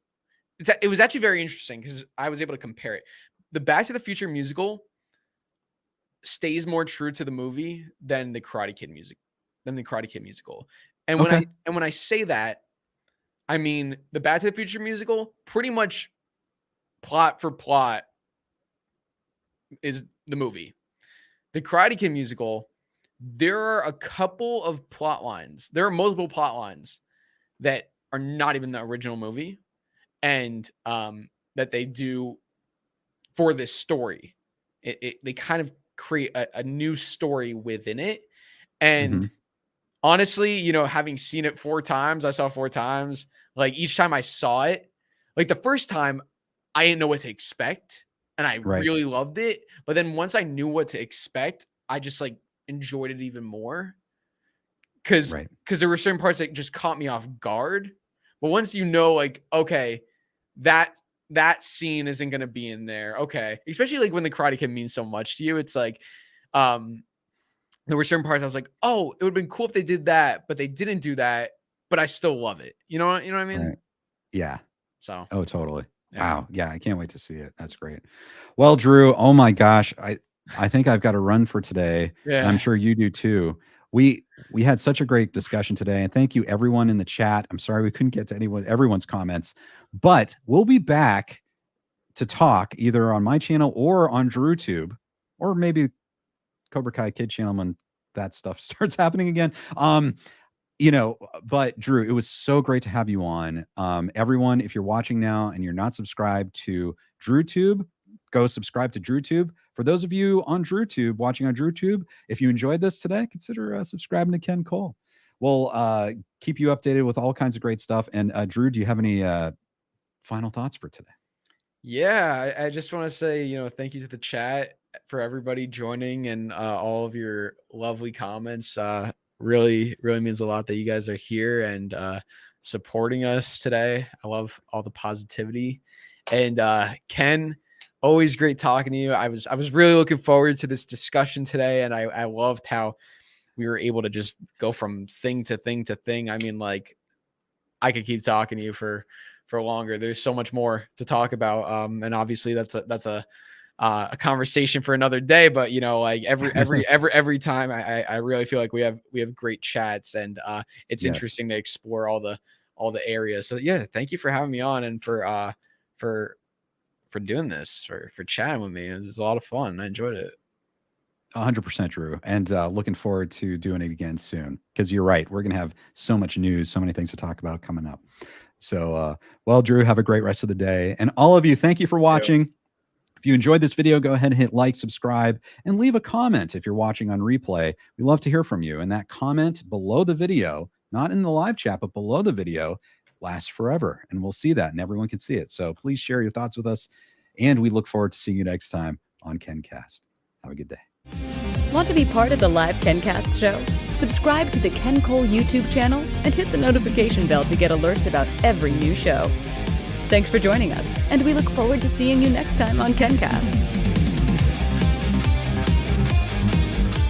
it was actually very interesting because I was able to compare it. The Back to the Future musical stays more true to the movie than the Karate Kid musical. And Okay. when I say that, I mean the Back to the Future musical pretty much plot for plot is the movie. The Karate Kid musical, there are a couple of plot lines. There are multiple plot lines that are not even the original movie, and that they do for this story. They kind of create a new story within it. And honestly, you know, having seen it 4 times, I saw 4 times, like each time I saw it, like the first time I didn't know what to expect and I Right. really loved it. But then once I knew what to expect, I just like enjoyed it even more. Cause Right. there were certain parts that just caught me off guard. But once you know, like, okay, that scene isn't gonna be in there. Okay. Especially like when the Karate Kid means so much to you. It's like, there were certain parts I was like, oh, it would have been cool if they did that, but they didn't do that, but I still love it. You know what I mean? Right. Yeah. So Oh, totally. yeah. Wow. Yeah, I can't wait to see it. That's great. Well, Drew, oh my gosh, I think I've got to run for today, and I'm Yeah. sure you do too. We had such a great discussion today, and thank you everyone in the chat. I'm sorry we couldn't get to everyone's comments, but we'll be back to talk either on my channel or on DrewTube, or maybe Cobra Kai Kid channel when that stuff starts happening again. You know, but Drew, it was so great to have you on. Everyone, if you're watching now and you're not subscribed to DrewTube, go subscribe to DrewTube. For those of you on DrewTube, watching on DrewTube, if you enjoyed this today, consider subscribing to Ken Cole. We'll keep you updated with all kinds of great stuff. And Drew, do you have any final thoughts for today? Yeah, I just want to say, you know, thank you to the chat for everybody joining and all of your lovely comments. Really means a lot that you guys are here and supporting us today. I love all the positivity. And Ken, always great talking to you. I was really looking forward to this discussion today, and I loved how we were able to just go from thing to thing to thing. I mean, like, I could keep talking to you for longer. There's so much more to talk about. And obviously that's a conversation for another day, but you know, like every time I really feel like we have great chats, and it's Yes. interesting to explore all the areas. So yeah, thank you for having me on and for doing this, for chatting with me. It was a lot of fun. I enjoyed it. 100% Drew, and looking forward to doing it again soon, because you're right, we're gonna have so much news, so many things to talk about coming up. So well, Drew, have a great rest of the day, and all of you, thank you for watching. If you enjoyed this video, go ahead and hit like, subscribe, and leave a comment if you're watching on replay. We love to hear from you, and that comment below the video, not in the live chat, but below the video, lasts forever, and we'll see that and everyone can see it. So please share your thoughts with us, and we look forward to seeing you next time on KenCast. Have a good day. Want to be part of the live KenCast show? Subscribe to the Ken Cole YouTube channel and hit the notification bell to get alerts about every new show. Thanks for joining us, and we look forward to seeing you next time on KenCast.